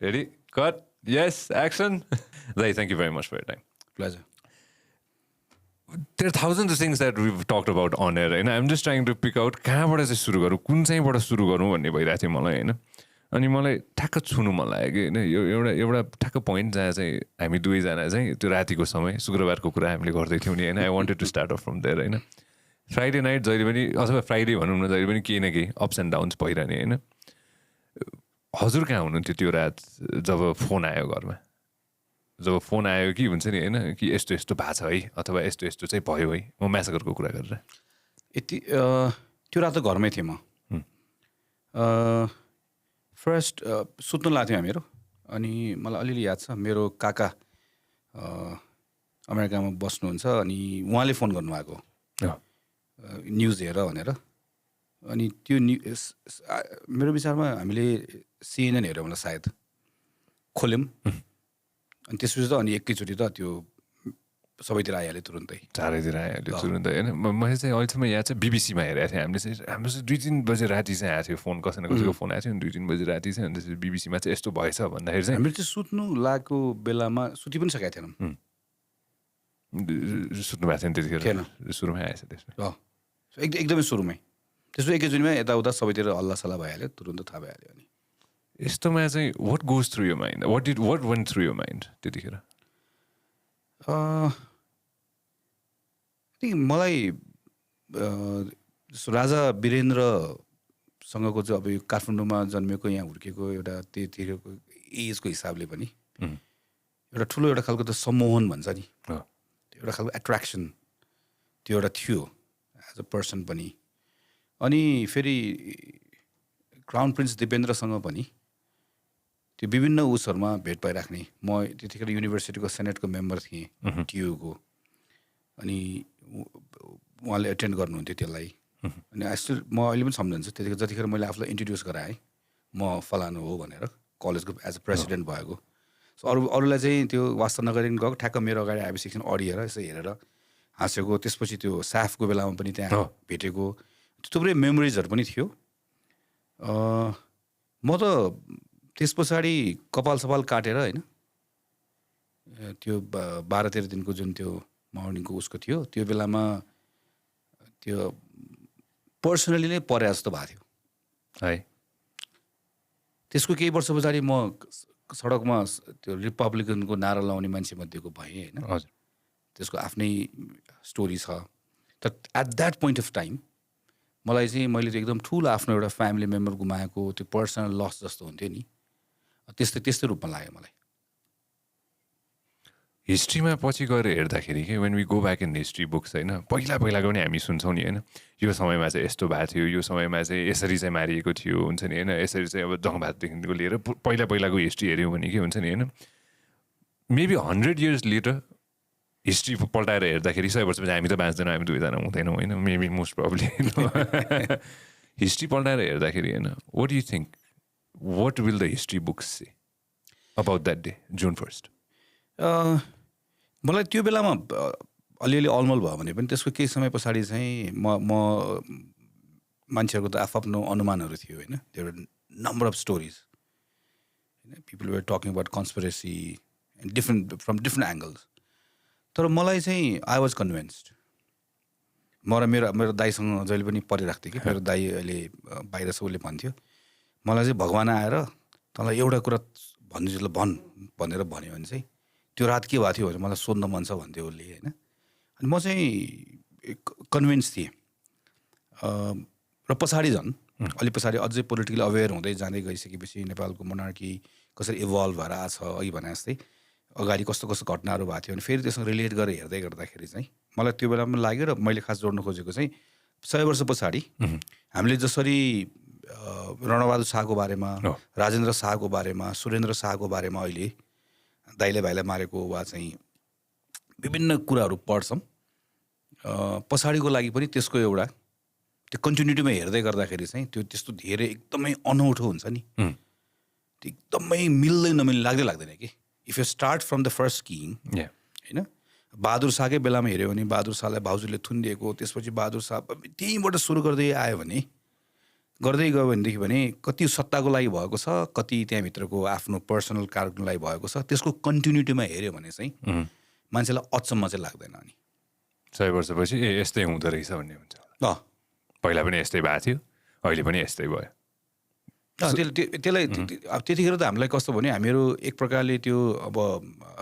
Ready? Cut. Yes. Action. Zai, thank you very much for your time. Pleasure. There are thousands of things that we've talked about on air, and I'm just trying to pick out कहाँबाट चाहिँ सुरु गरौँ, कुन चाहिँबाट सुरु गरौँ भन्ने भइरहेको थियो मलाई होइन. अनि मलाई ठ्याक्क छुनु मन लाग्यो कि होइन, यो एउटा एउटा ठ्याक्क पोइन्ट जहाँ चाहिँ हामी दुवैजना चाहिँ त्यो रातिको समय शुक्रबारको कुरा हामीले गर्दै थियौँ नि होइन. I wanted to start off from there होइन. फ्राइडे नाइट जहिले पनि अथवा फ्राइडे भनौँ न, जहिले पनि केही न केही अप्स एन्ड डाउन्स भइरहने होइन. हजुर कहाँ हुनुहुन्थ्यो त्यो रात जब फोन आयो घरमा? जब फोन आयो कि हुन्छ नि होइन कि यस्तो यस्तो भएको छ है, अथवा यस्तो यस्तो चाहिँ भयो है, म म्यासाकरको कुरा गरेर यति त्यो रात त घरमै थिएँ म. फर्स्ट सुत्नु लाग्थ्यो हामीहरू. अनि मलाई अलिअलि याद छ, मेरो काका अमेरिकामा बस्नुहुन्छ. अनि उहाँले फोन गर्नुभएको न्युज हेर भनेर. अनि त्यो मेरो विचारमा हामीले CNN हेऱ्यौँ होला सायद, खोल्यौँ. अनि त्यसपछि त अनि एकैचोटि त त्यो सबैतिर आइहाल्यो तुरुन्तै, चारैतिर आइहाल्यो तुरुन्तै होइन. मैले चाहिँ अहिलेसम्म याद छ BBC मा हेरेको थिएँ हामीले चाहिँ. हाम्रो चाहिँ 2-3 बजे राति चाहिँ आएको थियो फोन, कसै न कसैको फोन आएको थियो. अनि 2-3 बजे राति चाहिँ, अनि त्यसपछि BBC मा चाहिँ यस्तो भएछ भन्दाखेरि चाहिँ हामीले चाहिँ सुत्नु लागेको बेलामा सुति पनि सकेका थिएनौँ. सुत्नु भएको थियो नि त्यतिखेर? थिएन, सुरुमै आएछ त्यसमा. एकदमै सुरुमै. त्यसपछि एकैचोटिमा यताउता सबैतिर हल्लासल्ला भइहाल्यो, तुरुन्त थाहा भइहाल्यो. अनि यस्तोमा चाहिँ what goes through your mind? What went through your mind त्यतिखेर? मलाई राजा वीरेन्द्रसँगको चाहिँ अब यो काठमाडौँमा जन्मेको, यहाँ हुर्केको, एउटा त्यतिखेरको एजको हिसाबले पनि एउटा ठुलो एउटा खालको त सम्मोहन भन्छ नि, एउटा खालको एट्र्याक्सन त्यो एउटा थियो एज अ पर्सन पनि. अनि फेरि क्राउन प्रिन्स दिपेन्द्रसँग पनि त्यो विभिन्न उसहरूमा भेट भइराख्ने. म त्यतिखेर युनिभर्सिटीको सेनेटको मेम्बर थिएँ TU को. अनि उहाँले एटेन्ड गर्नुहुन्थ्यो त्यसलाई. अनि म अहिले पनि सम्झन्छु त्यतिखेर जतिखेर मैले आफूलाई इन्ट्रोड्युस गराएँ म फलानु हो भनेर, कलेजको एज अ प्रेसिडेन्ट भएको. सो अरूलाई चाहिँ त्यो वास्ता नगरिकन गएको, ठ्याक्क मेरो अगाडि आएपछि एकछिन अडिएर यसो हेरेर हाँसेको. त्यसपछि त्यो साफको बेलामा पनि त्यहाँ भेटेको, थुप्रै मेमोरिजहरू पनि थियो. म त त्यस पछाडि कपाल सपाल काटेर होइन, त्यो 12-13 दिनको जुन त्यो मर्निङको उसको थियो, त्यो बेलामा त्यो पर्सनली नै परे जस्तो भएको थियो है. त्यसको केही वर्ष पछाडि म सडकमा त्यो रिपब्लिकनको नारा लाउने मान्छे मध्येको भएँ होइन. हजुर. त्यसको आफ्नै स्टोरी छ. तर at that point of time मलाई चाहिँ मैले त्यो एकदम ठुलो आफ्नो एउटा फ्यामिली मेम्बर गुमाएको त्यो पर्सनल लस जस्तो हुन्थ्यो नि, त्यस्तै रूपमा लाग्यो मलाई. हिस्ट्रीमा पछि गएर हेर्दाखेरि कि when we go back in history books होइन, पहिलाको पनि हामी सुन्छौँ नि होइन, यो समयमा चाहिँ यस्तो भएको थियो, यो समयमा चाहिँ यसरी चाहिँ मारिएको थियो हुन्छ नि होइन, यसरी चाहिँ अब जङ्गबहादुरदेखिको लिएर पहिलाको हिस्ट्री हेऱ्यौँ भने के हुन्छ नि होइन, मेबी 100 years लेटर हिस्ट्री पल्टाएर हेर्दाखेरि 100 वर्षपछि हामी त बाँच्दैनौँ, हामी दुवैजना हुँदैनौँ होइन, मेबी मोस्ट प्रब्ली. हिस्ट्री पल्टाएर हेर्दाखेरि होइन, what do you think, what will the history books say about that day, June 1st? मलाई त्यो बेलामा अलिअलि अलमल भयो भने पनि त्यसको केही समय पछाडि चाहिँ म मान्छेहरूको त आफ्नो अनुमानहरू थियो होइन. There were number of stories होइन, people were talking about conspiracy and from different angles. तर मलाई चाहिँ आई वाज कन्भिन्स्ड. म र मेरो दाईसँग जहिले पनि परिरहेको थिएँ कि, मेरो दाई अहिले बाहिर छ, उसले भन्थ्यो मलाई चाहिँ भगवान आएर तँलाई एउटा कुरा भन्नु भन् भनेर भन्यो भने चाहिँ त्यो रात के भएको थियो भनेर मलाई सोध्न मन छ भन्थ्यो उसले होइन. अनि म चाहिँ कन्भिन्स थिएँ. र पछाडि झन् अलि पछाडि अझै पोलिटिकली अवेर हुँदै जाँदै गइसकेपछि नेपालको मोनार्की कसरी इभल्भ भएर आएको छ, अघि भने जस्तै अगाडि कस्तो कस्तो घटनाहरू भएको थियो. अनि फेरि त्यससँग रिलेट गरेर हेर्दै गर्दाखेरि चाहिँ मलाई त्यो बेलामा लाग्यो. र मैले खास जोड्न खोजेको चाहिँ 100 वर्ष पछाडि हामीले जसरी रणबहादुर शाहको बारेमा, राजेन्द्र शाहको बारेमा, सुरेन्द्र शाहको बारेमा अहिले दाइले भाइलाई मारेको वा चाहिँ विभिन्न कुराहरू पढ्छौँ, पछाडिको लागि पनि त्यसको एउटा त्यो कन्टिन्युटीमा हेर्दै गर्दाखेरि चाहिँ त्यो त्यस्तो धेरै एकदमै अनौठो हुन्छ नि. त्यो एकदमै मिल्दै नमिल्ने लाग्दैन कि. If you start from the first king होइन, बहादुर शाहकै बेलामा हेऱ्यो भने बहादुर शाहलाई भाउजूले थुनिदिएको, त्यसपछि बहादुर शाह त्यहीँबाट सुरु गर्दै आयो भने गर्दै गयो भनेदेखि भने कति सत्ताको लागि भएको छ, कति त्यहाँभित्रको आफ्नो पर्सनल कारणको लागि भएको छ, त्यसको कन्टिन्युटीमा हेऱ्यो भने चाहिँ मान्छेलाई अचम्म चाहिँ लाग्दैन। अनि 100 वर्षपछि यस्तै हुँदो रहेछ भन्ने हुन्छ। पहिला पनि यस्तै भएको थियो, अहिले पनि यस्तै भयो। त्यसलाई अब त्यतिखेर त हामीलाई कस्तो भन्यो, हामीहरू एक प्रकारले त्यो अब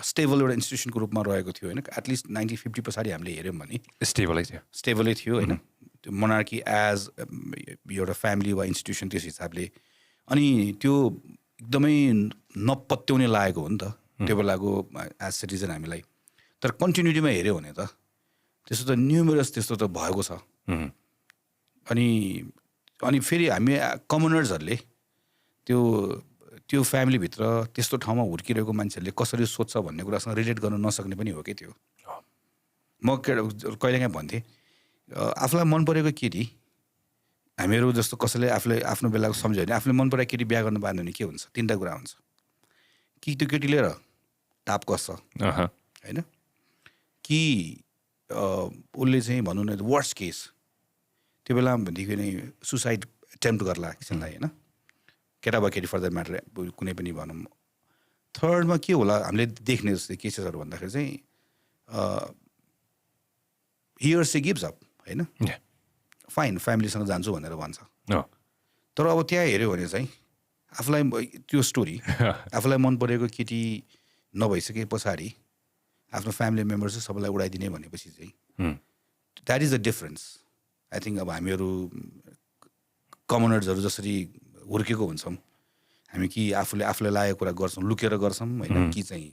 स्टेबल एउटा इन्स्टिट्युसनको रूपमा रहेको थियो होइन। एटलिस्ट 1950 पछाडि हामीले हेऱ्यौँ भने स्टेबलै थियो होइन। त्यो मोनार्की एज एउटा फ्यामिली वा इन्स्टिट्युसन त्यस हिसाबले। अनि त्यो एकदमै नपत्याउने लागेको हो नि त त्यो बेलाको एज सिटिजन हामीलाई। तर कन्टिन्युटीमा हेऱ्यो भने त त्यस्तो त न्युमरस त्यस्तो त भएको छ। अनि फेरि हामी कमनर्सहरूले त्यो फ्यामिलीभित्र त्यस्तो ठाउँमा हुर्किरहेको मान्छेहरूले कसरी सोध्छ भन्ने कुरासँग रिलेट गर्न नसक्ने पनि हो कि त्यो। म कहिलेकाहीँ भन्थेँ आफूलाई मन परेको केटी, हामीहरू जस्तो कसैले आफूले आफ्नो बेलाको सम्झ्यो भने आफूले मन परेको केटी बिहा गर्नु पाएन भने के हुन्छ? 3टा कुरा हुन्छ। कि त्यो केटीले र टाप कस्छ होइन, कि उसले चाहिँ भनौँ न वर्स्ट केस त्यो बेलामा भनेदेखि नै सुसाइड एटेम्प्ट गर्ला एकछिनलाई होइन, केटा वा केटी फर द्याट म्याटर कुनै पनि भनौँ। थर्डमा के होला हामीले देख्ने जस्तै केसेसहरू भन्दाखेरि चाहिँ he or she gives up होइन, फाइन फ्यामिलीसँग जान्छु भनेर भन्छ। तर अब त्यहाँ हेऱ्यो भने चाहिँ आफूलाई त्यो स्टोरी आफूलाई मन परेको केटी नभइसके पछाडि आफ्नो फ्यामिली मेम्बर चाहिँ सबैलाई उडाइदिने भनेपछि चाहिँ that is the difference. I think अब हामीहरू कमनर्सहरू जसरी हुर्केको हुन्छौँ हामी, कि आफूलाई लागेको कुरा गर्छौँ लुकेर गर्छौँ होइन, कि चाहिँ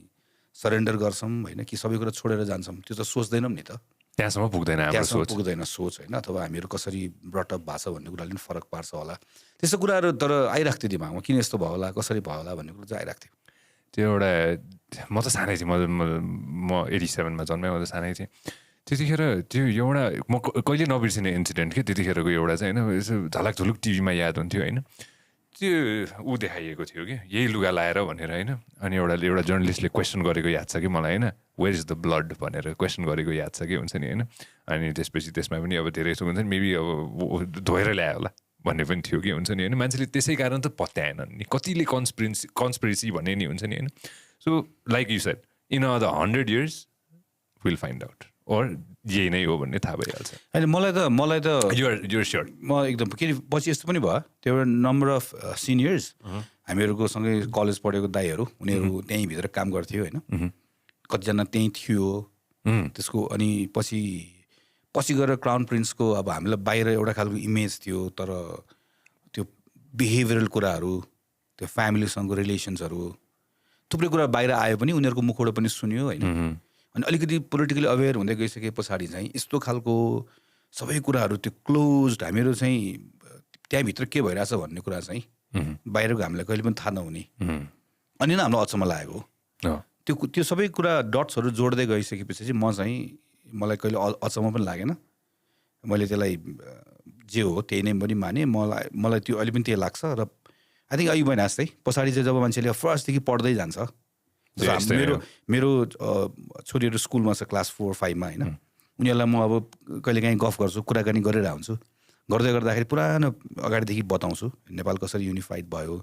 सरेन्डर गर्छौँ होइन, कि सबै कुरा छोडेर जान्छौँ, त्यो त सोच्दैनौँ नि त। त्यहाँसम्म पुग्दैन सोच होइन, अथवा हामीहरू कसरी ब्रटअप भएको छ भन्ने कुराले पनि फरक पार्छ होला। त्यस्तो कुराहरू तर आइरहेको थियो दिमागमा, किन यस्तो भयो होला, कसरी भयो होला भन्ने कुरा चाहिँ आइरहेको थियो। त्यो एउटा म त सानै थिएँ, म 87मा जन्मेँ, म त सानै थिएँ त्यतिखेर। त्यो एउटा म कहिले नबिर्सिने इन्सिडेन्ट के त्यतिखेरको एउटा चाहिँ होइन, यसो झलक झुलुक टिभीमा याद हुन्थ्यो होइन। त्यो ऊ देखाइएको थियो कि यही लुगा लाएर भनेर होइन। अनि एउटा जर्नलिस्टले क्वेसन गरेको याद छ कि मलाई होइन, वेयर इज द ब्लड भनेर क्वेसन गरेको याद छ कि हुन्छ नि होइन। अनि त्यसपछि त्यसमा पनि अब धेरै हुन्छ नि, मेबी अब धोएर ल्यायो होला भन्ने पनि थियो कि हुन्छ नि होइन। मान्छेले त्यसै कारण त पत्याएनन् नि, कतिले कन्सपिरेसी भन्ने नि हुन्छ नि होइन। So like you said in the 100 years will find out, और यही नै हो भन्ने थाहा भइहाल्छ। होइन मलाई त युर स्योर म एकदम के पछि यस्तो पनि भयो, त्यो एउटा नम्बर अफ सिनियर्स हामीहरूको सँगै कलेज पढेको दाइहरू, उनीहरू त्यहीँ भित्र काम गर्थ्यो होइन, कतिजना त्यहीँ थियो त्यसको। अनि पछि गएर क्राउन प्रिन्सको अब हामीलाई बाहिर एउटा खालको इमेज थियो, तर त्यो बिहेभियरल कुराहरू, त्यो फ्यामिलीसँगको रिलेसन्सहरू थुप्रै कुरा बाहिर आयो पनि, उनीहरूको मुखबाट पनि सुन्यो होइन। अनि अलिकति पोलिटिकली अवेर हुँदै गइसके पछाडि चाहिँ यस्तो खालको सबै कुराहरू त्यो क्लोज्ड, हामीहरू चाहिँ त्यहाँभित्र के भइरहेछ भन्ने कुरा चाहिँ बाहिरको हामीलाई कहिले पनि थाहा नहुने। अनि नै हामीलाई अचम्म लागेको त्यो सबै कुरा डट्सहरू जोड्दै गइसकेपछि चाहिँ मलाई कहिले अचम्म पनि लागेन। मैले त्यसलाई जे हो त्यही नै पनि माने। मलाई त्यो अहिले पनि त्यही लाग्छ। र आई थिङ्क अघि भने जस्तै पछाडि चाहिँ जब मान्छेले फर्स्टदेखि पढ्दै जान्छ, मेरो छोरीहरू स्कुलमा छ क्लास 4-5मा होइन, उनीहरूलाई म अब कहिलेकाहीँ गफ गर्छु, कुराकानी गरेर हुन्छु, गर्दै गर्दाखेरि पुरानो अगाडिदेखि बताउँछु नेपाल कसरी युनिफाइड भयो,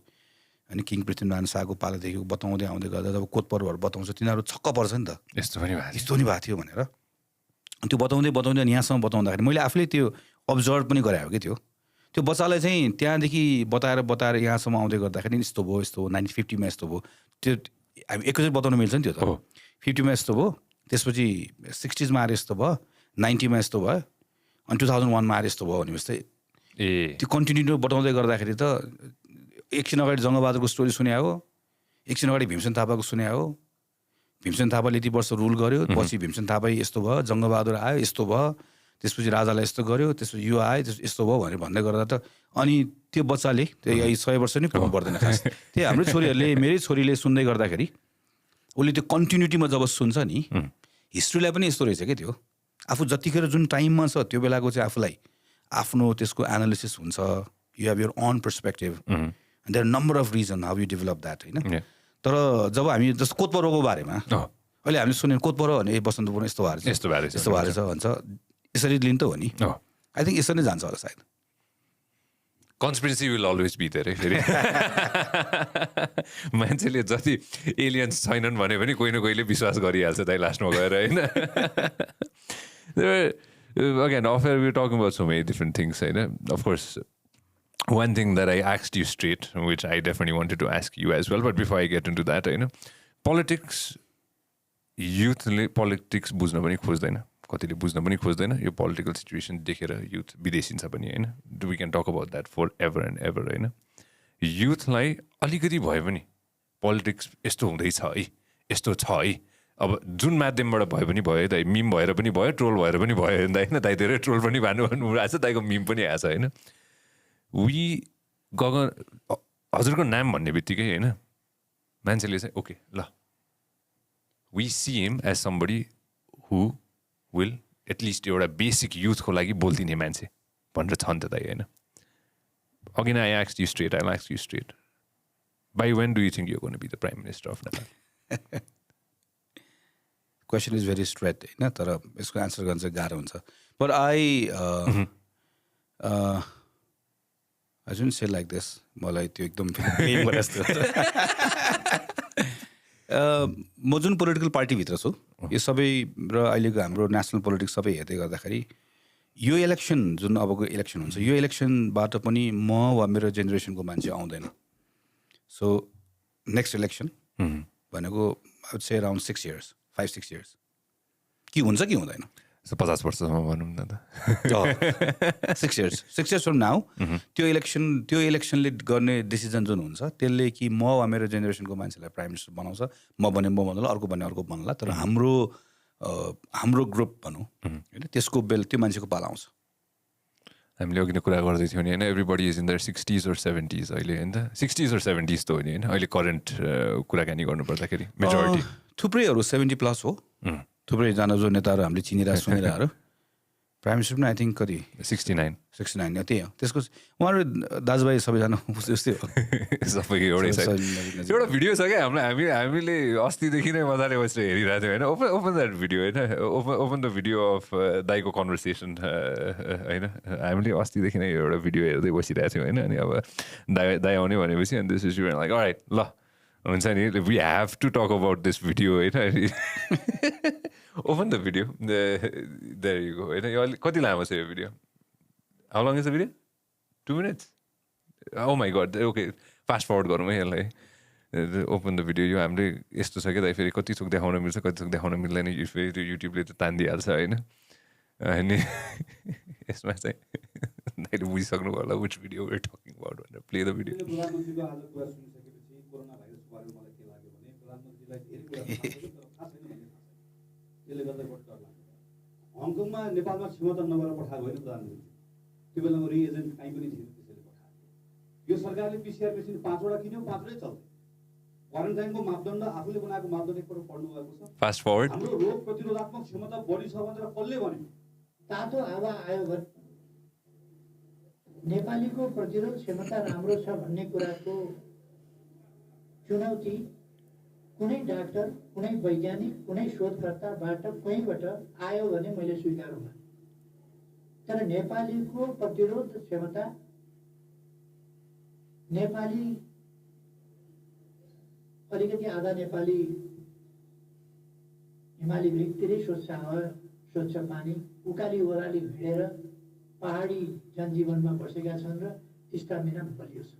अनि किङ पृथ्वीनारायण शाहको पालादेखि बताउँदै आउँदै गर्दा जब कोत पर्वहरू बताउँछु तिनीहरू छक्क पर्छ नि त, यस्तो पनि भएको थियो भनेर। त्यो बताउँदै अनि यहाँसम्म बताउँदाखेरि मैले आफूले त्यो अब्जर्भ पनि गराएको कि त्यो बच्चालाई चाहिँ त्यहाँदेखि बताएर यहाँसम्म आउँदै गर्दाखेरि यस्तो भयो 1950मा यस्तो भयो। त्यो हामी एकैचोटि बताउनु मिल्छ नि, त्यो त 50मा यस्तो भयो, त्यसपछि 60sमा आएर यस्तो भयो, 90मा यस्तो भयो, अनि 2001मा आएर यस्तो भयो भने जस्तै त्यो कन्टिन्यू बताउँदै गर्दाखेरि त एकछिन अगाडि जङ्गबहादुरको स्टोरी सुने हो, एकछिन अगाडि भीमसेन थापाको सुने हो, भीमसेन थापाले यति वर्ष रुल गर्यो, पछि भीमसेन थापा यस्तो भयो, जङ्गबहादुर आयो यस्तो भयो, त्यसपछि राजालाई यस्तो गर्यो, त्यसपछि यो आयो यस्तो भयो भनेर भन्दै गर्दा त अनि त्यो बच्चाले त्यो 100 वर्ष नै पुग्नु पर्दैन खास। त्यो हाम्रो छोरीहरूले, मेरै छोरीले सुन्दै गर्दाखेरि उसले त्यो कन्टिन्युटीमा जब सुन्छ नि, हिस्ट्रीलाई पनि यस्तो रहेछ क्या, त्यो आफू जतिखेर जुन टाइममा छ त्यो बेलाको चाहिँ आफूलाई आफ्नो त्यसको एनालिसिस हुन्छ, you have your own perspective, there number of reason how you develop that होइन। तर जब हामी जस्तो कोत पर्वको बारेमा अहिले हामीले सुन्यौँ, कोत पर्व भने बसन्तपुरमा यस्तो भएर छ भन्छ, यसरी लिनु त हो नि। आई थिङ्क यसरी नै जान्छ होला सायद। Conspiracy will always be there फेरि मान्छेले जति एलियन्स छैनन् भने पनि कोही न कोहीले विश्वास गरिहाल्छ दाइ लास्टमा गएर होइन again affair we talking about so many different things होइन of course one thing that I asked you straight, which I definitely wanted to ask you as well, but before I get into that, politics, youthले politics बुझ्न पनि खोज्दैन, कतिले बुझ्न पनि खोज्दैन, यो political situation देखेर youth विदेशिन्छ पनि होइन. We can talk about that forever and ever होइन. youthलाई अलिकति भयो पनि politics यस्तो हुँदैछ है, यस्तो छ है, अब जुन माध्यमबाट भयो पनि भयो दाइ, मिम भएर पनि भयो, ट्रोल भएर पनि भयो होइन दाइ, धेरै ट्रोल पनि भन्नु आएको छ, दाइको मिम पनि आएको छ होइन. गगन हजुरको नाम भन्ने बित्तिकै होइन मान्छेले चाहिँ ओके ल we see him as somebody who will at least एउटा बेसिक युथको लागि बोलिदिने मान्छे भनेर छ नि त दाइ होइन. अघि नै I asked you straight, I asked you straight, by when do you think you gonna be the prime minister of Nepal? Question is very straight होइन, तर यसको एन्सर गर्न चाहिँ गाह्रो हुन्छ. But I shouldn't say like this. मलाई त्यो एकदम म जुन पोलिटिकल पार्टीभित्र छु यो सबै र अहिलेको हाम्रो नेसनल पोलिटिक्स सबै हेर्दै गर्दाखेरि यो इलेक्सन जुन अबको इलेक्सन हुन्छ यो इलेक्सनबाट पनि म वा मेरो जेनेरेसनको मान्छे आउँदैन. सो नेक्स्ट इलेक्सन भनेको I would say around 6 years, 5-6 years कि हुन्छ कि हुँदैन. 50 वर्षसम्म भनौँ न त. 6 years from now त्यो इलेक्सनले गर्ने डिसिजन जुन हुन्छ त्यसले कि म वा मेरो जेनेरेसनको मान्छेलाई प्राइम मिनिस्टर बनाउँछ, म भने म भन्नुला, अर्को भने अर्को भन्नुला, तर हाम्रो ग्रुप भनौँ होइन त्यसको त्यो मान्छेको पाला आउँछ. हामीले अघि नै कुरा गर्दै थियौँ नि होइन, everybody is in their 60s or 70s अहिले होइन, 60s or 70s त हो नि होइन अहिले करेन्ट कुराकानी गर्नुपर्दाखेरि मेजोरिटी थुप्रैहरू 70+ हो. थुप्रैजना जो नेताहरू हामीले चिनिरहेको सुनिरहेको प्राइम मिनिस्टर पनि आई थिङ्क कति 69 त्यही हो. त्यसको उहाँहरू दाजुभाइ सबैजना उस्तै हो. सबैको एउटा भिडियो छ क्या हामीले अस्तिदेखि नै मजाले बसेर हेरिरहेको थियौँ होइन. ओपन द्याट भिडियो होइन, ओपन द भिडियो अफ दाइको कन्भर्सेसन होइन. हामीले अस्तिदेखि नै एउटा भिडियो हेर्दै बसिरहेको थियौँ होइन. अनि अब दाइ आउने भनेपछि अनि दिस इज लाइक अलराइट ल हुन्छ नि, we have to talk about this video होइन. Open the video there you go होइन. यो अलिक कति लामो छ यो video? How long is the video? 2 minutes? Oh my God. Okay fast forward गरौँ है यसलाई. Open the video. यो हामीले यस्तो छ क्या दाइ, फेरि कति थोक देखाउन मिल्छ कति थोक देखाउन मिल्दैन, फेरि त्यो युट्युबले त तानिदिइहाल्छ होइन. अनि यसमा चाहिँ दाइले बुझिसक्नु होला which video we are talking about भनेर. Play the video. हङकङमा नेपालमा क्षमता नगरेर पठाएको होइन प्रधानमन्त्री, त्यो बेलामा रिएजेन्ट कहीँ पनि थिएन, त्यसैले पठाएको. यो सरकारले पिसिआर मेसिन 5वटा किन्यो, 5वटै चल्छ. क्वारेन्टाइनको मापदण्ड आफूले बनाएको मापदण्ड एकपल्ट पढ्नु भएको छ. Fast forward. हाम्रो रोग प्रतिरोधात्मक क्षमता बढी छ भनेर कसले भन्यो? तातो हावा आयो भने नेपालीको प्रतिरोध क्षमता राम्रो छ भन्ने कुराको चुनौती कुनै डाक्टर, कुनै वैज्ञानिक, कुनै शोधकर्ताबाट कहीँबाट आयो भने मैले स्वीकारुँला. तर नेपालीको प्रतिरोध क्षमता, नेपाली अलिकति आधा नेपाली हिमाली भेगतिरै स्वच्छ हावा, स्वच्छ पानी, उकाली ओह्राली हिँडेर पहाडी जनजीवनमा बसेका छन् र स्टामिना बलियो छ.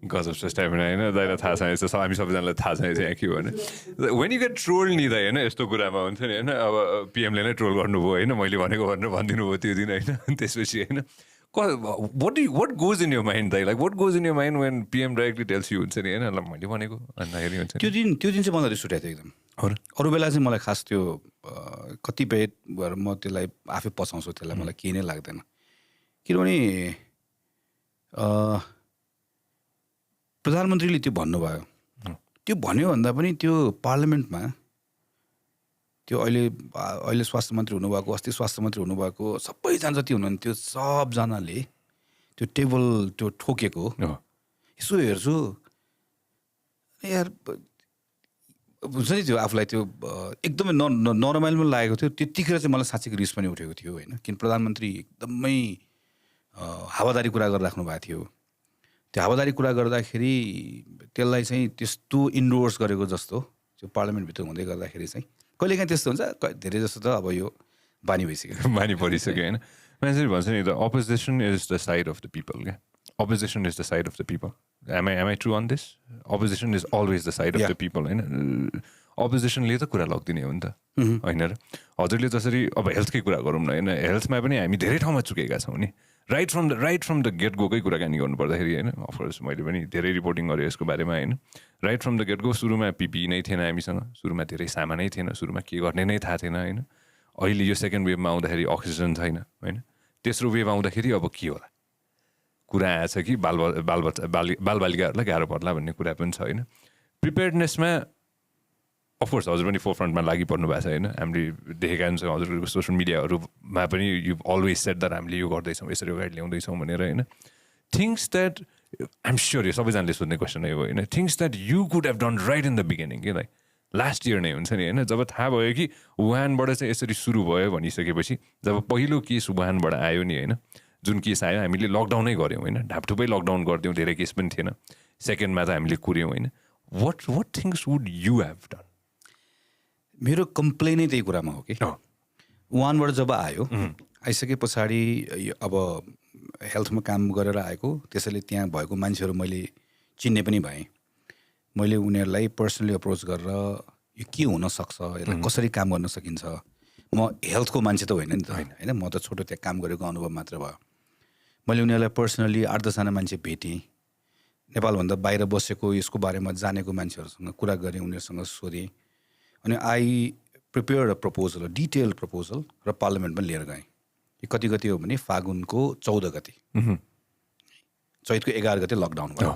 गजब स्टामिना होइन. दाइलाई थाहा छ यस्तो, हामी सबैजनालाई थाहा छ यहाँ के हो होइन. वेन यु गेट ट्रोल नि दाइ होइन, यस्तो कुरामा हुन्छ नि होइन. अब पिएमले नै ट्रोल गर्नुभयो होइन, मैले भनेको भनेर भनिदिनु भयो त्यो दिन होइन. त्यसपछि होइन what goes in your mind दाइ, like what goes in your mind when PM directly tells you हुन्छ नि होइन, ल मैले भनेको भन्दाखेरि हुन्छ. त्यो दिन चाहिँ मलाई रिस उठाएको थियो एकदम. अरू बेला चाहिँ मलाई खास त्यो कतिपय भएर म त्यसलाई आफै पचाउँछु, त्यसलाई मलाई केही नै लाग्दैन. किनभने प्रधानमन्त्रीले त्यो भन्नुभयो, त्यो भन्यो भन्दा पनि त्यो पार्लियामेन्टमा त्यो अहिले स्वास्थ्य मन्त्री हुनुभएको, अस्ति स्वास्थ्य मन्त्री हुनुभएको सबैजना जति हुनुहुन्थ्यो सबजनाले त्यो टेबल त्यो ठोकेको यसो हेर्छु यार, हुन्छ नि त्यो आफूलाई त्यो एकदमै नरमाइलो पनि लागेको थियो. त्यतिखेर चाहिँ मलाई साँच्चीको रिस पनि उठेको थियो होइन. किन प्रधानमन्त्री एकदमै हावादारी कुरा गरिराख्नु भएको थियो। त्यो हावादारी कुरा गर्दाखेरि त्यसलाई चाहिँ त्यस्तो इन्डोर्स गरेको जस्तो त्यो पार्लियामेन्टभित्र हुँदै गर्दाखेरि चाहिँ कहिलेकाहीँ त्यस्तो हुन्छ, धेरै जस्तो त अब यो बानी भइसक्यो। बानी परिसक्यो होइन। मान्छेले भन्छ नि the opposition is the side of the people क्या, opposition is the side of the people. Am I true on this? Opposition is always the side of the people होइन। अपोजिसनले त कुरा लग्दिने हो नि त होइन र। हजुरले जसरी अब हेल्थकै कुरा गरौँ न होइन, हेल्थमा पनि हामी धेरै ठाउँमा चुकेका छौँ नि। राइट फ्रम द गेट गोकै कुराकानी गर्नुपर्दाखेरि होइन, अफकोर्स मैले पनि धेरै रिपोर्टिङ गरेँ यसको बारेमा होइन। Right from the gate go सुरुमा पिपी नै थिएन हामीसँग, सुरुमा धेरै सामानै थिएन, सुरुमा के गर्ने नै थाहा थिएन होइन। अहिले यो सेकेन्ड वेभमा आउँदाखेरि अक्सिजन छैन होइन। तेस्रो वेभ आउँदाखेरि अब के होला कुरा आएछ कि बालबालिकाहरूलाई गाह्रो पर्ला भन्ने कुरा पनि छ होइन। प्रिपेयर्डनेसमा अफकोर्स हजुर पनि फोरफ्रन्टमा लागि पर्नु भएको छ होइन। हामीले देखेका हुन्छ हजुरको सोसियल मिडियाहरूमा पनि यु अलवेज सेट द्याट हामीले यो गर्दैछौँ, यसरी अगाडि ल्याउँदैछौँ भनेर होइन। थिङ्स द्याट आइएम स्योर यो सबैजनाले सोध्ने क्वेसन हो होइन। Things that you could have done right in the beginning कि लाइक लास्ट इयर नै हुन्छ नि होइन। जब थाहा भयो कि वुहानबाट चाहिँ यसरी सुरु भयो भनिसकेपछि, जब पहिलो केस वुहानबाट आयो नि होइन, जुन केस आयो हामीले लकडाउनै गऱ्यौँ होइन, ढापढुपै लकडाउन गरिदिउँ, धेरै केस पनि थिएन। सेकेन्डमा त हामीले कुर्यौँ होइन। what things would you have done? मेरो कम्प्लेनै त्यही कुरामा हो कि वुहानबाट जब आयो, आइसके पछाडि अब हेल्थमा काम गरेर आएको, त्यसैले त्यहाँ भएको मान्छेहरू मैले चिन्ने पनि भएँ। मैले उनीहरूलाई पर्सनली अप्रोच गरेर यो के हुनसक्छ, यसलाई कसरी काम गर्न सकिन्छ। म हेल्थको मान्छे त होइन नि त होइन, म त छोटो त्यहाँ काम गरेको अनुभव मात्र भयो। मैले उनीहरूलाई पर्सनली 8-10 जना मान्छे भेटेँ, नेपालभन्दा बाहिर बसेको यसको बारेमा जानेको मान्छेहरूसँग कुरा गरेँ, उनीहरूसँग सोधेँ। अनि I prepared a proposal, detailed proposal र पार्लियामेन्टमा लिएर गएँ। यो कति हो भने फागुनको 14 गते, चैतको 11 गते लकडाउन भयो।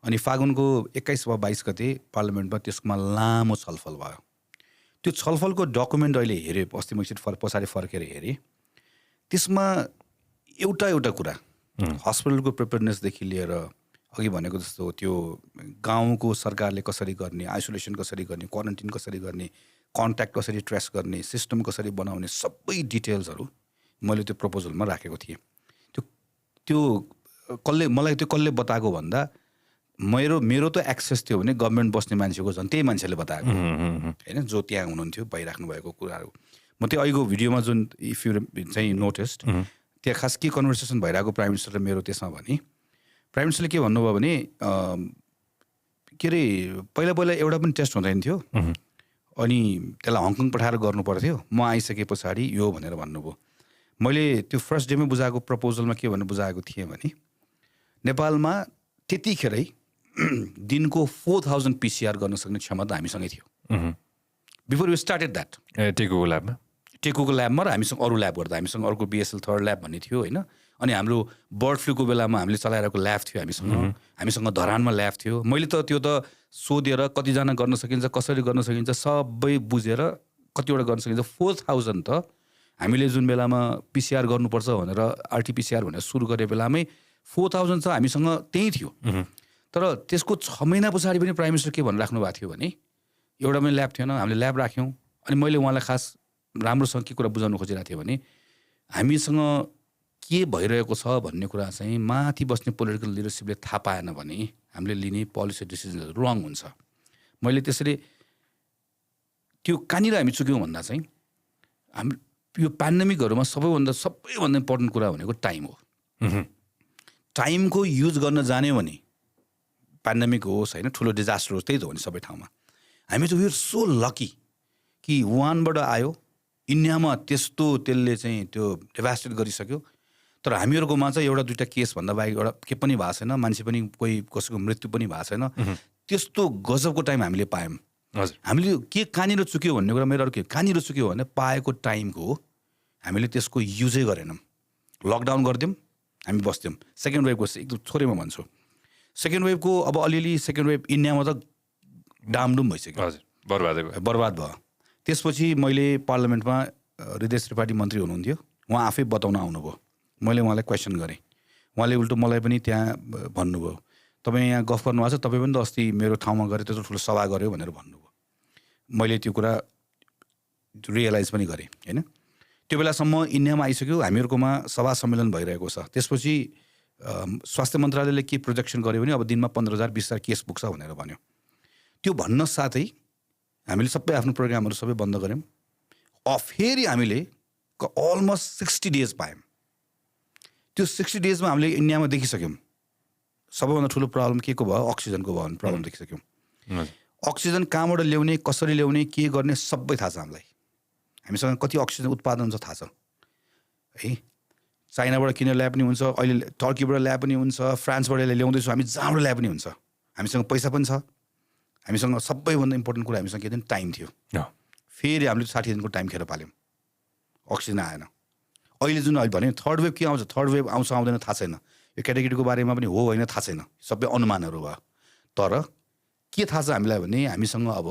अनि फागुनको 21 वा 22 गते पार्लियामेन्टमा त्यसमा लामो छलफल भयो। त्यो छलफलको डकुमेन्ट अहिले हेरेँ, अस्ति म पछाडि फर्केर हेरेँ, त्यसमा एउटा कुरा हस्पिटलको प्रिपेयर्डनेसदेखि लिएर अघि भनेको जस्तो त्यो गाउँको सरकारले कसरी गर्ने, आइसोलेसन कसरी गर्ने, क्वारेन्टिन कसरी गर्ने, कन्ट्याक्ट कसरी ट्रेस गर्ने, सिस्टम कसरी बनाउने, सबै डिटेल्सहरू मैले त्यो प्रपोजलमा राखेको थिएँ। त्यो मलाई कसले बताएको भन्दा मेरो त एक्सेस थियो भने गभर्मेन्ट बस्ने मान्छेको झन् त्यही मान्छेले बताएको होइन, जो त्यहाँ हुनुहुन्थ्यो भइराख्नु भएको कुराहरू। म त्यो अहिलेको भिडियोमा जुन इफ यु चाहिँ नोटिस्ड, त्यहाँ खास के कन्भर्सेसन भइरहेको प्राइम मिनिस्टर र मेरो त्यसमा भने प्राइम मिनिस्टरले के भन्नुभयो भने के अरे पहिला एउटा पनि टेस्ट हुँदैन थियो अनि त्यसलाई हङकङ पठाएर गर्नु पर्थ्यो। म आइसके पछाडि यो भनेर भन्नुभयो। मैले त्यो फर्स्ट डेमै बुझाएको प्रपोजलमा के भन्नु बुझाएको थिएँ भने नेपालमा त्यतिखेरै दिनको 4000 PCR गर्न सक्ने क्षमता हामीसँगै थियो। बिफोर यु स्टार्टेड द्याट टेकुको ल्याबमा र हामीसँग अरू ल्याब गर्दा हामीसँग अर्को BSL 3rd ल्याब भन्ने थियो होइन। अनि हाम्रो बर्ड फ्लूको बेलामा हामीले चलाइरहेको ल्याब थियो हामीसँग धरानमा ल्याब थियो। मैले त त्यो त सोधेर कतिजना गर्न सकिन्छ, कसरी गर्न सकिन्छ सबै बुझेर कतिवटा गर्न सकिन्छ। 4000 त हामीले जुन बेलामा PCR गर्नुपर्छ भनेर RT-PCR भनेर सुरु गरे बेलामै 4000 त हामीसँग त्यही थियो। तर त्यसको 6 महिना पछाडि पनि प्राइम मिनिस्टर के भनिराख्नु भएको थियो भने एउटा पनि ल्याब थिएन, हामीले ल्याब राख्यौँ। अनि मैले उहाँलाई खास राम्रोसँग के कुरा बुझाउनु खोजिरहेको थिएँ भने हामीसँग के भइरहेको छ भन्ने कुरा चाहिँ माथि बस्ने पोलिटिकल लिडरसिपले थाहा पाएन भने हामीले लिने पोलिसी डिसिजनहरू रङ हुन्छ। मैले त्यसरी त्यो कहाँनिर हामी चुक्यौँ भन्दा चाहिँ यो पेन्डेमिकहरूमा सबैभन्दा इम्पोर्टेन्ट कुरा भनेको टाइम हो। टाइमको युज गर्न जान्यो भने पेन्डेमिक होस् होइन, ठुलो डिजास्टर होस्, त्यही त हो नि सबै ठाउँमा। हामी चाहिँ वी आर सो लकी कि वुहानबाट आयो, इन्डियामा त्यसले चाहिँ त्यो डेभास्टेट गरिसक्यो। तर हामीहरूकोमा चाहिँ एउटा दुईवटा केस भन्दा बाहेक एउटा के पनि भएको छैन, मान्छे पनि कोही कसैको मृत्यु पनि भएको छैन। त्यस्तो गजबको टाइम हामीले पायौँ। हामीले के कहाँनिर चुक्यो भन्ने कुरा मेरो के कहाँनिर चुक्यो भने पाएको टाइमको हामीले त्यसको युजै गरेनौँ। लकडाउन गरिदिउँ, हामी बस्थ्यौँ। सेकेन्ड वेभको एकदम थोरैमा भन्छु, सेकेन्ड वेभको अब अलिअलि सेकेन्ड वेभ इन्डियामा त डामडुम भइसक्यो, बर्बाद भयो। त्यसपछि मैले पार्लियामेन्टमा हृदय त्रिपाठी मन्त्री हुनुहुन्थ्यो, उहाँ आफै बताउन आउनुभयो। मैले उहाँलाई क्वेसन गरेँ, उहाँले उल्टो मलाई पनि त्यहाँ भन्नुभयो तपाईँ यहाँ गफ गर्नुभएको छ, तपाईँ पनि त अस्ति मेरो ठाउँमा गएर त्यत्रो ठुलो सभा गऱ्यो भनेर भन्नुभयो। मैले त्यो कुरा रियलाइज पनि गरेँ होइन। त्यो बेलासम्म इन्डियामा आइसक्यो, हामीहरूकोमा सभा सम्मेलन भइरहेको छ। त्यसपछि स्वास्थ्य मन्त्रालयले के प्रोजेक्सन गर्यो भने अब दिनमा 15,000 20,000 केस पुग्छ भनेर भन्यो। त्यो भन्न साथै हामीले सबै आफ्नो प्रोग्रामहरू सबै बन्द गऱ्यौँ। फेरि हामीले अलमोस्ट 60 डेज पायौँ। त्यो 60 डेजमा हामीले इन्डियामा देखिसक्यौँ सबैभन्दा ठुलो प्रब्लम के को भयो, अक्सिजनको भयो भने प्रब्लम देखिसक्यौँ। अक्सिजन कहाँबाट ल्याउने, कसरी ल्याउने, के गर्ने सबै थाहा छ हामीलाई। हामीसँग कति अक्सिजन उत्पादन हुन्छ थाहा छ है। चाइनाबाट किनेर ल्याए पनि हुन्छ, अहिले टर्कीबाट ल्याए पनि हुन्छ, फ्रान्सबाट ल्याउँदैछौँ, हामी जहाँबाट ल्याए पनि हुन्छ। हामीसँग पैसा पनि छ, हामीसँग सबैभन्दा इम्पोर्टेन्ट कुरा हामीसँग के थियो, टाइम थियो। फेरि हामीले 60 दिनको टाइम खेर पाल्यौँ, अक्सिजन आएन। अहिले जुन अहिले भन्यो थर्ड वेभ के आउँछ, थर्ड वेभ आउँछ आउँदैन थाहा छैन। यो क्याटेगोरीको बारेमा पनि हो होइन थाहा छैन, सबै अनुमानहरू भयो। तर के थाहा छ हामीलाई भने हामीसँग अब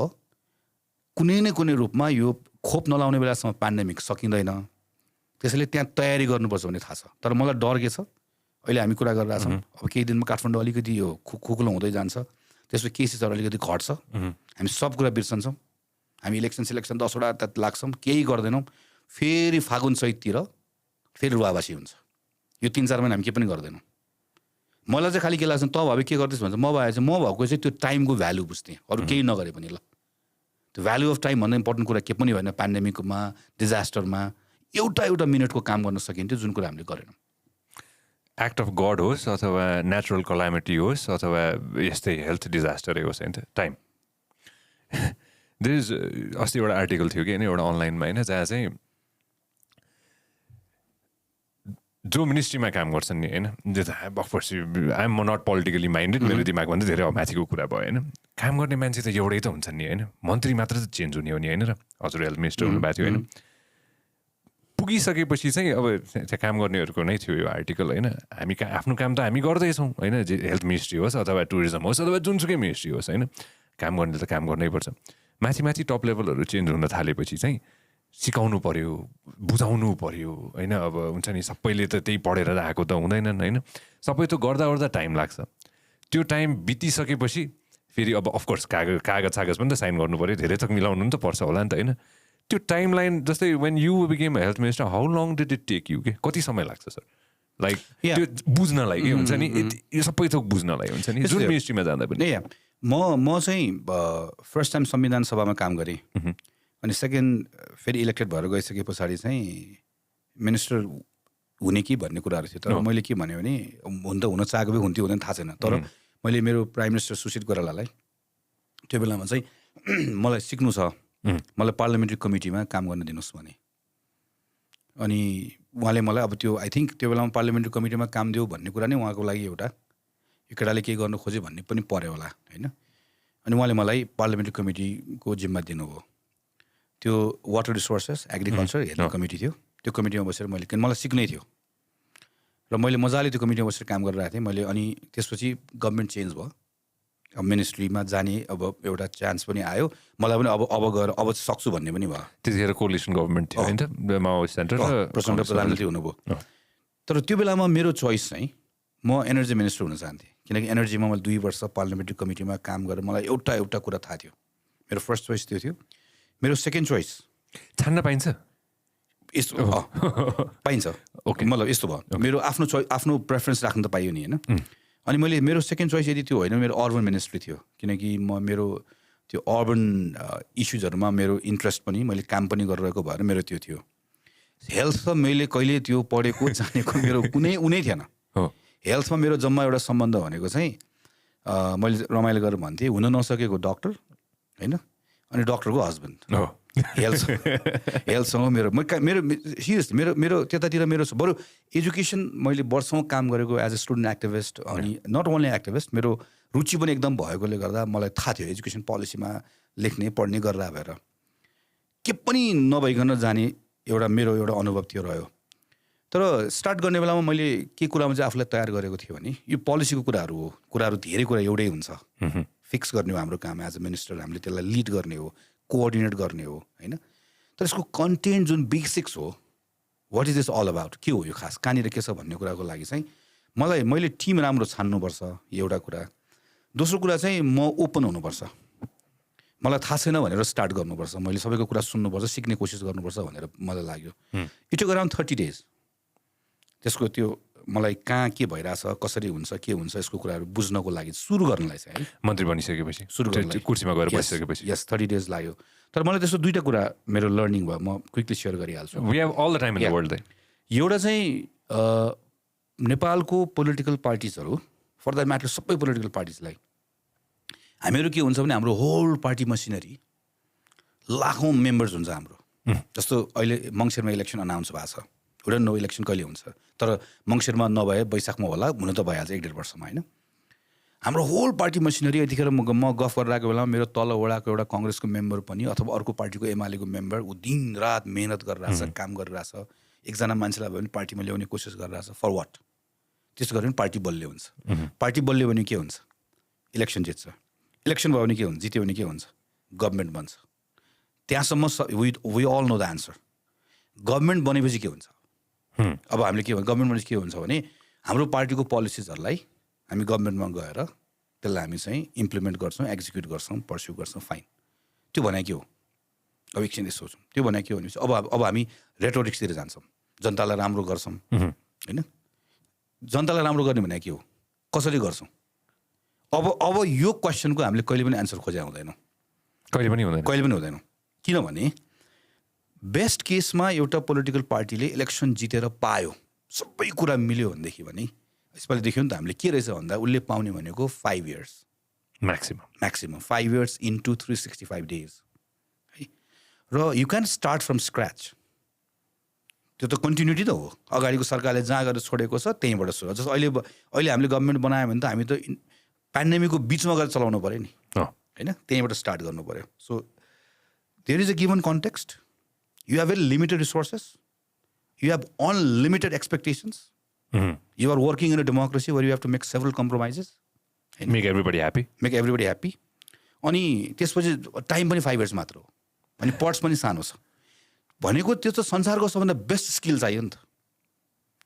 कुनै न कुनै रूपमा यो खोप नलाउने बेलासम्म पेन्डेमिक सकिँदैन। त्यसैले त्यहाँ तयारी गर्नुपर्छ भन्ने थाहा छ। तर मलाई डर के छ, अहिले हामी कुरा गरिरहेको छौँ, अब केही दिनमा काठमाडौँ अलिकति यो खुकुलो हुँदै जान्छ, त्यसपछि केसेसहरू अलिकति घट्छ, हामी सब कुरा बिर्सन्छौँ, हामी इलेक्सन 10वटा त्यहाँ लाग्छौँ, केही गर्दैनौँ। फेरि फागुन चैततिर फेरि रुवाबासी हुन्छ। यो 3-4 महिना हामी केही पनि गर्दैनौँ। मलाई चाहिँ खालि के लाग्छ, त भए के गर्दैछ भन्छ, म भए चाहिँ म भएको चाहिँ त्यो टाइमको भ्यालु बुझ्थेँ, अरू केही नगरे पनि। ल त्यो भ्यालु अफ टाइम भन्दा इम्पोर्टेन्ट कुरा के पनि भएन। पेन्डेमिकमा, डिजास्टरमा एउटा मिनटको काम गर्न सकिन्थ्यो, जुन कुरा हामीले गरेनौँ। एक्ट अफ गड होस् अथवा नेचुरल कलामिटी होस् अथवा यस्तै हेल्थ डिजास्टरै होस् होइन, टाइम। देयर इज अस्ति एउटा आर्टिकल थियो कि होइन एउटा अनलाइनमा होइन, जहाँ चाहिँ जो मिनिस्ट्रीमा काम गर्छन् नि होइन, of course I'm not politically minded, मेरो दिमागमा चाहिँ धेरै माथिको कुरा भयो होइन। काम गर्ने मान्छे त एउटै त हुन्छन् नि होइन, मन्त्री मात्र त चेन्ज हुने हो नि होइन। र हजुर हेल्थ मिनिस्टर हुनुभएको थियो होइन, पुगिसकेपछि चाहिँ अब त्यहाँ काम गर्नेहरूको नै थियो यो आर्टिकल होइन। हामी आफ्नो काम त हामी गर्दैछौँ होइन, हेल्थ मिनिस्ट्री होस् अथवा टुरिज्म होस् अथवा जुनसुकै मिनिस्ट्री होस् होइन, काम गर्नेले त काम गर्नै पर्छ। माथि टप लेभलहरू चेन्ज हुन थालेपछि चाहिँ सिकाउनु पऱ्यो, बुझाउनु पऱ्यो होइन। अब हुन्छ नि सबैले त त्यही पढेर आएको त हुँदैनन् होइन, सबै त गर्दा टाइम लाग्छ। त्यो टाइम बितिसकेपछि फेरि अब अफकोर्स कागज पनि त साइन गर्नु पऱ्यो, धेरै तक मिलाउनु पनि त पर्छ होला नि त होइन। त्यो टाइम लाइन जस्तै when you became health minister, how long did it take you, के कति समय लाग्छ सर? लाइक त्यो बुझ्नलाई के हुन्छ नि, यो सबै थोक बुझ्नलाई हुन्छ नि जुन मिनिस्ट्रीमा जाँदा पनि। म चाहिँ फर्स्ट टाइम संविधान सभामा काम गरेँ, अनि सेकेन्ड फेरि इलेक्टेड भएर गइसके पछाडि चाहिँ मिनिस्टर हुने कि भन्ने कुराहरू थियो। तर मैले के भने हुन त हुन चाहेको भए हुन्थ्यो हुँदैन थाहा छैन। तर मैले मेरो प्राइम मिनिस्टर सुशील कोइरालालाई त्यो बेलामा चाहिँ मलाई सिक्नु छ, मलाई पार्लियामेन्ट्री कमिटीमा काम गर्न दिनुहोस् भने। अनि उहाँले मलाई अब त्यो आई थिङ्क त्यो बेलामा पार्लियामेन्ट्री कमिटीमा काम दियो भन्ने कुरा नै उहाँको लागि एउटा यो केटाले के गर्नु खोज्यो भन्ने पनि पऱ्यो होला होइन। अनि उहाँले मलाई पार्लियामेन्ट्री कमिटीको जिम्मा दिनुभयो। त्यो वाटर रिसोर्सेस एग्रिकल्चर हेर्ने कमिटी थियो। त्यो कमिटीमा बसेर मलाई सिक्नै थियो र मैले मजाले त्यो कमिटीमा बसेर काम गरिरहेको थिएँ मैले। अनि त्यसपछि गभर्मेन्ट चेन्ज भयो, अब मिनिस्ट्रीमा जाने अब एउटा चान्स पनि आयो मलाई पनि। अब गएर अब सक्छु भन्ने पनि भयो। त्यतिखेर कोलिसन गभर्मेन्ट थियो होइन, माओवादी सेन्टर प्रचण्ड प्रधानमन्त्री हुनुभयो। तर त्यो बेलामा मेरो चोइस चाहिँ म एनर्जी मिनिस्टर हुन चाहन्थेँ, किनकि एनर्जीमा मैले 2 वर्ष पार्लियामेन्ट्री कमिटीमा काम गरेर मलाई एउटा कुरा थाहा थियो। मेरो फर्स्ट चोइस त्यो थियो। मेरो सेकेन्ड चोइस छान्न पाइन्छ, यस्तो पाइन्छ। ओके, मतलब यस्तो भयो, मेरो आफ्नो प्रेफरेन्स राख्न त पाइयो नि होइन। अनि मेरो सेकेन्ड चोइस यदि त्यो होइन, मेरो अर्बन मिनिस्ट्री थियो, किनकि मेरो त्यो अर्बन इस्युजहरूमा मेरो इन्ट्रेस्ट पनि, मैले काम पनि गरिरहेको भएर मेरो त्यो थियो। हेल्थ त मैले कहिले त्यो पढेको जानेको मेरो उनै थिएन। हेल्थमा मेरो जम्मा एउटा सम्बन्ध भनेको चाहिँ मैले रमाइलो गरेर भन्थेँ, हुन नसकेको डक्टर होइन, अनि डक्टरको हस्बेन्ड। हेल्थसँग मेरो सिरियसली मेरो त्यतातिर मेरो बरु एजुकेसन मैले वर्षौँ काम गरेको एज अ स्टुडेन्ट एक्टिभिस्ट। अनि नट ओन्ली एक्टिभिस्ट, मेरो रुचि पनि एकदम भएकोले गर्दा मलाई थाहा थियो एजुकेसन पोलिसीमा लेख्ने पढ्ने गरेर भएर के पनि नभइकन जाने मेरो एउटा अनुभव थियो रह्यो। तर स्टार्ट गर्ने बेलामा मैले के कुरामा चाहिँ आफूलाई तयार गरेको थियो भने यो पोलिसीको कुराहरू धेरै कुरा एउटै हुन्छ। फिक्स गर्ने हो हाम्रो काम एज अ मिनिस्टर, हामीले त्यसलाई लिड गर्ने हो, कोअर्डिनेट गर्ने हो होइन। तर यसको कन्टेन्ट जुन बेसिक्स हो, what is this all about, के हो यो खास, कहाँनिर के छ भन्ने कुराको लागि चाहिँ मैले टिम राम्रो छान्नुपर्छ एउटा कुरा। दोस्रो कुरा चाहिँ म ओपन हुनुपर्छ। मलाई थाहा छैन भनेर स्टार्ट गर्नुपर्छ, मैले सबैको कुरा सुन्नुपर्छ, सिक्ने कोसिस गर्नुपर्छ भनेर मलाई लाग्यो। It took around 30 days। त्यसको त्यो मलाई कहाँ के भइरहेछ, कसरी हुन्छ, के हुन्छ, यसको कुराहरू बुझ्नको लागि सुरु गर्नलाई चाहिँ है, मन्त्री बनिसकेपछि सुरु गर्नलाई कुर्सीमा गएर बसिसकेपछि यस 30 days लाग्यो। तर मलाई त्यस्तो दुईवटा कुरा मेरो लर्निङ भयो, म क्विकली सेयर गरिहाल्छु। We have all the time in the world. एउटा चाहिँ नेपालको पोलिटिकल पार्टिजहरू, फर द्याट म्याटर सबै पोलिटिकल पार्टिजलाई हामीहरू के हुन्छ भने हाम्रो होल पार्टी मसिनरी लाखौँ मेम्बर्स हुन्छ हाम्रो। जस्तो अहिले मङ्सिरमा इलेक्सन अनाउन्स भएको छ, हुँदैन नो इलेक्सन कहिले हुन्छ, तर मङ्सिरमा नभए वैशाखमा होला, हुन त भइहाल्छ 1-1.5 वर्षमा होइन। हाम्रो होल पार्टी मसिनरी यतिखेर म गफ गरिरहेको बेलामा मेरो तल वडाको एउटा कङ्ग्रेसको मेम्बर पनि अथवा अर्को पार्टीको एमालेको मेम्बर ऊ दिन रात मेहनत गरिरहेछ, काम गरिरहेछ, एकजना मान्छेलाई भयो भने पार्टीमा ल्याउने कोसिस गरिरहेछ। For what? त्यसो गऱ्यो भने पार्टी बलियो हुन्छ। पार्टी बलियो भने के हुन्छ? इलेक्सन जित्छ। इलेक्सन भयो भने के हुन्छ? जित्यो भने के हुन्छ? गभर्मेन्ट बन्छ। त्यहाँसम्म we all know the answer. Government बनेपछि के हुन्छ? अब हामीले के भन्छ, गभर्मेन्ट बनेपछि के हुन्छ भने हाम्रो पार्टीको पोलिसिजहरूलाई हामी गभर्मेन्टमा गएर त्यसलाई हामी चाहिँ इम्प्लिमेन्ट गर्छौँ, एक्जिक्युट गर्छौँ, पर्स्यु गर्छौँ, फाइन। त्यो भने के हो? अब एकछिन यसो सोचौँ, त्यो भने के हो भनेपछि अब हामी रेटोरिक्सतिर जान्छौँ, जनतालाई राम्रो गर्छौँ होइन। जनतालाई राम्रो गर्ने भने के हो, कसरी गर्छौँ? अब यो क्वेसनको हामीले कहिले पनि एन्सर खोजे हुँदैनौँ, कहिले पनि हुँदैनौँ। किनभने बेस्ट केसमा एउटा पोलिटिकल पार्टीले इलेक्सन जितेर पायो, सबै कुरा मिल्यो भनेदेखि भने यसपालि देख्यो नि त हामीले के रहेछ भन्दा उसले पाउने भनेको 5 years maximum 5 years into 365 days है। र you can start from scratch. त्यो त कन्टिन्युटी त हो, अगाडिको सरकारले जहाँ गरेर छोडेको छ त्यहीँबाट सुरु। जस्तो अहिले हामीले गभर्मेन्ट बनायो भने त हामी त पेन्डेमिकको बिचमा गएर चलाउनु पऱ्यो नि होइन, त्यहीँबाट स्टार्ट गर्नु पऱ्यो। So there is a given context, you have very limited resources, you have unlimited expectations, you are working in a democracy where you have to make several compromises, make everybody happy. अनि त्यसपछि time पनि 5 years मात्र हो, अनि पर्ट्स पनि सानो छ भनेको त्यो त संसारको सबभन्दा बेस्ट स्किल चाहियो नि त।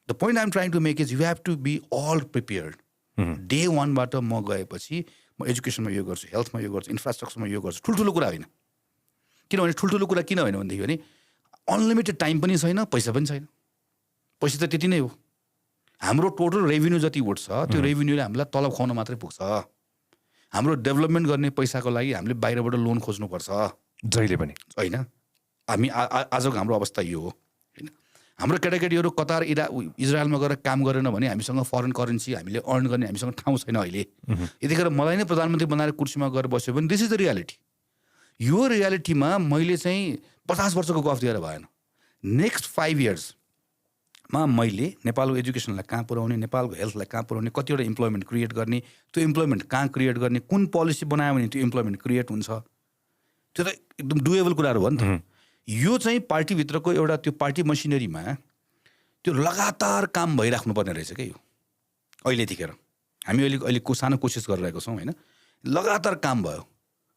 The point I am trying to make is you have to be all prepared. Day 1बाट म गएपछि म एजुकेसनमा यो गर्छु, हेल्थमा यो गर्छु, इन्फ्रास्ट्रक्चरमा यो गर्छु, ठुल्ठुलो कुरा होइन। किनभने ठुल्ठुलो कुरा किन होइन भनेदेखि भने अनलिमिटेड टाइम पनि छैन, पैसा पनि छैन। पैसा त त्यति नै हो, हाम्रो टोटल रेभिन्यू जति उठ्छ त्यो रेभिन्यूले हामीलाई तलब खुवाउन मात्रै पुग्छ। हाम्रो डेभलपमेन्ट गर्ने पैसाको लागि हामीले बाहिरबाट लोन खोज्नुपर्छ जहिले पनि होइन। हामी आजको हाम्रो अवस्था यो हो होइन। हाम्रो केटाकेटीहरू कतार इजरायलमा गएर काम गरेन भने हामीसँग फरेन करेन्सी हामीले अर्न गर्ने हामीसँग ठाउँ छैन अहिले। यतिखेर मलाई नै प्रधानमन्त्री बनाएर कुर्सीमा गएर बस्यो भने दिस इज द रियालिटी। यो रियालिटीमा मैले चाहिँ 50 वर्षको गफ दिएर भएन। नेक्स्ट 5 yearsमा मैले नेपालको एजुकेसनलाई कहाँ पुऱ्याउने, नेपालको हेल्थलाई कहाँ पुऱ्याउने, कतिवटा इम्प्लोइमेन्ट क्रिएट गर्ने, त्यो इम्प्लोइमेन्ट कहाँ क्रिएट गर्ने, कुन पोलिसी बनायो भने त्यो इम्प्लोइमेन्ट क्रिएट हुन्छ, त्यो त एकदम डुएबल कुराहरू हो नि त। यो चाहिँ पार्टीभित्रको एउटा त्यो पार्टी मसिनरीमा त्यो लगातार काम भइराख्नु पर्ने रहेछ क्या। यो अहिले यतिखेर हामी अहिले सानो कोसिस गरिरहेको छौँ होइन, लगातार काम भयो।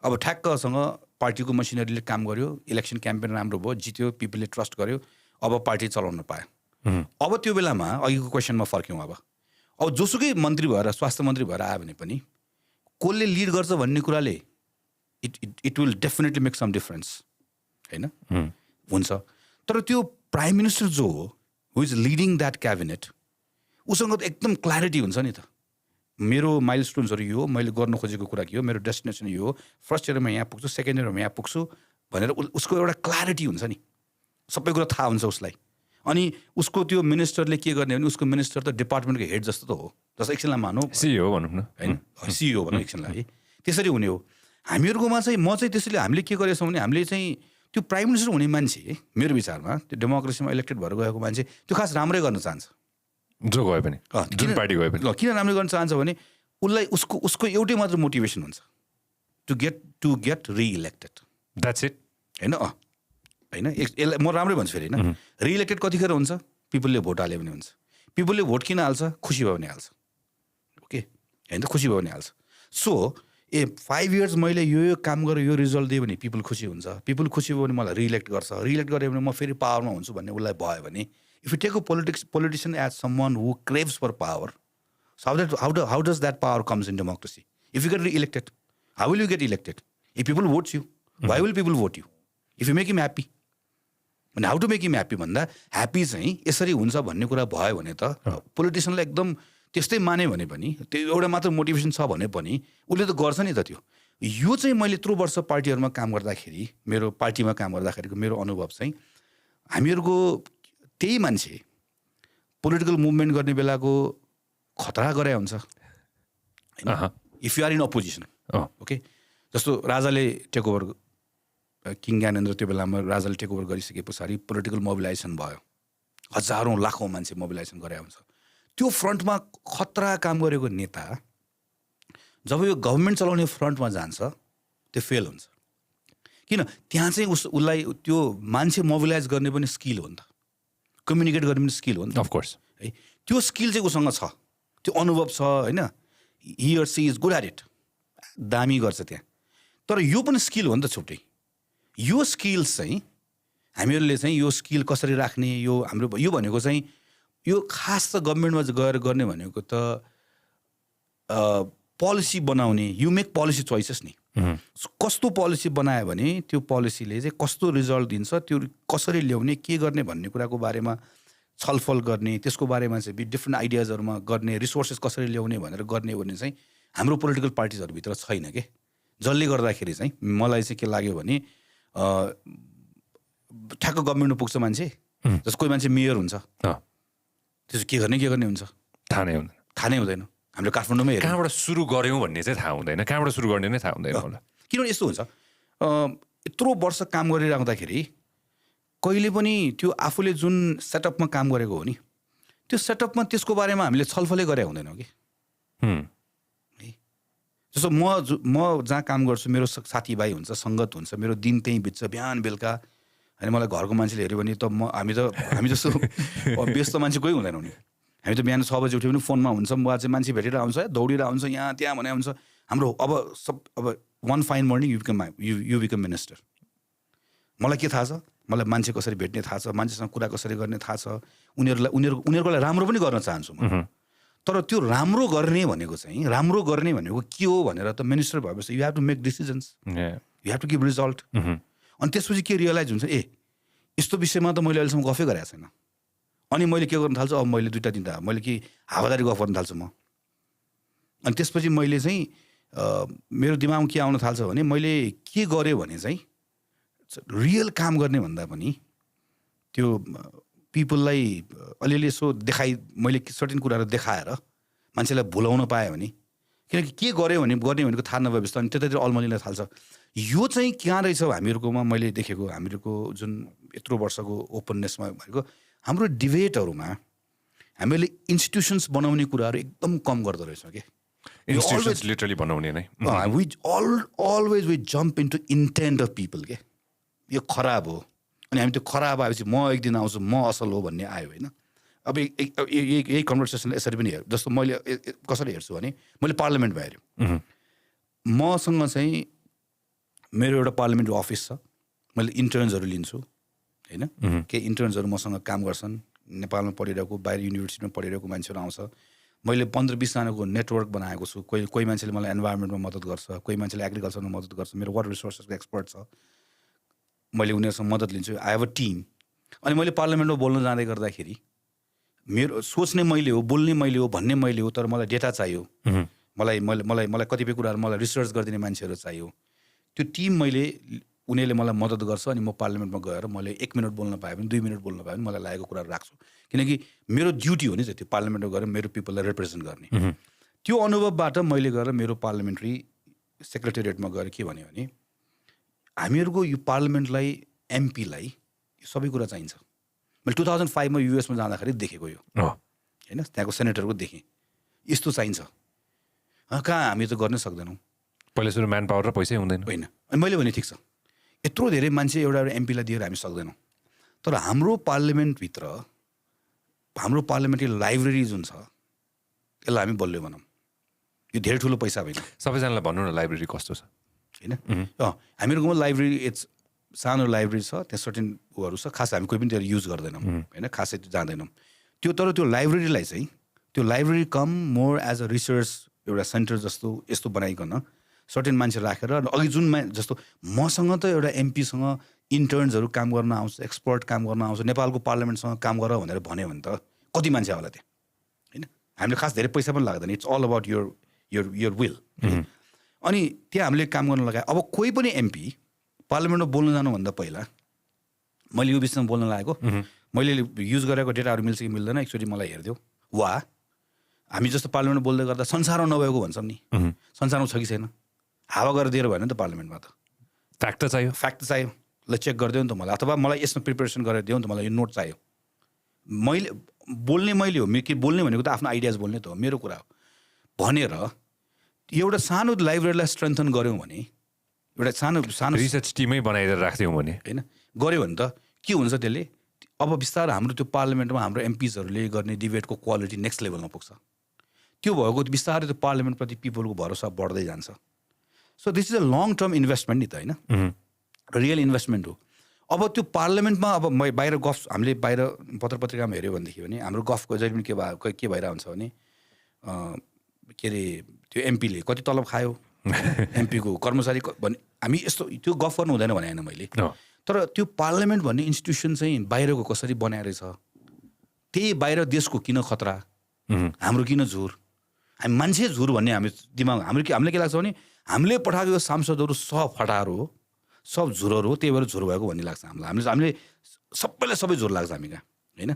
अब ठ्याक्कसँग पार्टीको मसिनरीले काम गर्यो, इलेक्सन क्याम्पेन राम्रो भयो, जित्यो, पिपलले ट्रस्ट गर्यो, अब पार्टी चलाउन पायो। अब त्यो बेलामा अघिको क्वेसनमा फर्क्यौँ। अब जोसुकै मन्त्री भएर, स्वास्थ्य मन्त्री भएर आयो भने पनि कसले लिड गर्छ भन्ने कुराले it will definitely make some difference होइन हुन्छ। तर त्यो प्राइम मिनिस्टर जो हो who is leading that cabinet, उसँग त एकदम क्ल्यारिटी हुन्छ नि त। मेरो माइलस्टोन्सहरू यो हो, मैले गर्न खोजेको कुरा के हो, मेरो डेस्टिनेसन यो हो, फर्स्ट इयरमा यहाँ पुग्छु, सेकेन्ड इयरमा यहाँ पुग्छु भनेर उसको एउटा क्ल्यारिटी हुन्छ नि, सबै कुरा थाहा हुन्छ उसलाई। अनि उसको त्यो मिनिस्टरले के गर्ने भने उसको मिनिस्टर त डिपार्टमेन्टको हेड जस्तो त हो, जस्तो एकछिनलाई मानौँ सिइओ भनौँ न होइन, सिइओ भनौँ एकछिनलाई, त्यसरी हुने हो। हामीहरूकोमा चाहिँ म चाहिँ त्यसैले हामीले के गरेछौँ भने हामीले चाहिँ त्यो प्राइम मिनिस्टर हुने मान्छे मेरो विचारमा त्यो डेमोक्रेसीमा इलेक्टेड भएर गएको मान्छे त्यो खास राम्रै गर्न चाहन्छ, जो गए पनि जुन पार्टी गए पनि। किन राम्रै गर्न चाहन्छ भने उसलाई उसको एउटै मात्र मोटिभेसन हुन्छ, टु गेट रिइलेक्टेड, द्याट्स इट होइन। होइन यसलाई म राम्रै भन्छु फेरि होइन, रिइलेक्टेड कतिखेर हुन्छ? पिपलले भोट हाल्यो भने हुन्छ। पिपलले भोट किन हाल्छ? खुसी भयो भने हाल्छ, ओके होइन त, खुसी भयो भने हाल्छ। सो 5 years मैले यो काम गरेर यो रिजल्ट दियो भने पिपल खुसी हुन्छ, पिपल खुसी भयो भने मलाई रिइलेक्ट गर्छ, रिइलेक्ट गऱ्यो भने म फेरि पावरमा हुन्छु भन्ने उसलाई भयो भने, if you take a politician as someone who craves for power, how does that power comes in democracy? If you get reelected, how will you get elected? If people votes you why will people vote you if you make him happy अनि how to make him happy भन्दा happy चाहिँ यसरी हुन्छ भन्ने कुरा भयो भने त पोलिटिसियनलाई एकदम त्यस्तै माने भने पनि त्यो एउटा मात्र मोटिभेसन छ भने पनि उसले त गर्छ नि त त्यो यो चाहिँ मैले यत्रो वर्ष पार्टीहरूमा काम गर्दाखेरि मेरो पार्टीमा काम गर्दाखेरिको मेरो अनुभव चाहिँ हामीहरूको त्यही मान्छे पोलिटिकल मुभमेन्ट गर्ने बेलाको खतरा गरे हुन्छ होइन if you are in opposition okay जस्तो राजाले टेक ओभर किङ ज्ञानेन्द्र त्यो बेलामा राजाले टेक ओभर गरिसके पछाडि पोलिटिकल मोबिलाइजेसन भयो हजारौँ लाखौँ मान्छे मोबिलाइजेसन गरे हुन्छ त्यो फ्रन्टमा खतरा काम गरेको नेता जब यो गभर्मेन्ट चलाउने फ्रन्टमा जान्छ त्यो फेल हुन्छ किन त्यहाँ चाहिँ उसलाई त्यो मान्छे मोबिलाइज गर्ने पनि स्किल हो नि त कम्युनिकेट गर्ने पनि स्किल हो नि त अफकोर्स है त्यो स्किल चाहिँ उसँग छ त्यो अनुभव छ होइन he or she is good at it दामी गर्छ त्यहाँ तर यो पनि स्किल हो नि त छुट्टै यो स्किल्स चाहिँ हामीहरूले चाहिँ यो स्किल कसरी राख्ने यो हाम्रो यो भनेको चाहिँ यो खास त गभर्मेन्टमा गएर गर्ने भनेको त पोलिसी बनाउने यु मेक पोलिसी चोइसेस नि कस्तो पोलिसी बनायो भने त्यो पोलिसीले चाहिँ कस्तो रिजल्ट दिन्छ त्यो कसरी ल्याउने के गर्ने भन्ने कुराको बारेमा छलफल गर्ने त्यसको बारेमा चाहिँ डिफ्रेन्ट आइडियाजहरूमा गर्ने रिसोर्सेस कसरी ल्याउने भनेर गर्ने भने चाहिँ हाम्रो पोलिटिकल पार्टिजहरूभित्र छैन के जसले गर्दाखेरि चाहिँ मलाई चाहिँ के लाग्यो भने ठ्याक्क गभर्मेन्टमा पुग्छ मान्छे जस्तो कोही मान्छे मेयर हुन्छ त्यसो के गर्ने हुन्छ थाहा नै हुँदैन हामीले काठमाडौँमै हेर्यौँ कहाँबाट सुरु गऱ्यौँ भन्ने चाहिँ थाहा हुँदैन कहाँबाट सुरु गर्ने नै थाहा हुँदैन होला किनभने यस्तो हुन्छ यत्रो वर्ष काम गरिराख्दाखेरि कहिले पनि त्यो आफूले जुन सेटअपमा काम गरेको हो नि त्यो सेटअपमा त्यसको बारेमा हामीले छलफलै गरे हुँदैनौँ कि है जस्तो म जहाँ काम गर्छु मेरो साथीभाइ हुन्छ सङ्गत हुन्छ मेरो दिन त्यहीँ बित्छ बिहान बेलुका होइन मलाई घरको मान्छेले हेऱ्यो भने त हामी जस्तो व्यस्त मान्छे कोही हुँदैनौँ नि हामी त बिहान 6 बजी उठ्यो भने फोनमा हुन्छ म चाहिँ मान्छे भेटेर आउँछ दौडेर आउँछ यहाँ त्यहाँ भने आउँछ हाम्रो अब one fine morning you become minister मलाई के थाहा छ मलाई मान्छे कसरी भेट्ने थाहा छ मान्छेसँग कुरा कसरी गर्ने थाहा छ उनीहरूको लागि राम्रो पनि गर्न चाहन्छु म तर त्यो राम्रो गर्ने भनेको के हो भनेर त मिनिस्टर भएपछि you have to make decisions you have to give result अनि त्यसपछि के रियलाइज हुन्छ यस्तो विषयमा त मैले अहिलेसम्म गफै गरेको छैन अनि मैले के गर्न थाल्छु अब मैले 2टा दिँदा मैले कि हावादारी गफ गर्न थाल्छु म अनि त्यसपछि मैले चाहिँ मेरो दिमागमा के आउन थाल्छ भने मैले के गरेँ भने चाहिँ रियल काम गर्ने भन्दा पनि त्यो पिपललाई अलिअलि यसो मैले सर्टेन कुराहरू देखाएर मान्छेलाई भुलाउन पाएँ भने किनकि के गर्ने भनेको थाहा नभएपछि अनि त्यतातिर अल्मलिन थाल्छ यो चाहिँ कहाँ रहेछ हामीहरूकोमा मैले देखेको हामीहरूको जुन यत्रो वर्षको ओपननेसमा भनेको हाम्रो डिबेटहरूमा हामीले इन्स्टिट्युसन्स बनाउने कुराहरू एकदम कम गर्दो रहेछौँ कि इन्स्टिट्युसन्स लिटरली बनाउने नै always we jump into intent of people के यो खराब हो अनि हामी त्यो खराब आएपछि म एक दिन आउँछु म असल हो भन्ने आयो होइन अब यही कन्भर्सेसनलाई यसरी पनि हेर्छु जस्तो मैले कसरी हेर्छु भने मैले पार्लियामेन्टमा हेऱ्यो मसँग चाहिँ मेरो एउटा पार्लियामेन्ट्री अफिस छ मैले इन्टर्न्सहरू लिन्छु होइन केही इन्टर्न्सहरू मसँग काम गर्छन् नेपालमा पढिरहेको बाहिर युनिभर्सिटीमा पढिरहेको मान्छेहरू आउँछ मैले 15-20 जनाको नेटवर्क बनाएको छु कोही मान्छेले मलाई इन्भाइरोमेन्टमा मद्दत गर्छ कोही मान्छेले एग्रिकल्चरमा मद्दत गर्छ मेरो वाटर रिसोर्सेसको एक्सपर्ट छ मैले उनीहरूसँग मद्दत लिन्छु आई हेभ अ टिम अनि मैले पार्लियामेन्टमा बोल्न जाँदै गर्दाखेरि मेरो सोच्ने मैले हो बोल्ने मैले हो भन्ने मैले हो तर मलाई डेटा चाहियो मलाई कतिपय कुराहरू मलाई रिसर्च गरिदिने मान्छेहरू चाहियो त्यो टिम उनीहरूले मलाई मद्दत गर्छ अनि म पार्लियामेन्टमा गएर मैले 1 मिनट बोल्न पाएँ भने 2 मिनट बोल्न पाएँ भने मलाई लागेको कुराहरू राख्छु किनकि मेरो ड्युटी हो नि त्यो पार्लियामेन्टमा गएर मेरो पिपललाई रिप्रेजेन्ट गर्ने त्यो अनुभवबाट मैले गएर मेरो पार्लियामेन्ट्री सेक्रेटेरिएटमा गएर के भन्यो भने हामीहरूको यो पार्लियामेन्टलाई एमपीलाई सबै कुरा चाहिन्छ मैले 2005 मा युएसमा जाँदाखेरि देखेको यो होइन त्यहाँको सेनेटरको देखेँ यस्तो चाहिन्छ कहाँ हामी त गर्न सक्दैनौँ पहिला सुरु म्यान पावर र पैसै हुँदैन होइन अनि मैले भने ठिक छ यत्रो धेरै मान्छे एउटा एमपीलाई दिएर हामी सक्दैनौँ तर हाम्रो पार्लियामेन्टभित्र हाम्रो पार्लियामेन्ट्री लाइब्रेरी जुन छ त्यसलाई हामी बलियो बनाऊँ यो धेरै ठुलो पैसा होइन सबैजनालाई भन्नु न लाइब्रेरी कस्तो छ होइन हामीहरूकोमा लाइब्रेरी सानो लाइब्रेरी छ त्यहाँ सर्टेन उहरू छ खास हामी कोही पनि त्यसलाई युज गर्दैनौँ होइन खासै जाँदैनौँ तर त्यो लाइब्रेरीलाई चाहिँ त्यो लाइब्रेरी कम मोर एज अ रिसर्च एउटा सेन्टर जस्तो यस्तो बनाइकन सर्टेन मान्छे राखेर अघि जुन जस्तो मसँग त एउटा एमपीसँग इन्टर्न्सहरू काम गर्न आउँछ, एक्सपर्ट काम गर्न आउँछ, नेपालको पार्लियामेन्टसँग काम गर भनेर भन्यो भने त कति मान्छे होला त्यहाँ होइन। हामीले खास धेरै पैसा पनि लाग्दैन, it's all about your will. अनि त्यहाँ हामीले काम गर्न लगायो। अब कोही पनि एमपी पार्लियामेन्टमा बोल्न जानुभन्दा पहिला मैले यो विषयमा बोल्न लागेको, मैले युज गरेको डेटाहरू मिल्छ कि मिल्दैन एकचोटि मलाई हेरिदेऊ। वा हामी जस्तो पार्लियामेन्टमा बोल्दै गर्दा संसारमा नभएको भन्छौँ नि, संसारमा छ कि छैन, हावा गरेर दिएर भएन नि त पार्लियामेन्टमा त। फ्याक्ट त चाहियो, फ्याक्ट चाहियो, ल चेक गरिदियो नि त मलाई, अथवा मलाई यसमा प्रिपेरेसन गरेर दियो नि त, मलाई यो नोट चाहियो। मैले बोल्ने मैले हो, के बोल्ने भनेको त आफ्नो आइडियाज बोल्ने त हो, मेरो कुरा हो भनेर एउटा सानो लाइब्रेरीलाई स्ट्रेन्थन गऱ्यौँ भने, एउटा सानो रिसर्च टिमै बनाएर राख्थ्यौँ भने होइन गऱ्यो भने त के हुन्छ त्यसले, अब बिस्तारै हाम्रो त्यो पार्लियामेन्टमा हाम्रो एमपिजहरूले गर्ने डिबेटको क्वालिटी नेक्स्ट लेभलमा पुग्छ। त्यो भएको बिस्तारै त्यो पार्लियामेन्टप्रति पिपलको भरोसा बढ्दै जान्छ। So this is a long term investment नि त होइन, रियल इन्भेस्टमेन्ट हो। अब त्यो पार्लियामेन्टमा अब बाहिर गफ हामीले बाहिर पत्र पत्रिकामा हेऱ्यो भनेदेखि भने हाम्रो गफको जहिले पनि के भइरहेको हुन्छ भने के अरे त्यो एमपीले कति तलब खायो, एमपीको कर्मचारी भन्ने हामी यस्तो त्यो गफ गर्नु हुँदैन भने होइन मैले। तर त्यो पार्लियामेन्ट भन्ने इन्स्टिट्युसन चाहिँ बाहिरको कसरी बनाएर छ, त्यही बाहिर देशको किन खतरा, हाम्रो किन झुर, हामी मान्छे झुर भन्ने हामी दिमाग हामीले के लाग्छ भने हामीले पठाएको सांसदहरू सब फटाहरू हो, सब झुरहरू हो, त्यही भएर झुर भएको भन्ने लाग्छ हामीलाई। हामीले सबैलाई सबै झुर लाग्छ हामी कहाँ होइन।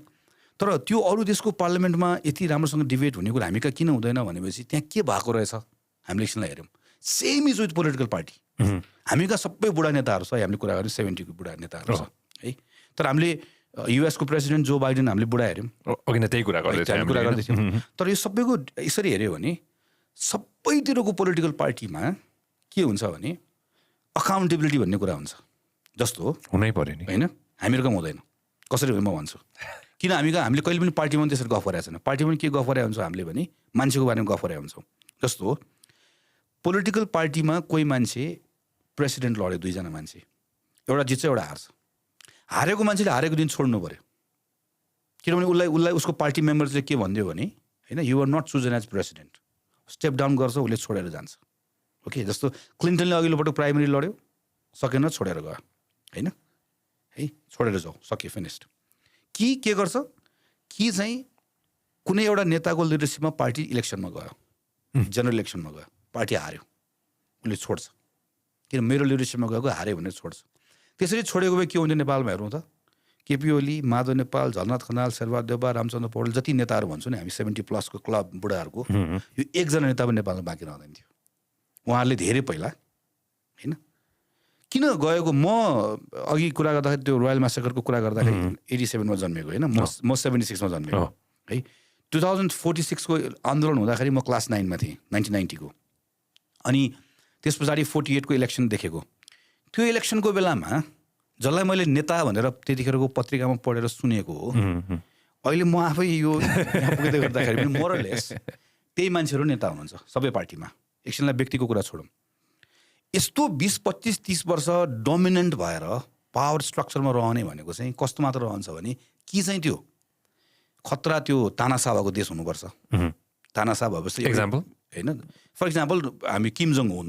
तर त्यो अरू देशको पार्लियामेन्टमा यति राम्रोसँग डिबेट हुने कुरा हामी कहाँ किन हुँदैन भनेपछि त्यहाँ के भएको रहेछ हामीले एकछिनलाई हेऱ्यौँ। Same is with political party, हामी कहाँ सबै बुढा नेताहरू छ, हामीले कुरा गऱ्यौँ 70 को बुढा नेताहरू छ है। तर हामीले युएसको प्रेसिडेन्ट जो बाइडेन हामीले बुढा हेऱ्यौँ, अघि नै त्यही कुरा गर्दैथ्यौँ। तर यो सबैको यसरी हेऱ्यो भने सबैतिरको पोलिटिकल पार्टीमा के हुन्छ भने अकाउन्टेबिलिटी भन्ने कुरा हुन्छ, जस्तो हुनै पर्यो नि होइन। हामीहरू कहाँ हुँदैन, कसरी म भन्छु किन हामीले कहिले पनि पार्टीमा पनि त्यसरी गफ गरेको छैन। पार्टीमा पनि के गफ गरेको हुन्छ हामीले भने मान्छेको बारेमा गफ गरेको हुन्छौँ। जस्तो पोलिटिकल पार्टीमा कोही मान्छे प्रेसिडेन्ट लड्यो, 2 जना मान्छे, एउटा जित्छ एउटा हार्छ। हारेको मान्छेले हारेको दिन छोड्नु पऱ्यो, किनभने उसलाई उसको पार्टी मेम्बर्सले के भनिदियो भने होइन you are not chosen as president, step down गर्छ, उसले छोडेर जान्छ। ओके, जस्तो क्लिन्टनले अघिल्लोपटक प्राइमेरी लड्यो, सकेन, छोडेर गयो होइन है, छोडेर जाऊ, सक्यो, फिनिस्ड। कि के गर्छ कि चाहिँ कुनै एउटा नेताको लिडरसिपमा पार्टी इलेक्सनमा गयो, जेनरल इलेक्सनमा गयो, पार्टी हार्यो, उसले छोड्छ, किन मेरो लिडरसिपमा गएको हार्यो भनेर छोड्छ। त्यसरी छोडेको भए के हुन्छ नेपालमा हेरौँ त, केपी ओली, माधव नेपाल, झलनाथ खनाल, शेरबहादुर देउवा, रामचन्द्र पौडेल जति नेताहरू भन्छु नि हामी 70+ को क्लब बुढाहरूको, यो एकजना नेता पनि नेपालमा बाँकी रहँदैन थियो। उहाँहरूले धेरै पहिला होइन किन गएको, म अघि कुरा गर्दाखेरि त्यो रोयल मासेकरको कुरा गर्दाखेरि 87 मा जन्मेको होइन, म 76 मा जन्मेको है। 2046 को आन्दोलन हुँदाखेरि म क्लास 9 मा थिएँ, 1990 को। अनि त्यस पछाडि 48 को इलेक्सन देखेको। त्यो इलेक्सनको बेलामा जसलाई मैले नेता भनेर त्यतिखेरको पत्रिकामा पढेर सुनेको हो, अहिले म आफै यो पुग्दै गर्दाखेरि पनि मोरलेस त्यही मान्छेहरू नेता हुनुहुन्छ सबै पार्टीमा। एकछिनलाई व्यक्तिको कुरा छोडौँ, यस्तो 20, 25, 30 वर्ष डोमिनेन्ट भएर पावर स्ट्रक्चरमा रहने भनेको चाहिँ कस्तो मात्र रहन्छ भने कि चाहिँ त्यो खतरा त्यो तानासा भएको देश हुनुपर्छ। तानासा भएपछि एक्जाम्पल होइन, फर इक्जाम्पल हामी किम जोङ उन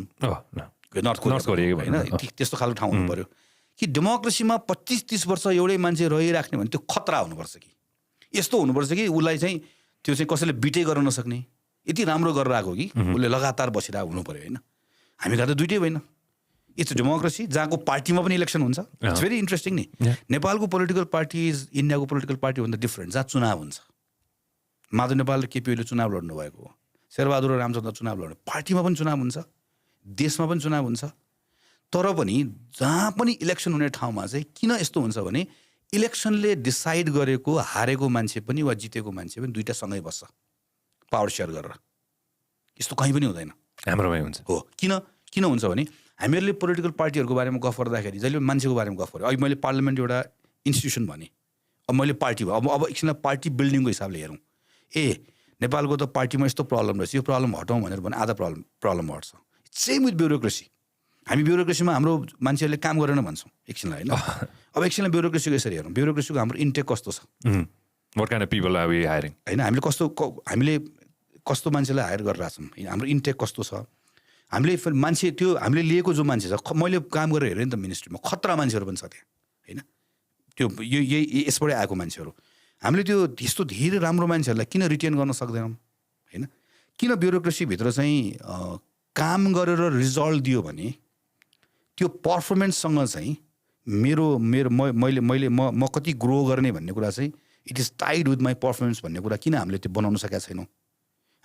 नर्थ कोरिया होइन, त्यस्तो खालको ठाउँ हुनु पऱ्यो कि डेमोक्रेसीमा 25-30 वर्ष एउटै मान्छे रहिराख्ने भने त्यो खतरा हुनुपर्छ कि यस्तो हुनुपर्छ कि उसलाई चाहिँ त्यो चाहिँ कसैले बिटै गर्न नसक्ने, यति राम्रो गरेर आएको कि उसले लगातार बसिरहेको हुनु पऱ्यो होइन। हामी कहाँ त दुइटै होइन, इट्स डेमोक्रेसी जहाँको पार्टीमा पनि इलेक्सन हुन्छ। इट्स भेरी इन्ट्रेस्टिङ नि। नेपालको पोलिटिकल पार्टिज इन्डियाको पोलिटिकल पार्टीभन्दा डिफ्रेन्ट, जहाँ चुनाव हुन्छ। माधव नेपाल र केपी ओलीले चुनाव लड्नु भएको हो, शेरबहादुर र रामचन्द्र चुनाव लड्नु, पार्टीमा पनि चुनाव हुन्छ, देशमा पनि चुनाव हुन्छ। तर पनि जहाँ पनि इलेक्सन हुने ठाउँमा चाहिँ किन यस्तो हुन्छ भने इलेक्सनले डिसाइड गरेको हारेको मान्छे पनि वा जितेको मान्छे पनि दुइटा सँगै बस्छ पावर सेयर गरेर। यस्तो कहीँ पनि हुँदैन, हाम्रोमै हुन्छ। हो किन हुन्छ भने हामीहरूले पोलिटिकल पार्टीहरूको बारेमा गफ गर्दाखेरि जहिले मान्छेको बारेमा गफ गरेँ। अहिले मैले पार्लियामेन्ट एउटा इन्स्टिट्युसन भने, अब मैले पार्टी भयो, अब एकछिन पार्टी बिल्डिङको हिसाबले हेरौँ, नेपालको त पार्टीमा यस्तो प्रब्लम रहेछ, यो प्रब्लम हटाउँ भनेर भने आधा प्रब्लम हट्छ। Same with bureaucracy. हामी ब्युरोक्रेसीमा हाम्रो मान्छेहरूले काम गरेन भन्छौँ एकछिनलाई होइन। अब एकछिनलाई ब्युरोक्रेसीको यसरी हेरौँ, ब्युरोक्रेसीको हाम्रो इन्टेक कस्तो छ, what kind of people are we hiring होइन, हामीले कस्तो मान्छेलाई हायर गरिरहेको छौँ, हाम्रो इन्टेक कस्तो छ, हामीले मान्छे त्यो हामीले लिएको जो मान्छे छ मैले काम गरेर हेरेँ नि त मिनिस्ट्रीमा खतरा मान्छेहरू पनि छ त्यहाँ होइन त्यो यही यसबाटै आएको मान्छेहरू हामीले त्यो त्यस्तो धेरै राम्रो मान्छेहरूलाई किन रिटेन गर्न सक्दैनौँ होइन किन ब्युरोक्रेसीभित्र चाहिँ काम गरेर रिजल्ट दियो भने त्यो पर्फर्मेन्ससँग चाहिँ मेरो मेरो मैले मैले म कति ग्रो गर्ने भन्ने कुरा चाहिँ it is tied with my performance भन्ने कुरा किन हामीले त्यो बनाउन सकेका छैनौँ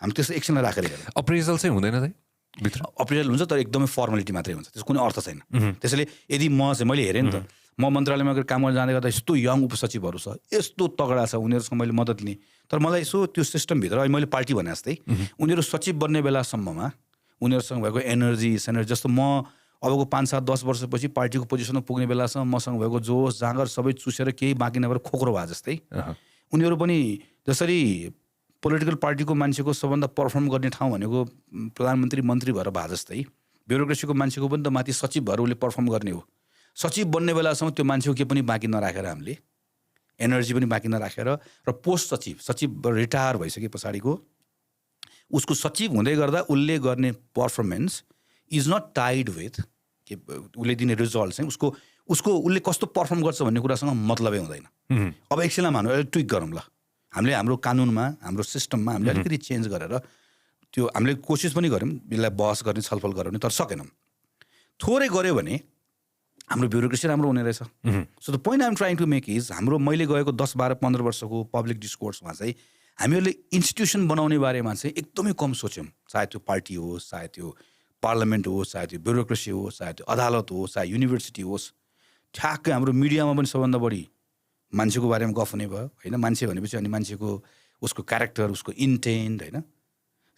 हामी त्यस्तो एकछिनलाई राखेर हेरौँ अप्रेजल चाहिँ हुँदैन त भित्र अप्रेजल हुन्छ तर एकदमै फर्मालिटी मात्रै हुन्छ त्यसको कुनै अर्थ छैन त्यसैले यदि म चाहिँ मैले हेरेँ नि त म मन्त्रालयमा गएर काम गर्न जाँदै गर्दा यस्तो यङ उपसचिवहरू छ यस्तो तगडा छ उनीहरूसँग मैले मद्दत लिएँ तर मलाई यसो त्यो सिस्टमभित्र अहिले मैले पार्टी भने जस्तै उनीहरू सचिव बन्ने बेलासम्ममा उनीहरूसँग भएको एनर्जी जस्तो म अबको 5-7-10 वर्षपछि पार्टीको पोजिसनमा पुग्ने बेलासम्म मसँग भएको जोस जाँगर सबै चुसेर केही बाँकी नभएर खोक्रो भए जस्तै उनीहरू पनि जसरी पोलिटिकल पार्टीको मान्छेको सबभन्दा पर्फर्म गर्ने ठाउँ भनेको प्रधानमन्त्री मन्त्री भएर भए जस्तै ब्युरोक्रेसीको मान्छेको पनि त माथि सचिव भएर उसले पर्फर्म गर्ने हो सचिव बन्ने बेलासम्म त्यो मान्छेको केही पनि बाँकी नराखेर हामीले एनर्जी पनि बाँकी नराखेर र पोस्ट सचिव रिटायर भइसके पछाडिको उसको सचिव हुँदै गर्दा उसले गर्ने performance is not tied with के उसले दिने रिजल्ट चाहिँ उसको उसले कस्तो पर्फर्म गर्छ भन्ने कुरासँग मतलबै हुँदैन अब एकछिनलाई मानौँ अहिले ट्विक गरौँ ल हामीले हाम्रो कानुनमा हाम्रो सिस्टममा हामीले अलिकति चेन्ज गरेर त्यो हामीले कोसिस पनि गऱ्यौँ यसलाई बहस गर्ने छलफल गऱ्यौँ तर सकेनौँ थोरै गऱ्यो भने हाम्रो ब्युरोक्रेसी राम्रो हुने रहेछ so the point I'm trying to make is हाम्रो मैले गएको 10-12-15 वर्षको पब्लिक डिस्कोर्समा चाहिँ हामीहरूले इन्स्टिट्युसन बनाउने बारेमा चाहिँ एकदमै कम सोच्यौँ चाहे त्यो पार्टी होस् चाहे त्यो पार्लियामेन्ट होस् चाहे त्यो ब्युरोक्रेसी होस् चाहे त्यो अदालत होस् चाहे युनिभर्सिटी होस् ठ्याक्कै हाम्रो मिडियामा पनि सबभन्दा बढी मान्छेको बारेमा गफ हुने भयो होइन मान्छे भनेपछि अनि मान्छेको उसको क्यारेक्टर उसको इन्टेन्ट होइन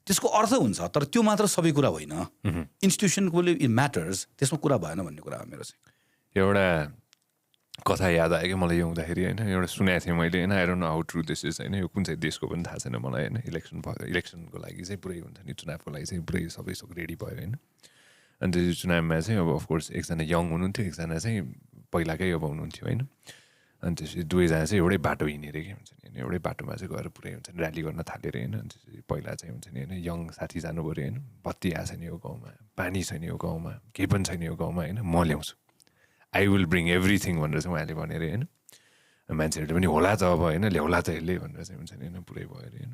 त्यसको अर्थ हुन्छ तर त्यो मात्र सबै कुरा होइन इन्स्टिट्युसनको इट म्याटर्स त्यसमा कुरा भएन भन्ने कुरा हो मेरो चाहिँ एउटा कथा याद आयो कि मलाई यो हुँदाखेरि होइन एउटा सुनेको थिएँ मैले होइन I don't know how true this is होइन यो कुन चाहिँ देशको पनि थाहा छैन मलाई होइन इलेक्सनको लागि चाहिँ पुरै हुन्छ नि चुनावको लागि चाहिँ पुरै सबै रेडी भयो होइन अनि त्यो चुनावमा चाहिँ अब अफकोर्स एकजना यङ हुनुहुन्थ्यो एकजना चाहिँ पहिलाकै अब हुनुहुन्थ्यो होइन अनि त्यसपछि दुवैजना चाहिँ एउटै बाटो हिँडेर के हुन्छ नि होइन एउटै बाटोमा चाहिँ गएर पुरै हुन्छ नि ऱ्याली गर्न थालेर होइन अनि त्यसपछि पहिला चाहिँ हुन्छ नि होइन यङ साथी जानु पऱ्यो होइन बत्ती आएको छैन यो गाउँमा पानी छैन यो गाउँमा केही पनि छैन यो गाउँमा होइन म ल्याउँछु आई विल ब्रिङ एभ्रिथिङ भनेर चाहिँ उहाँले भनेर होइन मान्छेहरूले पनि होला त अब होइन ल्याउला त यसले भनेर चाहिँ हुन्छ नि होइन पुरै भयो अरे होइन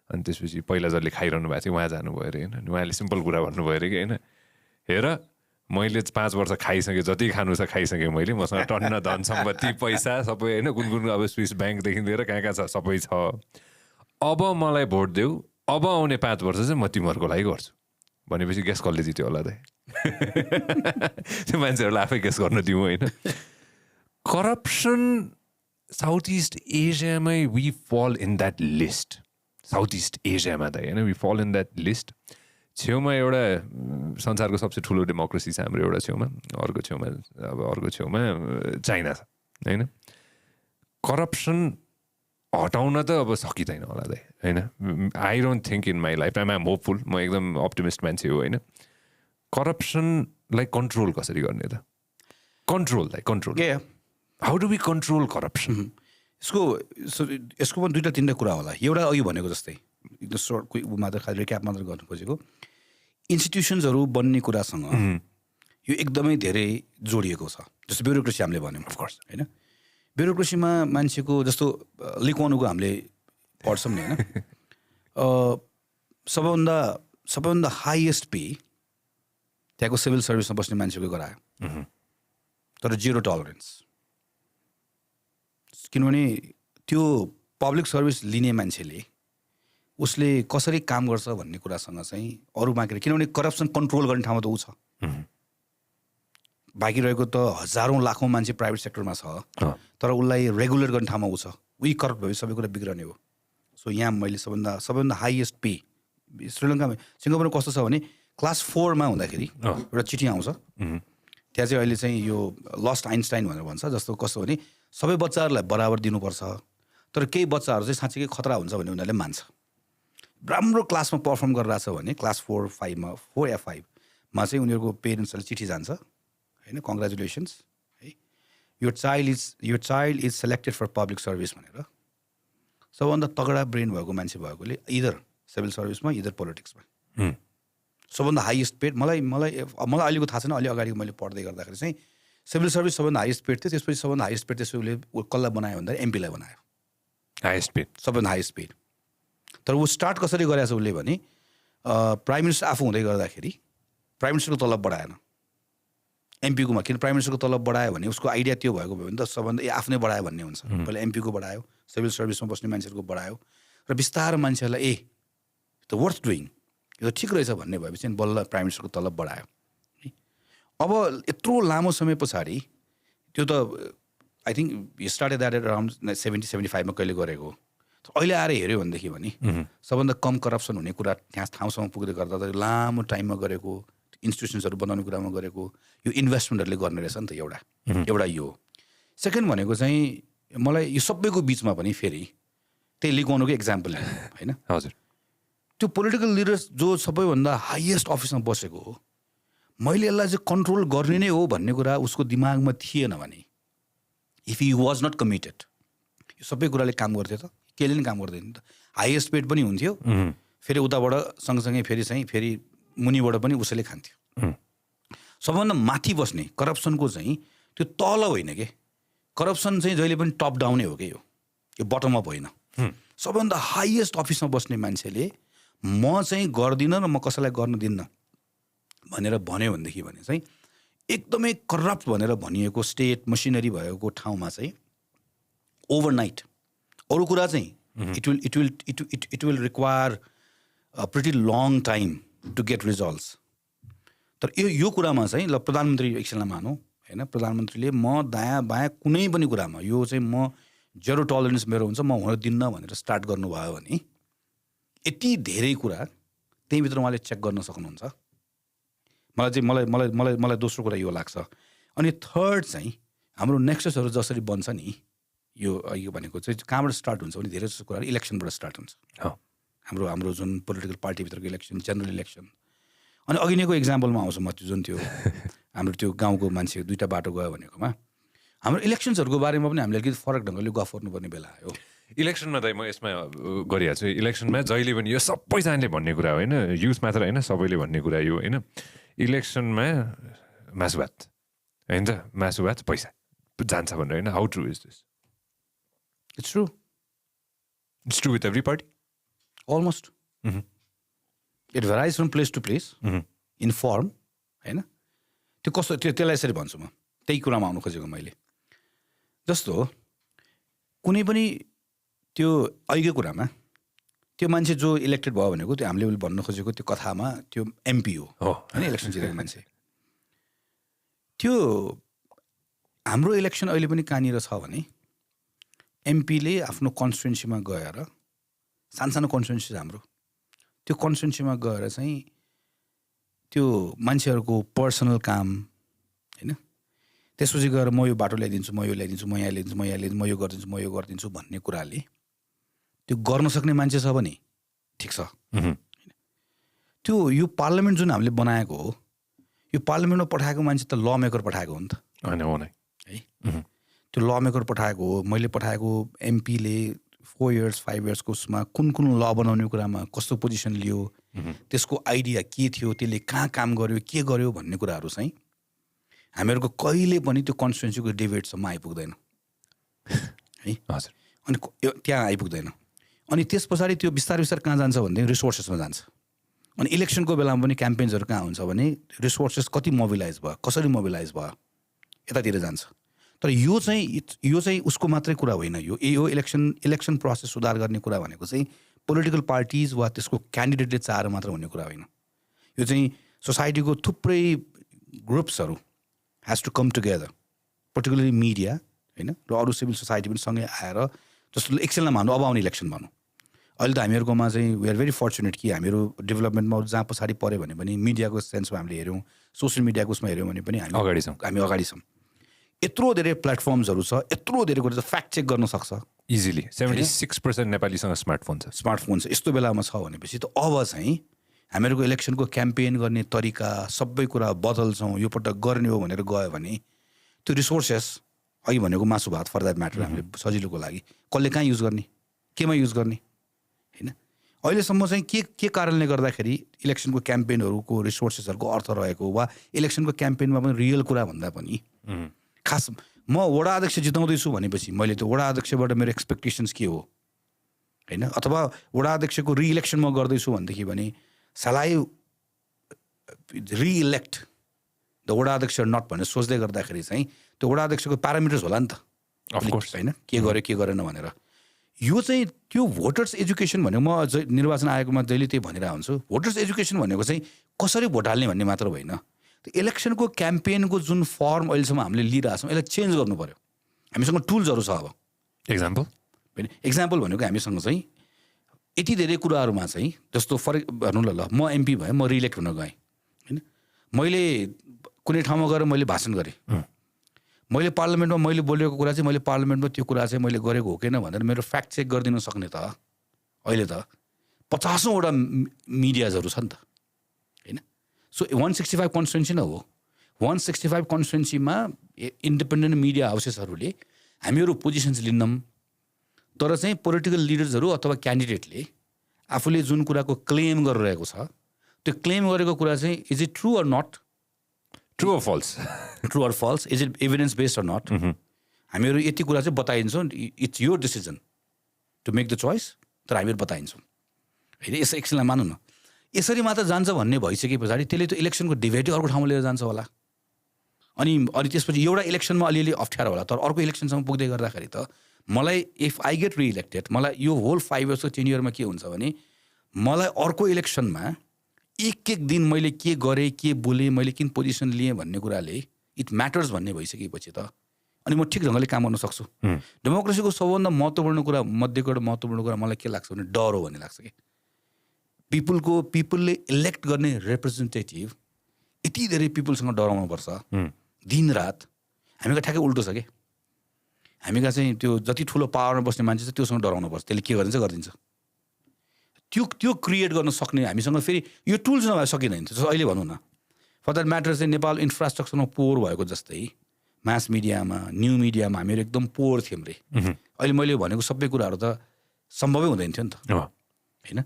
अनि त्यसपछि पहिला जसले खाइरहनु भएको थियो उहाँ जानुभयो अरे होइन अनि उहाँले सिम्पल कुरा भन्नुभयो अरे कि होइन हेर मैले 5 वर्ष खाइसकेँ जति खानु छ खाइसकेँ मैले मसँग टन्न धन सम्पत्ति पैसा सबै होइन कुन अब स्विस ब्याङ्कदेखि लिएर कहाँ कहाँ छ सबै छ अब मलाई भोट देऊ अब आउने 5 वर्ष चाहिँ म तिमीहरूको लागि गर्छु भनेपछि गेस कसले जित्यो होला त त्यो मान्छेहरूलाई आफै गेस गर्न दिउँ होइन करप्सन साउथ इस्ट एसियामै वी फल in that list south east एसियामा त होइन वी फल इन द्याट लिस्ट छेउमा एउटा संसारको सबसे ठुलो डेमोक्रेसी छ हाम्रो एउटा छेउमा अर्को छेउमा चाइना छ होइन करप्सन हटाउन त अब सकिँदैन होला दाइ होइन I don't think in my life I'm hopeful म एकदम अप्टिमिस्ट मान्छे हो होइन करप्सनलाई कन्ट्रोल कसरी गर्ने त control how do we control corruption यसको पनि 2-3 कुरा होला एउटा अघि भनेको जस्तै एकदम सर्ट मात्र खालि रिक्याप मात्र गर्नु खोजेको इन्स्टिट्युसन्सहरू बन्ने कुरासँग यो एकदमै धेरै जोडिएको छ जस्तो ब्युरोक्रेसी हामीले भन्यौँ अफकोर्स होइन ब्युरोक्रेसीमा मान्छेको जस्तो लिक्वानुको हामीले पढ्छौँ नि होइन सबैभन्दा हाइएस्ट पे त्यहाँको सिभिल सर्भिसमा बस्ने मान्छेको गरायो तर 0 टलरेन्स किनभने त्यो पब्लिक सर्भिस लिने मान्छेले उसले कसरी काम गर्छ भन्ने कुरासँग चाहिँ अरू बाँकी किनभने करप्सन कन्ट्रोल गर्ने ठाउँमा त ऊ छ बाँकी रहेको त हजारौँ लाखौँ मान्छे प्राइभेट सेक्टरमा छ तर उसलाई रेगुलेट गर्ने ठाउँमा ऊ छ उही करप्ट भए सबै कुरा बिग्रने हो सो यहाँ मैले सबैभन्दा हाइएस्ट पे श्रीलङ्कामा सिङ्गापुरमा कस्तो छ भने क्लास 4मा हुँदाखेरि एउटा चिठी आउँछ त्यहाँ चाहिँ अहिले चाहिँ यो लस्ट आइन्स्टाइन भनेर भन्छ जस्तो कस्तो भने सबै बच्चाहरूलाई बराबर दिनुपर्छ तर केही बच्चाहरू चाहिँ साँच्चीकै खतरा हुन्छ भन्ने उनीहरूले मान्छ राम्रो क्लासमा पर्फर्म गरिरहेछ भने क्लास 4 या 5मा चाहिँ उनीहरूको पेरेन्ट्सहरूले चिठी जान्छ होइन कङ्ग्रेचुलेसन्स है your child is selected for public service भनेर सबभन्दा तगडा ब्रेन भएको मान्छे भएकोले इदर सिभिल सर्भिसमा इदर पोलिटिक्समा सबभन्दा हाइएस्ट पेड मलाई अहिलेको थाहा छैन, अलि अगाडिको मैले पढ्दै गर्दाखेरि चाहिँ सिभिल सर्भिस सबभन्दा हाइएस्ट पेड थियो, त्यसपछि सबभन्दा हाइएस्ट पेड त्यसपछि उसले कसलाई बनायो भन्दा एमपीलाई बनायो हाइएस्ट पेड, सबभन्दा हाइएस्ट पेड। तर ऊ स्टार्ट कसरी गरेछ उसले भने प्राइम मिनिस्टर आफू हुँदै गर्दाखेरि प्राइम मिनिस्टरको तलब बढाएन एमपीकोमा, किन प्राइम मिनिस्टरको तलब बढायो भने उसको आइडिया त्यो भएको भयो भने त सबभन्दा आफ्नै बढायो भन्ने हुन्छ। पहिला एमपीको बढायो, सिभिल सर्भिसमा बस्ने मान्छेहरूको बढायो र बिस्तारै मान्छेहरूलाई त वर्थ डुइङ, यो त ठिक रहेछ भन्ने भएपछि बल्ल प्राइम मिनिस्टरको तलब बढायो। अब यत्रो लामो समय पछाडि त्यो त I think started that at around 70-75 मा कहिले गरेको, अहिले आएर हेऱ्यो भनेदेखि भने सबभन्दा कम करप्सन हुने कुरा त्यहाँ ठाउँसम्म पुग्दै गर्दा त लामो टाइममा गरेको, इन्स्टिट्युसन्सहरू बनाउने कुरामा गरेको, यो इन्भेस्टमेन्टहरूले गर्ने रहेछ नि त एउटा यो। सेकेन्ड भनेको चाहिँ मलाई यो सबैको बिचमा पनि फेरि त्यही लिगोनको एक्जाम्पल होइन, हजुर त्यो पोलिटिकल लिडर्स जो सबैभन्दा हाइएस्ट अफिसमा बसेको हो, मैले यसलाई चाहिँ कन्ट्रोल गर्ने नै हो भन्ने कुरा उसको दिमागमा थिएन भने, if you was not committed, यो सबै कुराले काम गर्थ्यो त, केले नि काम गर्दैन त, हाइएस्ट पेड पनि हुन्थ्यो, फेरि उताबाट सँगसँगै फेरि मुनिबाट पनि उसैले खान्थ्यो। सबभन्दा माथि बस्ने करप्सनको चाहिँ त्यो तल होइन के, करप्सन चाहिँ जहिले पनि टप डाउनै हो कि यो बटम अप होइन। सबभन्दा हाइएस्ट अफिसमा बस्ने मान्छेले म चाहिँ गर्दिनँ र म कसैलाई गर्न दिन्न भनेर भन्यो भनेदेखि भने चाहिँ एकदमै करप्ट भनेर भनिएको स्टेट मसिनरी भएको ठाउँमा चाहिँ ओभरनाइट अरू कुरा चाहिँ it will require a pretty long time to get results. तर यो कुरामा चाहिँ ल प्रधानमन्त्री एकछिनलाई मानौँ होइन, प्रधानमन्त्रीले म दायाँ बायाँ कुनै पनि कुरामा यो चाहिँ म जेरो टलरेन्स मेरो हुन्छ, म हुन दिन्न भनेर स्टार्ट गर्नुभयो भने यति धेरै कुरा त्यहीँभित्र उहाँले चेक गर्न सक्नुहुन्छ। मलाई दोस्रो कुरा यो लाग्छ। अनि थर्ड चाहिँ हाम्रो नेक्ससहरू जसरी बन्छ नि, यो भनेको चाहिँ कहाँबाट स्टार्ट हुन्छ भने धेरै जस्तो कुराहरू इलेक्सनबाट स्टार्ट हुन्छ। हाम्रो जुन पोलिटिकल पार्टीभित्रको इलेक्सन, जेनरल इलेक्सन। अनि अघि नैको इक्जाम्पलमा आउँछ म जुन त्यो हाम्रो त्यो गाउँको मान्छे 2टा बाटो गयो भनेकोमा, हाम्रो इलेक्सन्सहरूको बारेमा पनि हामीले अलिकति फरक ढङ्गले गफ गर्नुपर्ने बेला आयो। इलेक्सनमा त म यसमा गरिहाल्छु, इलेक्सनमा जहिले पनि यो सबैजनाले भन्ने कुरा होइन, युथ मात्र होइन सबैले भन्ने कुरा यो होइन, इलेक्सनमा मासु भात होइन, मासु भात पैसा जान्छ भनेर होइन। How true is this? It's true, it's true with every party almost. It varies from place to place in form होइन। त्यो कस्तो त्यसलाई यसरी भन्छु म, त्यही कुरामा आउनु खोजेको मैले। जस्तो कुनै पनि त्यो अहिलेको कुरामा त्यो मान्छे जो इलेक्टेड भयो भनेको, त्यो हामीले भन्न खोजेको त्यो कथामा त्यो एमपी हो होइन, इलेक्सन जितेको मान्छे। त्यो हाम्रो इलेक्सन अहिले पनि कहाँनिर छ भने एमपीले आफ्नो कन्स्टिट्युन्सीमा गएर, सानो कन्स्टिट्युन्सी हाम्रो, त्यो कन्स्टिट्युन्सीमा गएर चाहिँ त्यो मान्छेहरूको पर्सनल काम होइन, त्यसपछि गएर म यो बाटो ल्याइदिन्छु, म यो ल्याइदिन्छु, म यहाँ ल्याइदिन्छु, म यहाँ ल्याइदिन्छु, म यो गरिदिन्छु, म यो गरिदिन्छु भन्ने कुराले त्यो गर्न सक्ने मान्छे छ भने ठिक छ। त्यो यो पार्लियामेन्ट जुन हामीले बनाएको हो, यो पार्लियामेन्टमा पठाएको मान्छे त ल मेकर पठाएको हो नि त है। त्यो ल मेकर पठाएको हो, मैले पठाएको एमपीले 4 years 5 yearsको उसमा कुन ल बनाउने कुरामा कस्तो पोजिसन लियो, त्यसको आइडिया के थियो, त्यसले कहाँ काम गर्यो, के गर्यो भन्ने कुराहरू चाहिँ हामीहरूको कहिले पनि त्यो कन्स्टिट्युन्सीको डिबेटसम्म आइपुग्दैन है। हजुर। अनि त्यहाँ आइपुग्दैन। अनि त्यस पछाडि त्यो बिस्तारै कहाँ जान्छ भनेदेखि रिसोर्सेसमा जान्छ। अनि इलेक्सनको बेलामा पनि क्याम्पेन्सहरू कहाँ हुन्छ भने रिसोर्सेस कति मोबिलाइज भयो, कसरी मोबिलाइज भयो, यतातिर जान्छ। तर यो चाहिँ उसको मात्रै कुरा होइन। यो इलेक्सन प्रोसेस सुधार गर्ने कुरा भनेको चाहिँ पोलिटिकल पार्टिज वा त्यसको क्यान्डिडेटले चाहेर मात्र हुने कुरा होइन। यो चाहिँ सोसाइटीको थुप्रै ग्रुप्सहरू has to come together, particularly media होइन, र अरू सिभिल सोसाइटी पनि सँगै आएर, जस्तो एकछिनलाई भनौँ अब आउने इलेक्सन भनौँ, अहिले त हामीहरूकोमा चाहिँ वी आर भेरी फर्चुनेट कि हामीहरू डेभलपमेन्टमा जहाँ पछाडि पऱ्यो भने पनि मिडियाको सेन्समा हामीले हेऱ्यौँ, सोसियल मिडियाको उसमा हेऱ्यौँ भने पनि हामी अगाडि छौँ। यत्रो धेरै प्लेटफर्म्सहरू छ, यत्रो धेरै कुरा फ्याक्ट चेक गर्न सक्छ इजिली। 76% नेपालीसँग स्मार्टफोन छ। यस्तो बेलामा छ भनेपछि त अब चाहिँ हामीहरूको इलेक्सनको क्याम्पेन गर्ने तरिका सबै कुरा बदल्छौँ, यो पटक गर्ने हो भनेर गयो भने त्यो रिसोर्सेस अघि भनेको मासु भात फर द्याट म्याटर हामीले सजिलोको लागि कसले कहाँ युज गर्ने, केमा युज गर्ने होइन। अहिलेसम्म चाहिँ के कारणले गर्दाखेरि इलेक्सनको क्याम्पेनहरूको रिसोर्सेसहरूको अर्थ रहेको वा इलेक्सनको क्याम्पेनमा पनि रियल कुरा भन्दा पनि खास म वडा अध्यक्ष जिताउँदैछु भनेपछि मैले त्यो वडा अध्यक्षबाट मेरो एक्सपेक्टेसन्स के हो होइन, अथवा वडा अध्यक्षको रिइलेक्सन म गर्दैछु भनेदेखि भने सालाई रिइलेक्ट द वडा अध्यक्ष नट भनेर सोच्दै गर्दाखेरि चाहिँ त्यो वडा अध्यक्षको प्यारामिटर्स होला नि त होइन, के गर्यो के गरेन भनेर। यो चाहिँ त्यो भोटर्स एजुकेसन भनेको म निर्वाचन आयोगमा जहिले त्यही भनिरहेको हुन्छु, भोटर्स एजुकेसन भनेको चाहिँ कसरी भोट हाल्ने भन्ने मात्र होइन, त्यो इलेक्सनको क्याम्पेनको जुन फर्म अहिलेसम्म हामीले लिइरहेको छौँ यसलाई चेन्ज गर्नु पऱ्यो। हामीसँग टुल्सहरू छ। अब एक्जाम्पल होइन, एक्जाम्पल भनेको हामीसँग चाहिँ यति धेरै कुराहरूमा चाहिँ जस्तो फर भनौँ ल म एमपी भएँ, म रिइलेक्ट हुन गएँ होइन, मैले कुनै ठाउँमा गएर मैले भाषण गरेँ, मैले पार्लियामेन्टमा मैले बोलेको कुरा चाहिँ मैले पार्लियामेन्टमा त्यो कुरा चाहिँ मैले गरेको हो कि न भनेर मेरो फ्याक्ट चेक गरिदिन सक्ने त अहिले त 50औँवटा मिडियाजहरू छ नि त होइन। सो 165 कन्स्टिट्युन्सी नै हो, 165 कन्स्टिट्युन्सीमा इन्डिपेन्डेन्ट मिडिया हाउसेसहरूले हामीहरू पोजिसन्स लिन्नौँ, तर चाहिँ पोलिटिकल लिडर्सहरू अथवा क्यान्डिडेटले आफूले जुन कुराको क्लेम गरिरहेको छ त्यो क्लेम गरेको कुरा चाहिँ is it true or not, true or false, true or false, is it evidence based or not, हामीहरू यति कुरा चाहिँ बताइन्छौँ, it's your decision to make the choice, तर हामीहरू बताइन्छौँ होइन। यसो एकछिनलाई मानौँ न, यसरी मात्र जान्छ भन्ने भइसके पछाडि त्यसले त्यो इलेक्सनको डिबेटै अर्को ठाउँमा लिएर जान्छ होला, अनि त्यसपछि एउटा इलेक्सनमा अलिअलि अप्ठ्यारो होला, तर अर्को इलेक्सनसम्म पुग्दै गर्दाखेरि त मलाई इफ आई गेट रिइलेक्टेड मलाई यो होल 5 इयर्सको 10 इयरमा के हुन्छ भने मलाई अर्को इलेक्सनमा एक दिन मैले के गरेँ के बोलेँ मैले किन पोजिसन लिएँ भन्ने कुराले इट म्याटर्स भन्ने भइसकेपछि त अनि म ठिक ढङ्गले काम गर्न सक्छु। डेमोक्रेसीको सबभन्दा महत्त्वपूर्ण कुरा मध्येको एउटा महत्त्वपूर्ण कुरा मलाई के लाग्छ भने डर हो भन्ने लाग्छ कि पिपुलले इलेक्ट गर्ने रिप्रेजेन्टेटिभ यति धेरै पिपुलसँग डराउनुपर्छ दिनरात। हामीको ठ्याक्कै उल्टो छ कि हामीका चाहिँ त्यो जति ठुलो पावरमा बस्ने मान्छे छ त्योसँग डराउनुपर्छ, त्यसले के गरिदिन्छ गरिदिन्छ। त्यो क्रिएट गर्न सक्ने हामीसँग फेरि यो टुल्स नभए सकिँदैन। जस्तो अहिले भनौँ न फर द्याट म्याटर चाहिँ नेपाल इन्फ्रास्ट्रक्चरमा पोर भएको जस्तै मास मिडियामा न्यू मिडियामा हामीहरू एकदम पोर थियौँ रे। अहिले मैले भनेको सबै कुराहरू त सम्भवै हुँदैन थियो नि त होइन।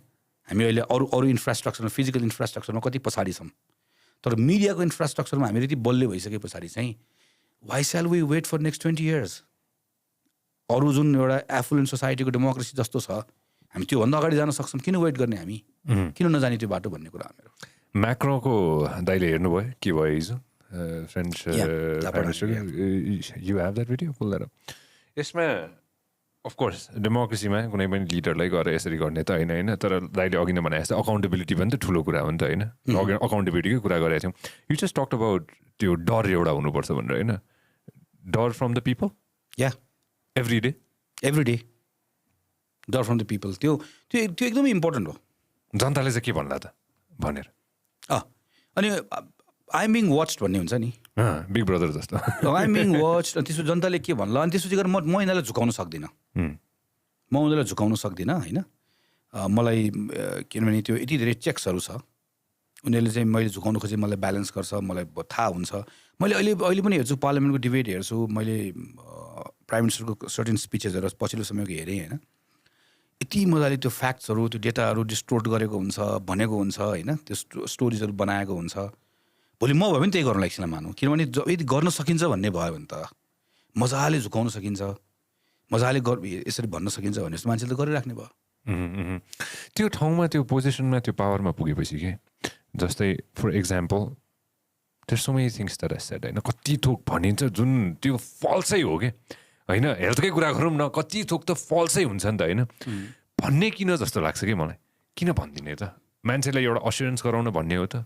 हामी अहिले अरू इन्फ्रास्ट्रक्चरमा फिजिकल इन्फ्रास्ट्रक्चरमा कति पछाडि छौँ, तर मिडियाको इन्फ्रास्ट्रक्चरमा हामीले यति बलियो भइसके पछाडि चाहिँ why shall we wait for next 20 years. अरू जुन एउटा एफुलेन्ट सोसाइटीको डेमोक्रेसी जस्तो छ हामी त्योभन्दा अगाडि जान सक्छौँ, किन वेट गर्ने हामी, किन नजाने त्यो बाटो भन्ने कुरा हामीहरू। म्याक्रोको दाइले हेर्नुभयो के भयो हिजो French prime minister, you have that video, pull that up. यसमा अफकोर्स डेमोक्रेसीमा कुनै पनि लिडरलाई गएर यसरी गर्ने त होइन, तर दाइले अघि नै भने जस्तो अकाउन्टेबिलिटी पनि त ठुलो कुरा हो नि त होइन। अकाउन्टेबिलिटीकै कुरा गरेका थियौँ। यु जस्ट टक्ड अबाउट त्यो डर एउटा हुनुपर्छ भनेर होइन, डर from the people yeah every day डर फ्रम द पिपल त्यो एकदमै इम्पोर्टेन्ट हो। जनताले चाहिँ के भन्ला त भनेर अनि आई एम बिङ वाच्ड भन्ने हुन्छ नि, बिग ब्रदर जस्तो आई एम बिङ वाच्ड। अनि त्यसपछि जनताले के भन्ला अनि त्यसपछि गएर म यिनीहरूलाई झुकाउन सक्दिनँ, म उनीहरूलाई झुकाउन सक्दिनँ होइन। मलाई किनभने त्यो यति धेरै चेक्सहरू छ, उनीहरूले चाहिँ मैले झुकाउनु खोजेँ मलाई ब्यालेन्स गर्छ, मलाई थाहा हुन्छ। मैले अहिले पनि हेर्छु पार्लियामेन्टको डिबेट हेर्छु, मैले प्राइम मिनिस्टरको सर्टेन स्पिचेसहरू पछिल्लो समयको हेरेँ होइन। यति मजाले त्यो फ्याक्ट्सहरू त्यो डेटाहरू डिस्टोर्ट गरेको हुन्छ भनेको हुन्छ होइन, त्यो स्टोरिजहरू बनाएको हुन्छ। भोलि म भयो भने त्यही गर्नु एकछिन मानौँ, किनभने यदि गर्न सकिन्छ भन्ने भयो भने त मजाले झुकाउन सकिन्छ, मजाले यसरी भन्न सकिन्छ भने जस्तो मान्छेले त गरिराख्ने भयो। त्यो ठाउँमा त्यो पोजिसनमा त्यो पावरमा पुगेपछि के जस्तै for example there so many things that I said होइन, कति थोक भनिन्छ जुन त्यो फल्सै हो कि होइन। हेल्थकै कुरा गरौँ न, कति थोक त फल्सै हुन्छ नि त होइन। भन्ने किन जस्तो लाग्छ कि मलाई, किन भनिदिने त मान्छेलाई एउटा अस्युरेन्स गराउन भन्ने हो त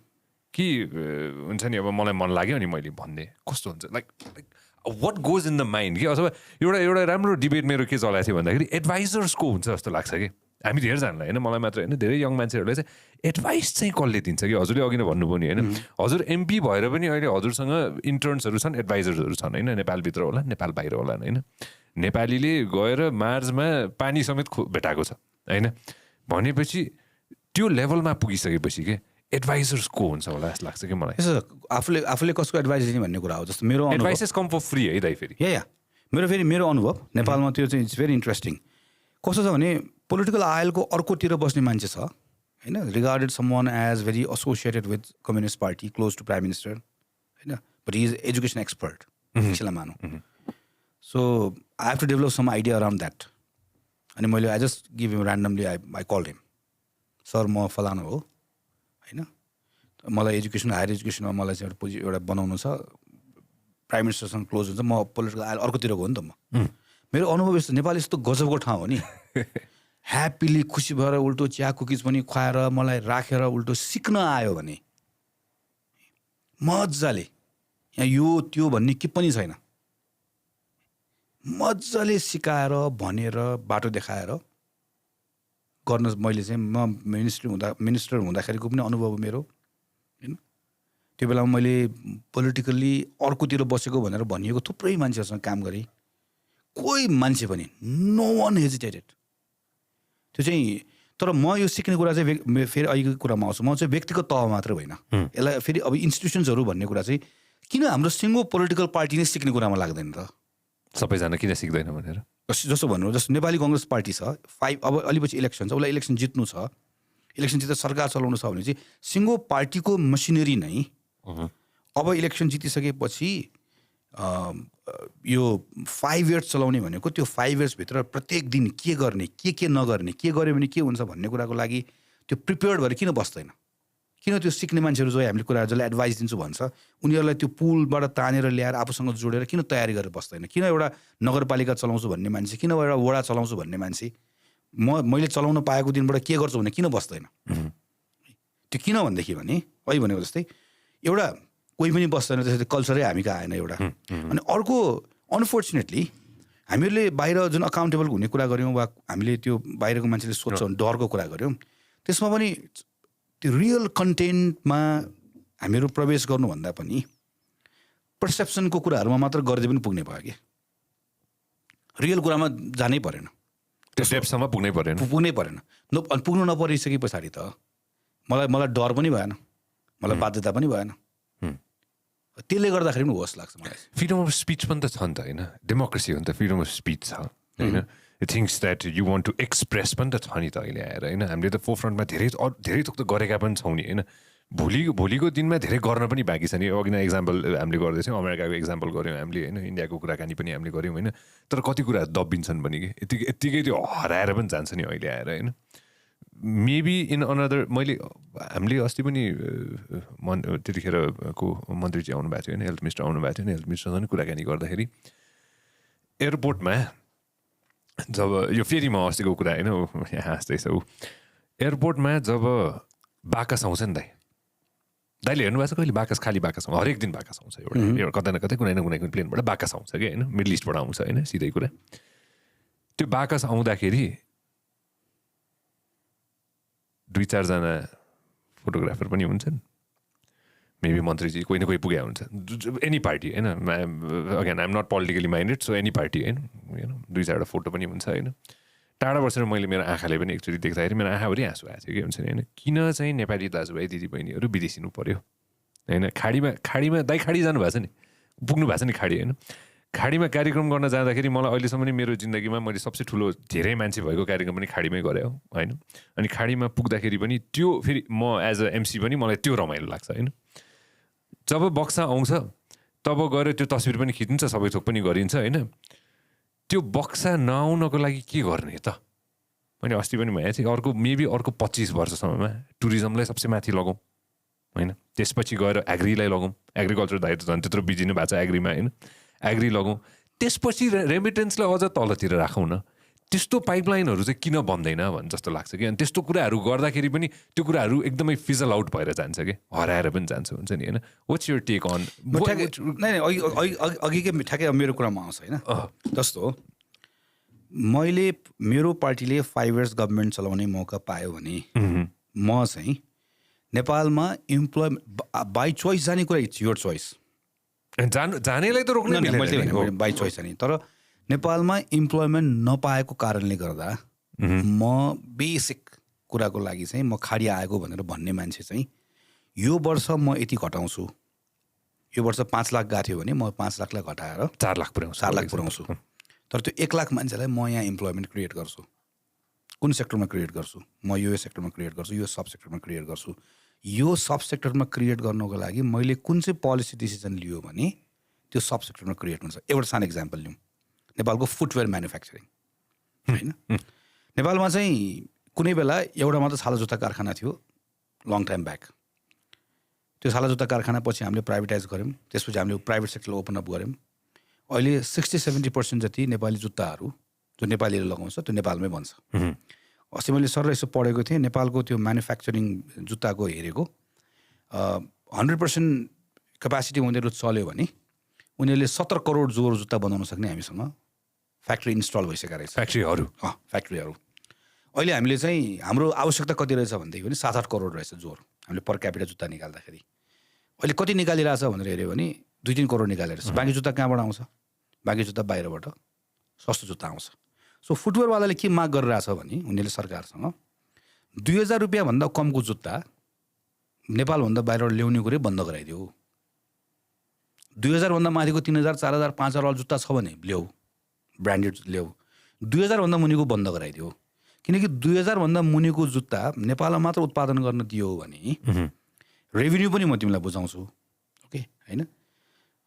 कि हुन्छ नि अब मलाई मन लाग्यो अनि मैले भन्ने कस्तो हुन्छ like what goes in the mind कि। अथवा एउटा राम्रो डिबेट मेरो के चलाएको थियो भन्दाखेरि एडभाइजर्सको हुन्छ जस्तो लाग्छ कि हामी धेरैजनालाई होइन, मलाई मात्र होइन धेरै यङ मान्छेहरूलाई चाहिँ एडभाइस चाहिँ कसले दिन्छ कि। हजुरले अघि नै भन्नुभयो नि होइन, हजुर एमपी भएर पनि अहिले हजुरसँग इन्टर्न्सहरू छन्, एडभाइजर्सहरू छन् होइन, नेपालभित्र होला नेपाल बाहिर होला होइन। नेपालीले गएर मार्चमा पानी समेत भेटाएको छ होइन, भनेपछि त्यो लेभलमा पुगिसकेपछि के एडभाइजर्स को हुन्छ होला जस्तो लाग्छ कि मलाई। आफूले कसको एडभाइस दिने भन्ने कुरा हो। जस्तो मेरो एडभाइसेस कम फर फ्री है दाइ फेरि या मेरो अनुभव नेपालमा त्यो चाहिँ इट्स भेरी इन्ट्रेस्टिङ। कस्तो छ भने पोलिटिकल आयलको अर्कोतिर बस्ने मान्छे छ होइन, regarded someone as very associated with communist party, close to prime minister होइन, but he is education expert त्यसलाई मानौँ. So I have to develop some idea around that. अनि मैले I just give him randomly I call him, sir म फलानु हो होइन, मलाई एजुकेसन हायर एजुकेसनमा मलाई चाहिँ एउटा बनाउनु छ, प्राइम मिनिस्टरसँग क्लोज हुन्छ, म पोलिटिकल आयल अर्कोतिर गयो नि त म. मेरो अनुभव यस्तो, नेपाल यस्तो गजबको ठाउँ हो नि, ह्याप्पिली खुसी भएर उल्टो चिया कुकिज पनि खुवाएर मलाई राखेर उल्टो सिक्न आयो भने मजाले, यहाँ यो त्यो भन्ने के पनि छैन, मजाले सिकाएर भनेर बाटो देखाएर गर्न. मैले चाहिँ म मिनिस्टर हुँदाखेरिको पनि अनुभव मेरो होइन. त्यो बेलामा मैले पोलिटिकल्ली अर्कोतिर बसेको भनेर भनिएको थुप्रै मान्छेहरूसँग काम गरेँ, कोही मान्छे पनि नो वान हेजिटेटेड. त्यो चाहिँ तर म यो सिक्ने कुरा चाहिँ फेरि अहिलेको कुरामा आउँछु, म चाहिँ व्यक्तिगत तह मात्र होइन, यसलाई फेरि अब इन्स्टिट्युसन्सहरू भन्ने कुरा चाहिँ किन हाम्रो सिङ्गो पोलिटिकल पार्टी नै सिक्ने कुरामा लाग्दैन त, सबैजना किन सिक्दैन भनेर. जस्तो भन्नु, जस्तो नेपाली कङ्ग्रेस पार्टी छ 5, अब अलिपछि इलेक्सन छ, उसलाई इलेक्सन जित्नु छ, इलेक्सन जितेर सरकार चलाउनु छ भने चाहिँ सिङ्गो पार्टीको मसिनरी नै अब इलेक्सन जितिसकेपछि यो 5 इयर्स चलाउने भनेको त्यो 5 इयर्सभित्र प्रत्येक दिन के गर्ने, के नगर्ने, के गर्यो भने के हुन्छ भन्ने कुराको लागि त्यो प्रिपेयर्ड भएर किन बस्दैन, किन त्यो सिक्ने मान्छेहरू जो हामीले कुरा जसलाई एडभाइस दिन्छु भन्छ उनीहरूलाई त्यो पुलबाट तानेर ल्याएर आफूसँग जोडेर किन तयारी गरेर बस्दैन, किन एउटा नगरपालिका चलाउँछु भन्ने मान्छे, किन एउटा वडा चलाउँछु भन्ने मान्छे मैले चलाउन पाएको दिनबाट के गर्छु भने किन बस्दैन. त्यो किन भनेदेखि भने अहिले भनेको जस्तै एउटा कोही पनि बस्दैन, त्यसरी कल्चरै हामी कहाँ आएन एउटा. अनि अर्को अनफोर्चुनेटली हामीहरूले बाहिर जुन अकाउन्टेबल हुने कुरा गऱ्यौँ वा हामीले त्यो बाहिरको मान्छेले सोध्छ भने डरको कुरा गऱ्यौँ, त्यसमा पनि त्यो रियल कन्टेन्टमा हामीहरू प्रवेश गर्नुभन्दा पनि पर्सेप्सनको कुराहरूमा मात्र गर्दै पनि पुग्ने भयो कि रियल कुरामा जानै परेन, त्यो डेप्थसम्म पुग्नै परेन. पुग्नु नपरिसके पछाडि त मलाई डर पनि भएन, मलाई बाध्यता पनि भएन. त्यसले गर्दाखेरि पनि होस् लाग्छ मलाई. फ्रिडम अफ स्पिच पनि त छ नि त होइन, डेमोक्रेसी हो नि त, फ्रिडम अफ स्पिच छ होइन. Things that you want to express पनि त छ नि त अहिले आएर होइन. हामीले त फोरफ्रन्टमा धेरै थोक त गरेका पनि छौँ नि होइन. भोलिको दिनमा धेरै गर्न पनि बाँकी छ नि. अघि नै एक्जाम्पल हामीले गर्दैछौँ, अमेरिकाको एक्जाम्पल गऱ्यौँ हामीले होइन, इन्डियाको कुराकानी पनि हामीले गऱ्यौँ होइन. तर कति कुराहरू दबिन्छन् पनि कि यत्तिकै त्यो हराएर पनि जान्छ नि अहिले आएर होइन. मेबी इन अनदर हामीले अस्ति पनि त्यतिखेरको मन्त्रीजी आउनुभएको थियो होइन, हेल्थ मिनिस्टर आउनुभएको थियो होइन, हेल्थ मिनिस्टरसँग कुराकानी गर्दाखेरि एयरपोर्टमा जब यो फेरि म अस्तिको कुरा होइन यहाँ हाँस्दैछ ऊ, एयरपोर्टमा जब बाकस आउँछ नि दाइले हेर्नुभएको छ कहिले बाकस, खाली बाकस आउँछ, हरेक दिन बाकस आउँछ एउटा कतै न कतै कुनै न कुनै प्लेनबाट बाकस आउँछ कि होइन, मिडल इस्टबाट आउँछ होइन, सिधै कुरा. त्यो बाकस आउँदाखेरि 2-4 जना फोटोग्राफर पनि हुन्छन्, मेबी मन्त्रीजी कोही न कोही पुगेका हुन्छ, एनी पार्टी होइन. Again I am not politically minded, so any party होइन, 2-4 फोटो पनि हुन्छ होइन. टाढा बसेर मैले मेरो आँखाले पनि एकचोटि देख्दाखेरि मेरो आँखाभरि आँसु आएको थियो कि हुन्छ नि होइन. किन चाहिँ नेपाली दाजुभाइ दिदीबहिनीहरू विदेशिनु पऱ्यो होइन. खाडीमा दाइ खाडी जानुभएको छ नि, पुग्नु भएको छ नि खाडी होइन. खाडीमा कार्यक्रम गर्न जाँदाखेरि मलाई अहिलेसम्म नि मेरो जिन्दगीमा मैले सबसे ठुलो धेरै मान्छे भएको कार्यक्रम पनि खाडीमै गरेँ हो होइन. अनि खाडीमा पुग्दाखेरि पनि त्यो फेरि म एज अ एमसी पनि मलाई त्यो रमाइलो लाग्छ होइन. जब बक्सा आउँछ तब गएर त्यो तस्बिर पनि खिचिन्छ, सबै थोक पनि गरिन्छ होइन. त्यो बक्सा नआउनको लागि के गर्ने त, मैले अस्ति पनि भनेको थिएँ, मेबी अर्को 25 वर्षसम्ममा टुरिज्मलाई सबसे माथि लगाउँ होइन. त्यसपछि गएर एग्रीलाई लगाउँ, एग्रिकल्चर दायित्व झन् त्यत्रो बिजी नै भएको छ एग्रीमा होइन, एग्री लगाउँ. त्यसपछि रेमिटेन्सलाई अझ तलतिर राखौँ न. त्यस्तो पाइपलाइनहरू चाहिँ किन बन्दैन भन्ने जस्तो लाग्छ कि. अनि त्यस्तो कुराहरू गर्दाखेरि पनि त्यो कुराहरू एकदमै फिजल आउट भएर जान्छ कि, हराएर पनि जान्छ हुन्छ नि होइन. What's your take on? अघिकै ठ्याक्कै मेरो कुरामा आउँछ होइन. जस्तो मेरो पार्टीले 5 इयर्स गभर्मेन्ट चलाउने मौका पायो भने म चाहिँ नेपालमा बाई चोइस जाने कुरा, इट्स योर चोइस. जानेलाई त रोक्नु मिल्दैन बाई चोइस नि. तर नेपालमा इम्प्लोइमेन्ट नपाएको कारणले गर्दा म बेसिक कुराको लागि चाहिँ म खाडी आएको भनेर भन्ने मान्छे चाहिँ यो वर्ष म यति घटाउँछु, यो वर्ष 5 लाख गएको थियो भने म 5 लाखलाई घटाएर 4 लाख पुऱ्याउँछु. तर त्यो 1 लाख मान्छेलाई म यहाँ इम्प्लोइमेन्ट क्रिएट गर्छु. कुन सेक्टरमा क्रिएट गर्छु, म यो सेक्टरमा क्रिएट गर्छु, यो सब सेक्टरमा क्रिएट गर्छु। यो सब सेक्टरमा क्रिएट गर्नको लागि मैले कुन चाहिँ पोलिसी डिसिजन लियो भने त्यो सब सेक्टरमा क्रिएट हुन्छ। एउटा सानो इक्जाम्पल लिउँ, नेपालको फुटवेयर म्यानुफ्याक्चरिङ होइन। नेपालमा चाहिँ कुनै बेला एउटा मात्र छाला जुत्ता कारखाना थियो लङ टाइम ब्याक। त्यो छाला जुत्ता कारखाना पछि हामीले प्राइभेटाइज गऱ्यौँ, त्यसपछि हामीले प्राइभेट सेक्टरलाई ओपन अप गऱ्यौँ। अहिले 60-70% जति नेपाली जुत्ताहरू जो नेपालीले लगाउँछ त्यो नेपालमै बन्छ। अस्ति मैले सर यसो पढेको थिएँ, नेपालको त्यो म्यानुफ्याक्चरिङ जुत्ताको हेरेको 100% क्यापासिटी उनीहरू चल्यो भने उनीहरूले 17 करोड जोर जुत्ता बनाउन सक्ने हामीसँग फ्याक्ट्री इन्स्टल भइसकेको रहेछ। फ्याक्ट्रीहरू अहिले हामीले चाहिँ हाम्रो आवश्यकता कति रहेछ भनेदेखि पनि 7-8 करोड रहेछ जोर। हामीले पर क्यापिटा जुत्ता निकाल्दाखेरि अहिले कति निकालिरहेछ भनेर हेऱ्यो भने 2-3 करोड निकालेर रहेछ। बाँकी जुत्ता कहाँबाट आउँछ? बाँकी जुत्ता बाहिरबाट सस्तो जुत्ता आउँछ। सो फुटवेयरवालाले के माग गरिरहेछ भने उनीहरूले सरकारसँग 2000 रुपियाँभन्दा कमको जुत्ता नेपालभन्दा बाहिरबाट ल्याउने कुरै बन्द गराइदियो। 2000 भन्दा माथिको 3000, 4000, 5000 वाला जुत्ता छ भने ल्याऊ, ब्रान्डेड ल्याऊ। 2000 भन्दा मुनिको बन्द गराइदियो। किनकि 2000 भन्दा मुनिको जुत्ता नेपालमा मात्र उत्पादन गर्न दियो भने रेभिन्यू पनि म तिमीलाई बुझाउँछु, ओके होइन।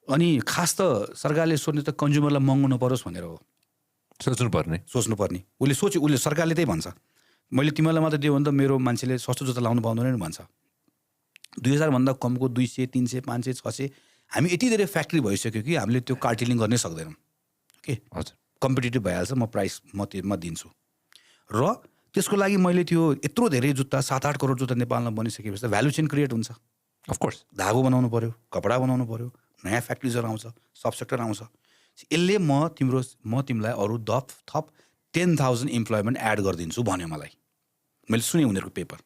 अनि खास त सरकारले सोध्ने त कन्ज्युमरलाई महँगो नपरोस् भनेर हो, सोच्नुपर्ने। उसले सरकारले त्यही भन्छ, मैले तिमीलाई मात्र दियो भने त मेरो मान्छेले सस्तो जुत्ता लाउनु पाउँदैन नि भन्छ। 2000 भन्दा कमको 200, 300, 500, 600 हामी यति धेरै फ्याक्ट्री भइसक्यो कि हामीले त्यो कार्टेलिङ गर्नै सक्दैनौँ। ओके हजुर, कम्पिटिटिभ भइहाल्छ, म प्राइस म दिन्छु। र त्यसको लागि मैले त्यो यत्रो धेरै जुत्ता 7-8 करोड जुत्ता नेपालमा बनिसकेपछि त भ्यालु चेन क्रिएट हुन्छ। अफकोर्स धागो बनाउनु पऱ्यो, कपडा बनाउनु पऱ्यो, नयाँ फ्याक्ट्रिजहरू आउँछ, सब सेक्टर आउँछ। यसले म तिमीलाई अरू थप 10,000 इम्प्लोइमेन्ट एड गरिदिन्छु भन्यो मलाई। मैले सुनेँ उनीहरूको पेपर।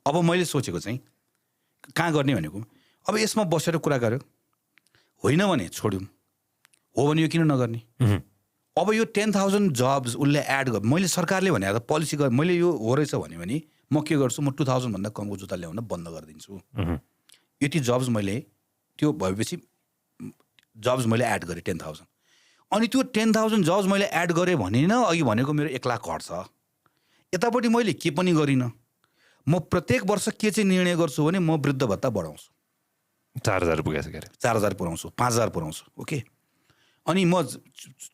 अब मैले सोचेको चाहिँ कहाँ गर्ने भनेको, अब यसमा बसेर कुरा गऱ्यो, होइन भने छोड्यौँ, हो भने यो किन नगर्ने। अब यो 10,000 जब्स उसले एड गर, मैले सरकारले भने त पोलिसी मैले यो हो रहेछ भन्यो भने म के गर्छु, म 2000 भन्दा कमको जुत्ता ल्याउन बन्द गरिदिन्छु। यति जब्स मैले त्यो भएपछि जब्स मैले एड गरेँ 10,000। अनि त्यो 10,000 जब्स मैले एड गरेँ भने न अघि भनेको मेरो 1 लाख घट्छ। यतापट्टि मैले के पनि गरिनँ। म प्रत्येक वर्ष के चाहिँ निर्णय गर्छु भने म वृद्ध भत्ता बढाउँछु, 4000 पुगेछ के अरे, 4000 पुऱ्याउँछु, 5000 पुऱ्याउँछु। ओके, अनि म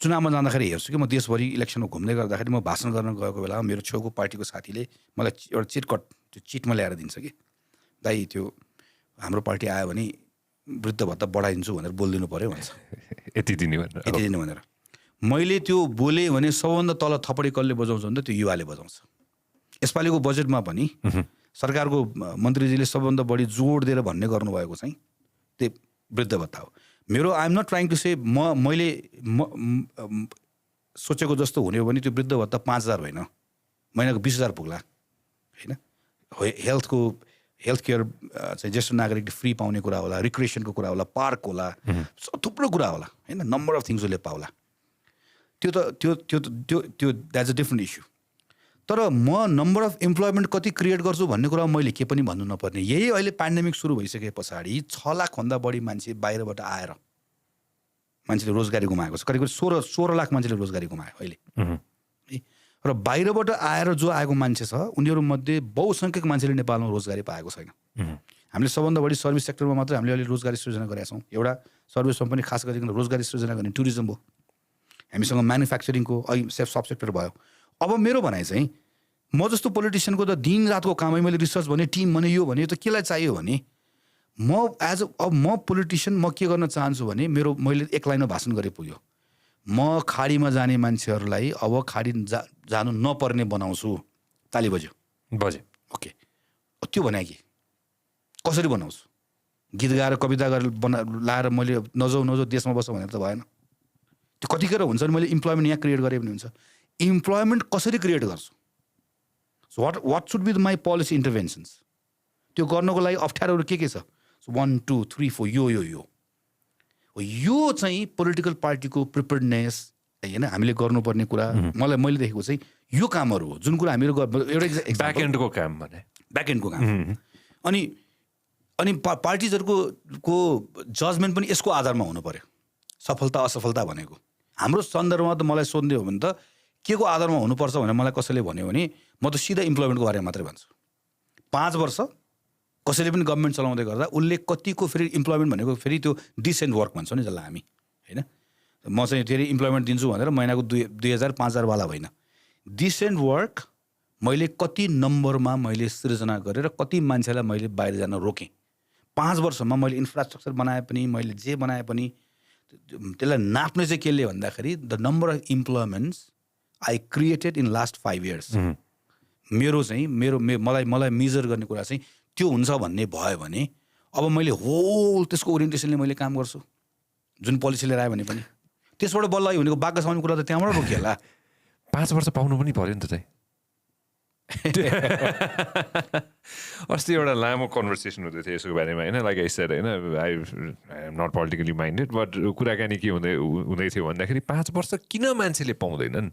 चुनावमा जाँदाखेरि हेर्छु कि म देशभरि इलेक्सनमा घुम्दै गर्दाखेरि म भाषण गर्न गएको बेलामा मेरो छेउको पार्टीको साथीले मलाई एउटा त्यो चिटमा ल्याएर दिन्छ कि दाइ त्यो हाम्रो पार्टी आयो भने वृद्ध भत्ता बढाइदिन्छु भनेर बोलिदिनु पऱ्यो भन्छ। यति दिने भनेर मैले त्यो बोलेँ भने सबभन्दा तल थपडी कसले बजाउँछ भने त्यो युवाले बजाउँछ। यसपालिको बजेटमा पनि सरकारको मन्त्रीजीले सबभन्दा बढी जोड दिएर भन्ने गर्नुभएको चाहिँ त्यो वृद्ध भत्ता हो। मेरो I'm not trying to say मैले सोचेको जस्तो हुने हो भने त्यो वृद्ध भत्ता 5000 होइन, महिनाको 20,000 पुग्ला होइन। हेल्थ केयर चाहिँ ज्येष्ठ नागरिकले फ्री पाउने कुरा होला, रिक्रिएसनको कुरा होला, पार्क होला, थुप्रो कुरा होला होइन, नम्बर अफ थिङ्स उसले पाउला। त्यो द्याट्स अ डिफ्रेन्ट इस्यु। तर म नम्बर अफ इम्प्लोइमेन्ट कति क्रिएट गर्छु भन्ने कुरा मैले के पनि भन्नु नपर्ने। यही अहिले पेन्डेमिक सुरु भइसके पछाडि 6 लाखभन्दा बढी मान्छे बाहिरबाट आएर मान्छेले रोजगारी गुमाएको छ। करिब 16 लाख मान्छेले रोजगारी गुमायो अहिले। र बाहिरबाट आएर जो आएको मान्छे छ उनीहरूमध्ये बहुसङ्ख्यक मान्छेले नेपालमा रोजगारी पाएको छैन। हामीले सबभन्दा बढी सर्भिस सेक्टरमा मात्रै हामीले अहिले रोजगारी सृजना गरेका छौँ। एउटा सर्भिसमा पनि खास गरिकन रोजगारी सृजना गर्ने टुरिज्म हो, हामीसँग म्यानुफ्याक्चरिङको अहिले सब सेक्टर भयो। अब मेरो भनाइ चाहिँ म जस्तो पोलिटिसियनको त दिन रातको कामै मैले रिसर्च भने, टिम भने, यो भने, त केलाई चाहियो भने म पोलिटिसियन म के गर्न चाहन्छु भने मैले एक लाइनमा भाषण गरे पुग्यो। म खाडीमा जाने मान्छेहरूलाई अब खाडी जानु नपर्ने बनाउँछु। ताली बज्यो ओके, त्यो भने कि कसरी बनाउँछु, गीत गाएर कविता गरेर लाएर मैले नजाउ देशमा बस्छ भनेर त भएन। त्यो कतिखेर हुन्छ भने मैले इम्प्लोइमेन्ट यहाँ क्रिएट गरेँ भने हुन्छ। इम्प्लोइमेन्ट कसरी क्रिएट गर्छु, so what should be my policy interventions, त्यो गर्नको लागि अप्ठ्यारोहरू के छ। 1 2 3 4 यो चाहिँ पोलिटिकल पार्टीको प्रिपेयर्डनेस होइन, हामीले गर्नुपर्ने कुरा। मैले देखेको चाहिँ यो कामहरू हो जुन कुरा हामीहरू एउटा ब्याकएन्डको काम भने ब्याकएन्डको काम। अनि पार्टिजहरूको जजमेन्ट पनि यसको आधारमा हुनु पर्यो। सफलता असफलता भनेको हाम्रो सन्दर्भमा त मलाई सोध्ने हो भने त के को आधारमा हुनुपर्छ भनेर मलाई कसैले भन्यो भने म त सिधा इम्प्लोइमेन्टको बारेमा मात्रै भन्छु। 5 वर्ष कसैले पनि गभर्मेन्ट चलाउँदै गर्दा उसले कतिको फेरि इम्प्लोइमेन्ट भनेको फेरि त्यो डिसेन्ट वर्क भन्छौँ नि जसलाई हामी, होइन? म चाहिँ फेरि इम्प्लोइमेन्ट दिन्छु भनेर महिनाको 2000 5000 वाला होइन। डिसेन्ट वर्क मैले कति नम्बरमा मैले सृजना गरेर कति मान्छेलाई मैले बाहिर जान रोकेँ। 5 वर्षमा मैले इन्फ्रास्ट्रक्चर बनाए पनि, मैले जे बनाए पनि त्यसलाई नाप्ने चाहिँ केले भन्दाखेरि the number of employments I created in last 5 years। मेरो चाहिँ मलाई मेजर गर्ने कुरा चाहिँ त्यो हुन्छ भन्ने भयो भने अब मैले होल त्यसको ओरिएन्टेसनले मैले काम गर्छु, जुन पोलिसी लिएर आयो भने पनि त्यसबाट बल्ल आयो भनेको बाघ साउने कुरा त त्यहाँबाट रोकिएला। 5 वर्ष पाउनु पनि पर्यो नि त चाहिँ। अस्ति एउटा लामो कन्भर्सेसन हुँदै थियो यसको बारेमा, होइन? लाइक आई सेड, होइन, I am not politically minded, but कुराकानी के हुँदै थियो भन्दाखेरि 5 वर्ष किन मान्छेले पाउँदैनन्,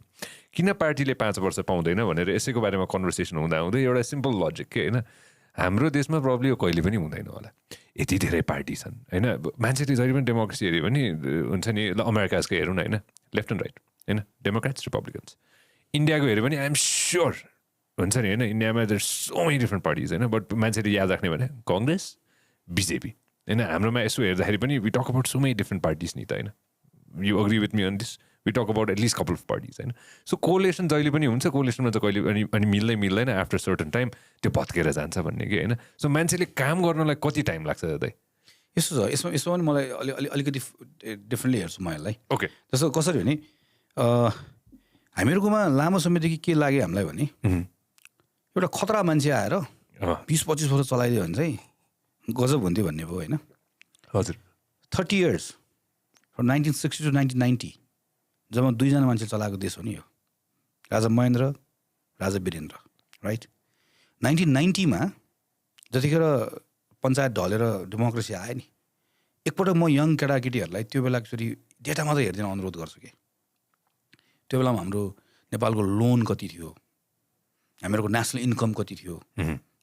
किन पार्टीले 5 वर्ष पाउँदैन भनेर यसैको बारेमा कन्भर्सेसन हुँदै एउटा सिम्पल लजिक के, होइन? हाम्रो देशमा प्रब्लम यो कहिले पनि हुँदैन होला, यति धेरै पार्टी छन्, होइन? मान्छेले जहिले पनि डेमोक्रेसी हेऱ्यो भने हुन्छ नि, ल अमेरिकाजको हेरौँ न, होइन? लेफ्ट एन्ड राइट, होइन? Democrats Republicans. इन्डियाको हेऱ्यो भने आइएम स्योर हुन्छ नि, होइन? इन्डियामा there so many different parties, होइन? बट मान्छेले याद राख्ने भने कङ्ग्रेस, बिजेपी, होइन? हाम्रोमा यसो हेर्दाखेरि पनि we talk about so many different parties नि त, होइन? You agree with me on this? We talk about at least couple of parties, होइन? सो कोलेसन जहिले पनि हुन्छ, कोलेसनमा चाहिँ कहिले अनि मिल्दैन आफ्टर सर्टन टाइम त्यो भत्केर जान्छ भन्ने कि, होइन? सो मान्छेले काम गर्नलाई कति टाइम लाग्छ दाइ? यस्तो छ, यसमा पनि मलाई अलिकति डिफ्रेन्टली हेर्छु म यसलाई। ओके, जस्तो कसरी भने हामीहरूकोमा लामो समयदेखि के लाग्यो हामीलाई भने एउटा खतरा मान्छे आएर 20-25 वर्ष चलाइदियो भने चाहिँ गजब हुन्थ्यो भन्ने भयो, होइन? हजुर। 30 years from 1960 to 1990 जब 2 जना मान्छे चलाएको देश हो नि यो, राजा महेन्द्र, राजा वीरेन्द्र, राइट? 1990 मा जतिखेर पञ्चायत ढलेर डेमोक्रेसी आयो नि, एकपल्ट म यङ केटाकेटीहरूलाई त्यो बेला एकचोटि डेटा मात्रै हेरिदिन अनुरोध गर्छु कि त्यो बेलामा हाम्रो नेपालको लोन कति थियो, हामीहरूको नेसनल इन्कम कति थियो,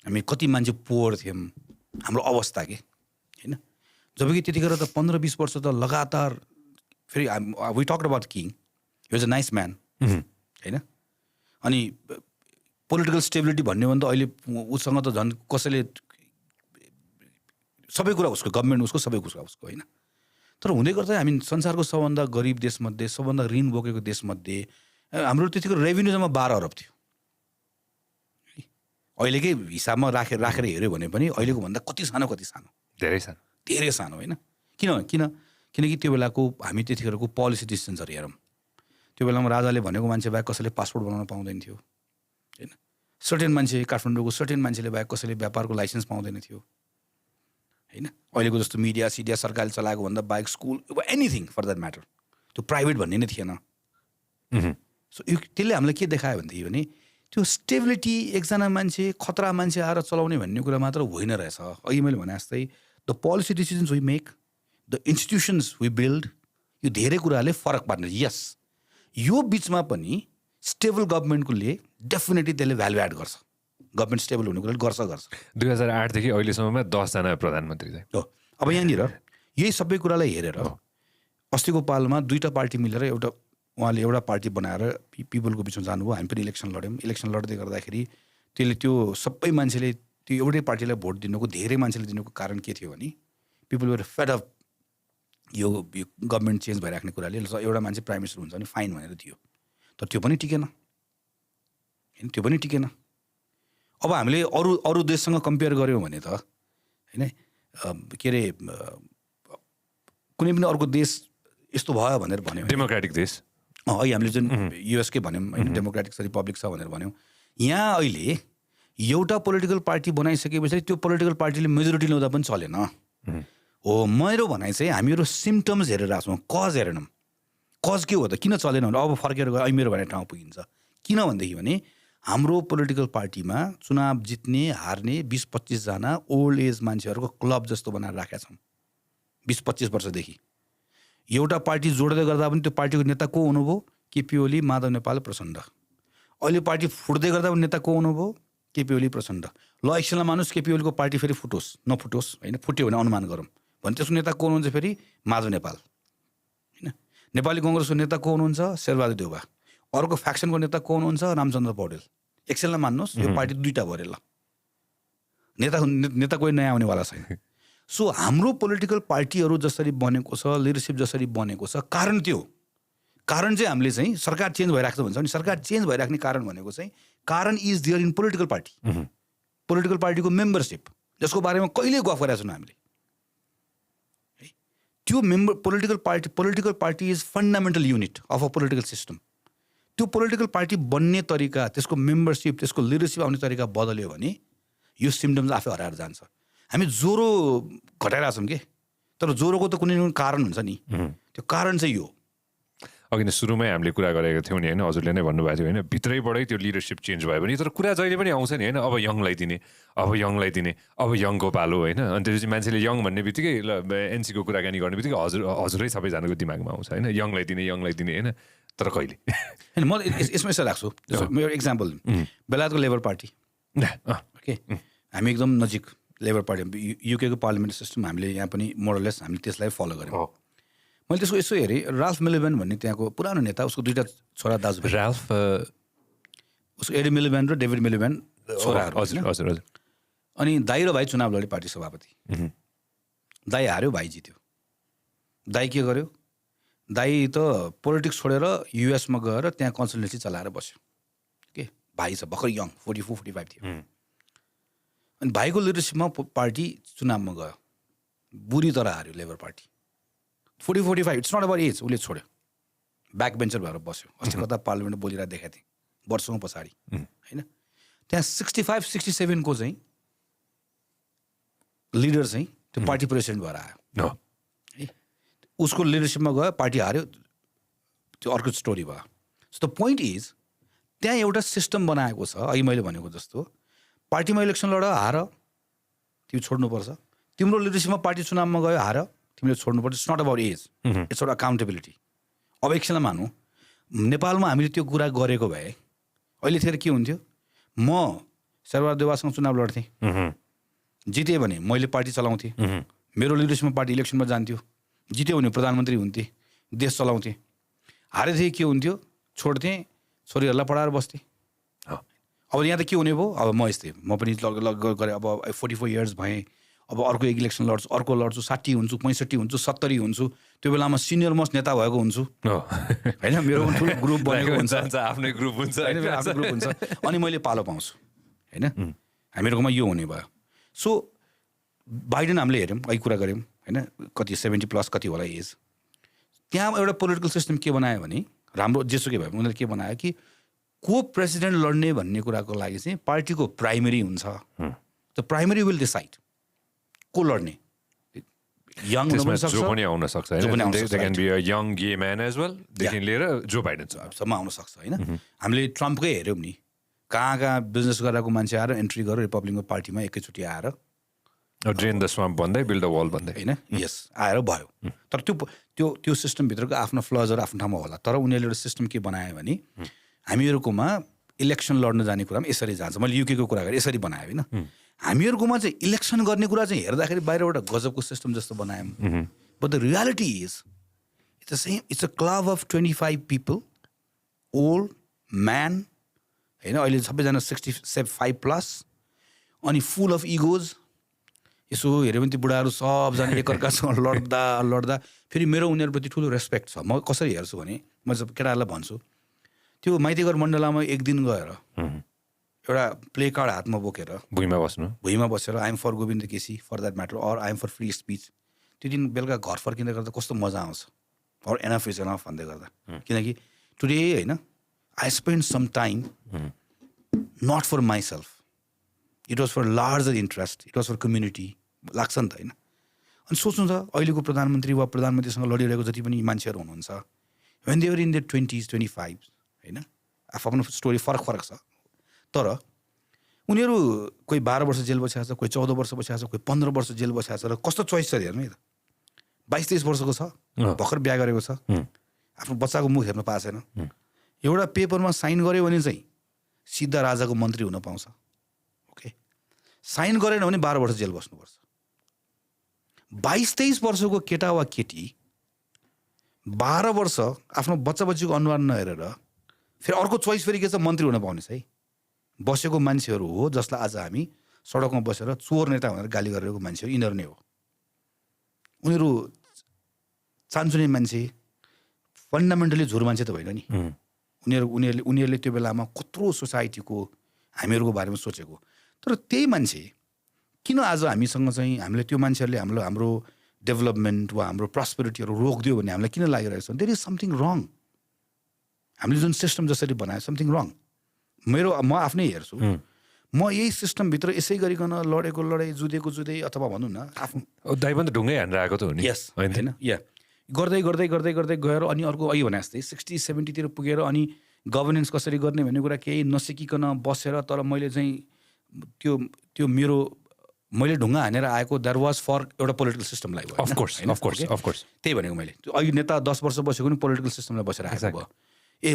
हामी कति मान्छे पोवर थियौँ, हाम्रो अवस्था के, होइन? जबकि त्यतिखेर त 15-20 वर्ष त लगातार फेरि we talked about king, he was a nice man, होइन? अनि पोलिटिकल स्टेबिलिटी भन्ने भने त अहिले उसँग त झन् कसैले सबै कुरा उसको, गभर्मेन्ट उसको, सबै कुरा उसको, होइन? तर हुँदै गर्दा हामी संसारको सबभन्दा गरिब देशमध्ये, सबभन्दा ऋण बोकेको देशमध्ये हाम्रो त्यतिको रेभेन्यू जम्मा 12 अरब थियो। अहिलेकै हिसाबमा राखेर हेऱ्यो भने पनि अहिलेको भन्दा कति सानो, धेरै सानो, होइन? किनकि त्यो बेलाको हामी त्यतिखेरको पोलिसी डिसिजन्सहरू हेरौँ, त्यो बेलामा राजाले भनेको मान्छे बाहेक कसैले पासपोर्ट बनाउन पाउँदैन थियो, होइन? सर्टेन मान्छे, काठमाडौँको सर्टेन मान्छेले बाहेक कसैले व्यापारको लाइसेन्स पाउँदैन थियो, होइन? अहिलेको जस्तो मिडिया सरकारले चलाएको भन्दा बाहेक school anything for that matter त्यो प्राइभेट भन्ने नै थिएन। सो त्यसले हामीलाई के देखायो भनेदेखि भने त्यो स्टेबिलिटी एकजना मान्छे खतरा मान्छे आएर चलाउने भन्ने कुरा मात्र होइन रहेछ। अघि मैले भने जस्तै the policy decisions we make, the institutions we build, यो धेरै कुराहरूले फरक पार्ने। यस, यो बिचमा पनि स्टेबल गभर्मेन्टकोले डेफिनेटली त्यसले भ्यालु एड गर्छ, गभर्मेन्ट स्टेबल हुने कुराले गर्छ। 2008 देखि अहिलेसम्ममा 10 जना प्रधानमन्त्री चाहिँ हो। अब यहाँनिर यही सबै कुरालाई हेरेर अस्तिको पालमा 2टा पार्टी मिलेर उहाँले एउटा पार्टी बनाएर पिपलको बिचमा जानुभयो। हामी पनि इलेक्सन लड्यौँ। इलेक्सन लड्दै गर्दाखेरि त्यसले त्यो सबै मान्छेले त्यो एउटै पार्टीलाई भोट दिनुको, धेरै मान्छेले दिनुको कारण के थियो भने पिपल वर फेड अप यो गभर्मेन्ट चेन्ज भइराख्ने कुराले। एउटा मान्छे प्राइम मिनिस्टर हुन्छ भने फाइन भनेर थियो, तर त्यो पनि टिकेन, होइन? त्यो पनि टिकेन। अब हामीले अरू देशसँग कम्पेयर गऱ्यौँ भने त, होइन, के अरे कुनै पनि अर्को देश यस्तो भयो भनेर भन्यो, डेमोक्रेटिक देश, अहिले हामीले जुन युएसकै भन्यौँ, होइन, डेमोक्रेटिक रिपब्लिक छ भनेर भन्यौँ। यहाँ अहिले एउटा पोलिटिकल पार्टी बनाइसकेपछि त्यो पोलिटिकल पार्टीले मेजोरिटी ल्याउँदा पनि चलेन हो। मेरो भनाइ चाहिँ हामीहरू सिम्टम्स हेरेर आएको छौँ, कज हेरेनौँ। कज के हो त, किन चलेन भने अब फर्केर गयो, अहिले मेरो भनाइ ठाउँ पुगिन्छ। किन भनेदेखि भने हाम्रो पोलिटिकल पार्टीमा चुनाव जित्ने हार्ने 20-25 जना ओल्ड एज मान्छेहरूको क्लब जस्तो बनाएर राखेका छौँ 20-25 वर्षदेखि। एउटा पार्टी जोड्दै गर्दा पनि त्यो पार्टीको नेता को हुनुभयो? केपी ओली, माधव नेपाल, प्रचण्ड। अहिले पार्टी फुट्दै गर्दा पनि नेता को हुनुभयो? केपी ओली, प्रचण्ड। ल एकछिनलाई मानुस् केपी ओलीको पार्टी फेरि फुटोस्, नफुटोस्, होइन, फुट्यो भने अनुमान गरौँ भने त्यसको नेता को हुनुहुन्छ? फेरि माधव नेपाल, होइन। नेपाली कङ्ग्रेसको नेता को हुनुहुन्छ? शेरबहादुर देउवा। अर्को फ्याक्सनको नेता को हुनुहुन्छ? रामचन्द्र पौडेल। एकछिनलाई मान्नुहोस् यो पार्टी दुईटा भयो ल, नेता कोही नयाँ आउनेवाला छैन। सो हाम्रो पोलिटिकल पार्टीहरू जसरी बनेको छ, लिडरसिप जसरी बनेको छ, कारण चाहिँ हामीले चाहिँ सरकार चेन्ज भइरहेको छ भन्छ नि, सरकार चेन्ज भइराख्ने कारण भनेको चाहिँ कारण is there in political party. Political पार्टीको मेम्बरसिप जसको बारेमा कहिले गफ गरेका छौँ हामीले, त्यो political party is fundamental unit of a political system. त्यो पोलिटिकल पार्टी बन्ने तरिका, त्यसको मेम्बरसिप, त्यसको लिडरसिप आउने तरिका बदल्यो भने यो सिम्टम्स आफै हराएर जान्छ। हामी ज्वरो घटाइरहेछौँ कि, तर ज्वरोको त कुनै न कुनै कारण हुन्छ नि, त्यो कारण चाहिँ यो। अघि नै सुरुमै हामीले कुरा गरेको थियौँ नि होइन, हजुरले नै भन्नुभएको थियो होइन, भित्रैबाटै त्यो लिडरसिप चेन्ज भयो भने, तर कुरा जहिले पनि आउँछ नि होइन, अब यङलाई दिने, अब यङको पालो होइन। अनि त्यसपछि मान्छेले यङ भन्ने बित्तिकै ल एनसीको कुराकानी गर्ने बित्तिकै हजुरै सबैजनाको दिमागमा आउँछ होइन, यङलाई दिने होइन, तर कहिले होइन। म यसमा यसो राख्छु, मेरो एक्जाम्पल बेलायतको लेबर पार्टी, ओके, हामी एकदम नजिक लेबर पार्टी, युकेको पार्लियामेन्ट सिस्टम हामीले यहाँ पनि मोरलेस हामीले त्यसलाई फलो गऱ्यौँ। मैले त्यसको यसो हेरेँ, राल्फ मिलिब्यान्ड भन्ने त्यहाँको पुरानो नेता, उसको दुईवटा छोरा दाजुभाइ, राल्फ उसको एडी मिलिब्यान्ड र डेभिड मिलिब्यान्ड छोराहरू। हजुर। अनि दाई र भाइ चुनाव लडे पार्टी सभापति, दाई हार्यो, भाइ जित्यो। दाई के गर्यो? दाई त पोलिटिक्स छोडेर युएसमा गएर त्यहाँ कन्सल्टेन्सी चलाएर बस्यो के, भाइ छ भर्खर यङ, 44-45 थियो। अनि भाइको लिडरसिपमा पार्टी चुनावमा गयो, बुरी तरह हार्यो Labour Party. 40-45, it's not about age, उसले छोड्यो, ब्याक बेन्चर भएर बस्यो। अस्ति कता पार्लियामेन्टमा बोलिरहेको देखाएको थिएँ वर्षौँ पछाडि होइन। त्यहाँ 65-67 को चाहिँ लिडर चाहिँ त्यो पार्टी प्रेसिडेन्ट भएर आयो है, उसको लिडरसिपमा गयो, पार्टी हार्यो, त्यो अर्को स्टोरी भयो। सो द पोइन्ट इज त्यहाँ एउटा सिस्टम बनाएको छ, अघि मैले भनेको जस्तो पार्टीमा इलेक्सन लड हार, तिमी छोड्नुपर्छ। तिम्रो लिडरसिपमा पार्टी चुनावमा गयो हार, तिमीले छोड्नुपर्छ। It's not about age, it's about accountability. अब एकछिनलाई मानौँ नेपालमा हामीले त्यो कुरा गरेको भए अहिलेतिर के हुन्थ्यो? म शेरबहादुर देउवासँग चुनाव लड्थेँ, जितेँ भने मैले पार्टी चलाउँथेँ, मेरो लिडरसिपमा पार्टी इलेक्सनमा जान्थ्यो, जित्यो भने प्रधानमन्त्री हुन्थेँ, देश चलाउँथेँ। हारेदेखि के हुन्थ्यो? छोड्थेँ, छोरीहरूलाई पढाएर बस्थेँ। अब यहाँ त के हुने भयो? अब म यस्तै, म पनि गरेँ, अब 44 इयर्स भएँ, अब अर्को एक इलेक्सन लड्छु, अर्को लड्छु, 60 हुन्छु, 65 हुन्छु, 70 हुन्छु, त्यो बेलामा सिनियर मोस्ट नेता भएको हुन्छु होइन, मेरो ठुलो ग्रुप बनेको हुन्छ, आफ्नै ग्रुप हुन्छ, आफ्नो ग्रुप हुन्छ, अनि मैले पालो पाउँछु होइन। हामीहरूकोमा यो हुने भयो। सो बाइडेन हामीले हेऱ्यौँ, अघि कुरा गऱ्यौँ होइन, कति 70+ कति होला एज। त्यहाँ एउटा पोलिटिकल सिस्टम के बनायो भने, राम्रो जेसुकै भयो, उनीहरूले के बनायो कि को प्रेसिडेन्ट लड्ने भन्ने कुराको लागि चाहिँ पार्टीको प्राइमेरी हुन्छ। द प्राइमेरी विल डिसाइड को लड्ने, यङ हुन सक्छ, जो पनि आउन सक्छ हैन, they can be a young gay man as well, देखि लिएर जो बाइडेन सम्म आउन सक्छ होइन। हामीले ट्रम्पकै हेऱ्यौँ नि, कहाँ बिजनेस गरेको मान्छे आएर एन्ट्री गरेर रिपब्लिकन पार्टीमा एकैचोटि आएर ड्रेन द स्वाम्प भन्दै बिल्ड द वल भन्दै होइन, यस आएर भयो। तर त्यो सिस्टमभित्रको आफ्नो फ्लजहरू आफ्नो ठाउँमा होला, तर उनीहरूले एउटा सिस्टम के बनायो भने हामीहरूकोमा इलेक्सन लड्न जाने कुरामा यसरी जान्छ। मैले युकेको कुरा गरेँ, यसरी बनायो होइन। हामीहरूकोमा चाहिँ इलेक्सन गर्ने कुरा चाहिँ हेर्दाखेरि बाहिर एउटा गजबको सिस्टम जस्तो बनायौँ, but the reality is it's the same. It's a club of 25 people, old man होइन, अहिले सबैजना 65+, अनि फुल अफ इगोज। यसो हेऱ्यो भने त्यो बुढाहरू सबजना एकअर्कासँग लड्दा फेरि मेरो उनीहरूप्रति ठुलो रेस्पेक्ट छ। म कसरी हेर्छु भने, म जब केटाहरूलाई भन्छु, त्यो माइतीघर मण्डलामा एक दिन गएर एउटा प्ले कार्ड हातमा बोकेर भुइँमा बसेर I'm for Govinda KC for that matter, or I'm for free speech, त्यो दिन बेलुका घर फर्किँदै गर्दा कस्तो मजा आउँछ, अर एनफ इज एनफ भन्दै गर्दा। किनकि टुडे होइन, I spend some time not for myself, it was for larger interest, it was for community, लाग्छ नि त होइन। अनि सोच्नु त अहिलेको प्रधानमन्त्री वा प्रधानमन्त्रीसँग लडिरहेको जति पनि मान्छेहरू हुनुहुन्छ, when they were in their 20s 25 होइन, आफ्नो स्टोरी फरक छ, तर उनीहरू कोही 12 वर्ष जेल बसेको छ, कोही 14 वर्ष बसेको छ, कोही 15 वर्ष जेल बसेको छ, र कस्तो चोइस छ हेर्नु है त। 22-23 वर्षको छ, भर्खर बिहा गरेको छ, आफ्नो बच्चाको मुख हेर्न पाएको छैन, एउटा पेपरमा साइन गर्यो भने चाहिँ सिधा राजाको मन्त्री हुन पाउँछ। ओके, साइन गरेन भने 12 वर्ष जेल बस्नुपर्छ। 22-23 वर्षको केटा वा केटी 12 वर्ष आफ्नो बच्चा बच्चीको अनुहार नहेरेर फेरि अर्को चोइस फेरि के छ, मन्त्री हुन पाउनेछ है। बसेको मान्छेहरू हो जसलाई आज हामी सडकमा बसेर चोर नेता भनेर गाली गरेको मान्छेहरू यिनीहरू नै हो। उनीहरू चान्चुने मान्छे, फन्डामेन्टली झुर मान्छे त होइन नि। उनीहरूले त्यो बेलामा कत्रो सोसाइटीको हामीहरूको बारेमा सोचेको। तर त्यही मान्छे किन आज हामीसँग चाहिँ हामीले त्यो मान्छेहरूले हाम्रो डेभलपमेन्ट वा हाम्रो प्रस्पेरिटीहरू रोकिदियो भन्ने हामीलाई किन लागिरहेको छ? There is something wrong. हामीले जुन सिस्टम जसरी बनायो समथिङ रङ। म आफ्नै हेर्छु, म यही सिस्टमभित्र यसै गरिकन लडेको लडाइँ, जुधेको अथवा भनौँ न आफ्नो दाइ पनि त ढुङ्गै हानेर आएको त हो नि। यस होइन, या गर्दै गर्दै गर्दै गर्दै गएर अनि अर्को अहिले भने जस्तै 60-70तिर पुगेर अनि गभर्नेन्स कसरी गर्ने भन्ने कुरा केही नसिकिकन बसेर, तर मैले चाहिँ त्यो मैले ढुङ्गा हानेर आएको द्याट वाज फर एउटा पोलिटिकल सिस्टमलाई भयो। अफकोर्स त्यही भनेको मैले। अहिले नेता 10 वर्ष बसेको नि पोलिटिकल सिस्टमलाई बसेर आएको भयो।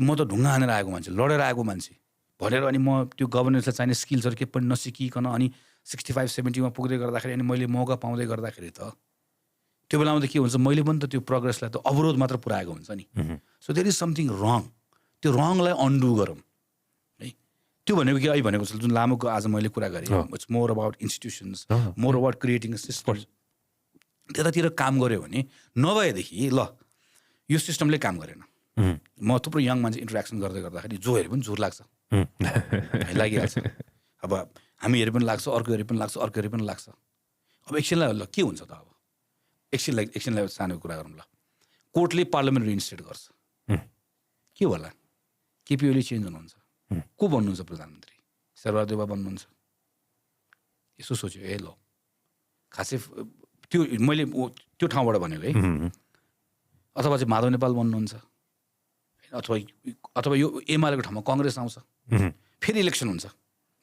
म त ढुङ्गा हानेर आएको मान्छे, लडेर आएको मान्छे भनेर अनि म त्यो गभर्नेन्सलाई चाहिने स्किल्सहरू के पनि नसिकिकन अनि 65-70मा पुग्दै गर्दाखेरि अनि मैले मौका पाउँदै गर्दाखेरि त त्यो बेलामा त के हुन्छ, मैले पनि त त्यो प्रोग्रेसलाई त अवरोध मात्र पुऱ्याएको हुन्छ नि। So there is something wrong. त्यो रङलाई अन्डु गरौँ है। त्यो भनेको के, अहिले भनेको जुन लामोको आज मैले कुरा गरेँ, it's more about institutions, more about creating a system. त्यतातिर काम गऱ्यो भने नभएदेखि ल यो सिस्टमले काम गरेन। म थुप्रो यङ मान्छे इन्टरेक्सन गर्दाखेरि जो हेरे पनि झुर लाग्छ, लागिहाल्छ। अब हामी हेरे पनि लाग्छ, अर्को हेरे पनि लाग्छ, अर्को हेरे पनि लाग्छ। अब एकछिनलाई ल के हुन्छ त, अब एकछिनलाई सानो कुरा गरौँ ल। कोर्टले पार्लियामेन्ट रिइन्स्टेट गर्छ, के होला? केपी ओली चेन्ज हुनुहुन्छ, को बन्नुहुन्छ प्रधानमन्त्री? शेरबहादुर देउवा बन्नुहुन्छ। यसो सोच्यो, ल खासै त्यो मैले त्यो ठाउँबाट भनेको है। अथवा चाहिँ माधव नेपाल बन्नुहुन्छ, अथवा यो एमालेको ठाउँमा कङ्ग्रेस आउँछ, फेरि इलेक्सन हुन्छ,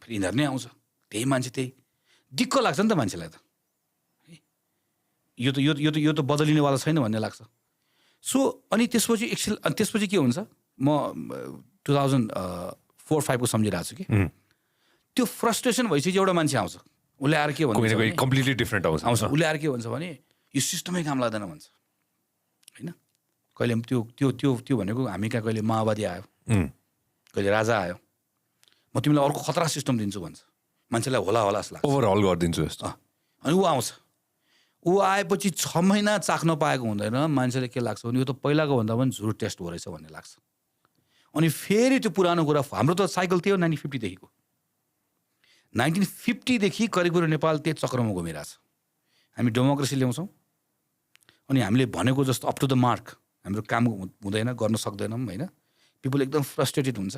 फेरि यिनीहरू नै आउँछ, त्यही मान्छे त्यही। दिक्क लाग्छ नि त मान्छेलाई त, यो त बदलिनेवाला छैन भन्ने लाग्छ। सो अनि त्यसपछि के हुन्छ, म 2004-05 को सम्झिरहेको छु कि त्यो फ्रस्ट्रेसन भइसकेपछि एउटा मान्छे आउँछ, उसले आएर के भन्छ, कम्प्लिटली डिफ्रेन्ट आउँछ। उसले आएर के भन्छ भने यो सिस्टमै काम लाग्दैन भन्छ होइन। कहिले त्यो भनेको हामी कहाँ कहिले माओवादी आयो, कहिले राजा आयो, म तिमीलाई अर्को खतरा सिस्टम दिन्छु भन्छ। मान्छेलाई होला जस्तो लाग्छ, ओभरअल गरिदिन्छु जस्तो। अनि ऊ आउँछ, ऊ आएपछि 6 महिना चाख्न पाएको हुँदैन, मान्छेले के लाग्छ भने यो त पहिलाको भन्दा पनि झुर टेस्ट हो रहेछ भन्ने लाग्छ। अनि फेरि त्यो पुरानो कुरा, हाम्रो त साइकल थियो 1950देखिको। 1950देखि करिब नेपाल त्यही चक्रमा घुमिरहेछ। हामी डेमोक्रेसी ल्याउँछौँ अनि हामीले भनेको जस्तो अप टु द मार्क हाम्रो काम हुँदैन, गर्न सक्दैनौँ होइन। पिपल एकदम फ्रस्ट्रेटेड हुन्छ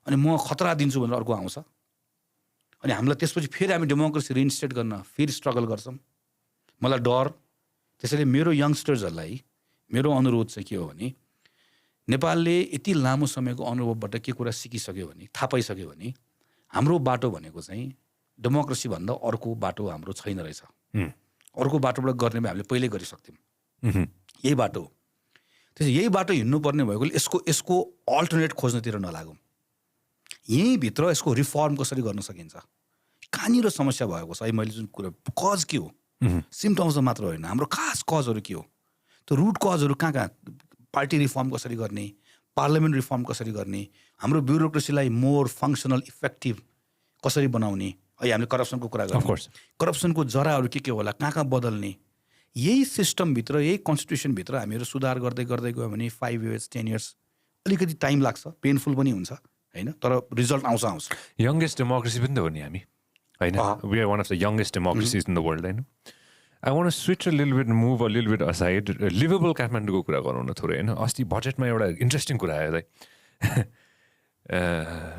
अनि म खतरा दिन्छु भनेर अर्को आउँछ अनि हामीलाई त्यसपछि फेरि हामी डेमोक्रेसी रिइन्स्टेट गर्न फेरि स्ट्रगल गर्छौँ। मलाई डर। त्यसैले मेरो यङ्स्टर्सहरूलाई मेरो अनुरोध चाहिँ के हो भने नेपालले यति लामो समयको अनुभवबाट के कुरा सिकिसक्यो भने, थाहा पाइसक्यो भने हाम्रो बाटो भनेको चाहिँ डेमोक्रेसी भन्दा अर्को बाटो हाम्रो छैन रहेछ। अर्को बाटोबाट गर्ने हामीले पहिल्यै गरिसक्थ्यौँ, यही बाटो हो। त्यसै यही बाटो हिँड्नुपर्ने भएकोले यसको अल्टरनेट खोज्नतिर नलागौँ। यहीँभित्र यसको रिफर्म कसरी गर्न सकिन्छ, कहाँनिर समस्या भएको छ। मैले जुन कुरा कज के हो, सिम्टम्स मात्र होइन, हाम्रो खास कजहरू के हो, त्यो रुट कजहरू कहाँ कहाँ, पार्टी रिफर्म कसरी गर्ने, पार्लियामेन्ट रिफर्म कसरी गर्ने, हाम्रो ब्युरोक्रेसीलाई मोर फङ्सनल इफेक्टिभ कसरी बनाउने। अहिले हामीले करप्सनको कुरा गर्छौँ, करप्सनको जराहरू के होला, कहाँ कहाँ बदल्ने, यही सिस्टमभित्र यही कन्स्टिट्युसनभित्र हामीहरू सुधार गर्दै गर्दै गयो भने 5 years 10 years अलिकति टाइम लाग्छ, पेनफुल पनि हुन्छ होइन, तर रिजल्ट आउँछ। यङ्गेस्ट डेमोक्रेसी पनि त हो नि हामी होइन। We are one of the youngest democracies in the world होइन। I want switch a little bit, move a little bit aside. Liveable काठमाडौँको कुरा गरौँ न थोरै होइन। अस्ति बजेटमा एउटा इन्ट्रेस्टिङ कुरा आयो दाइ,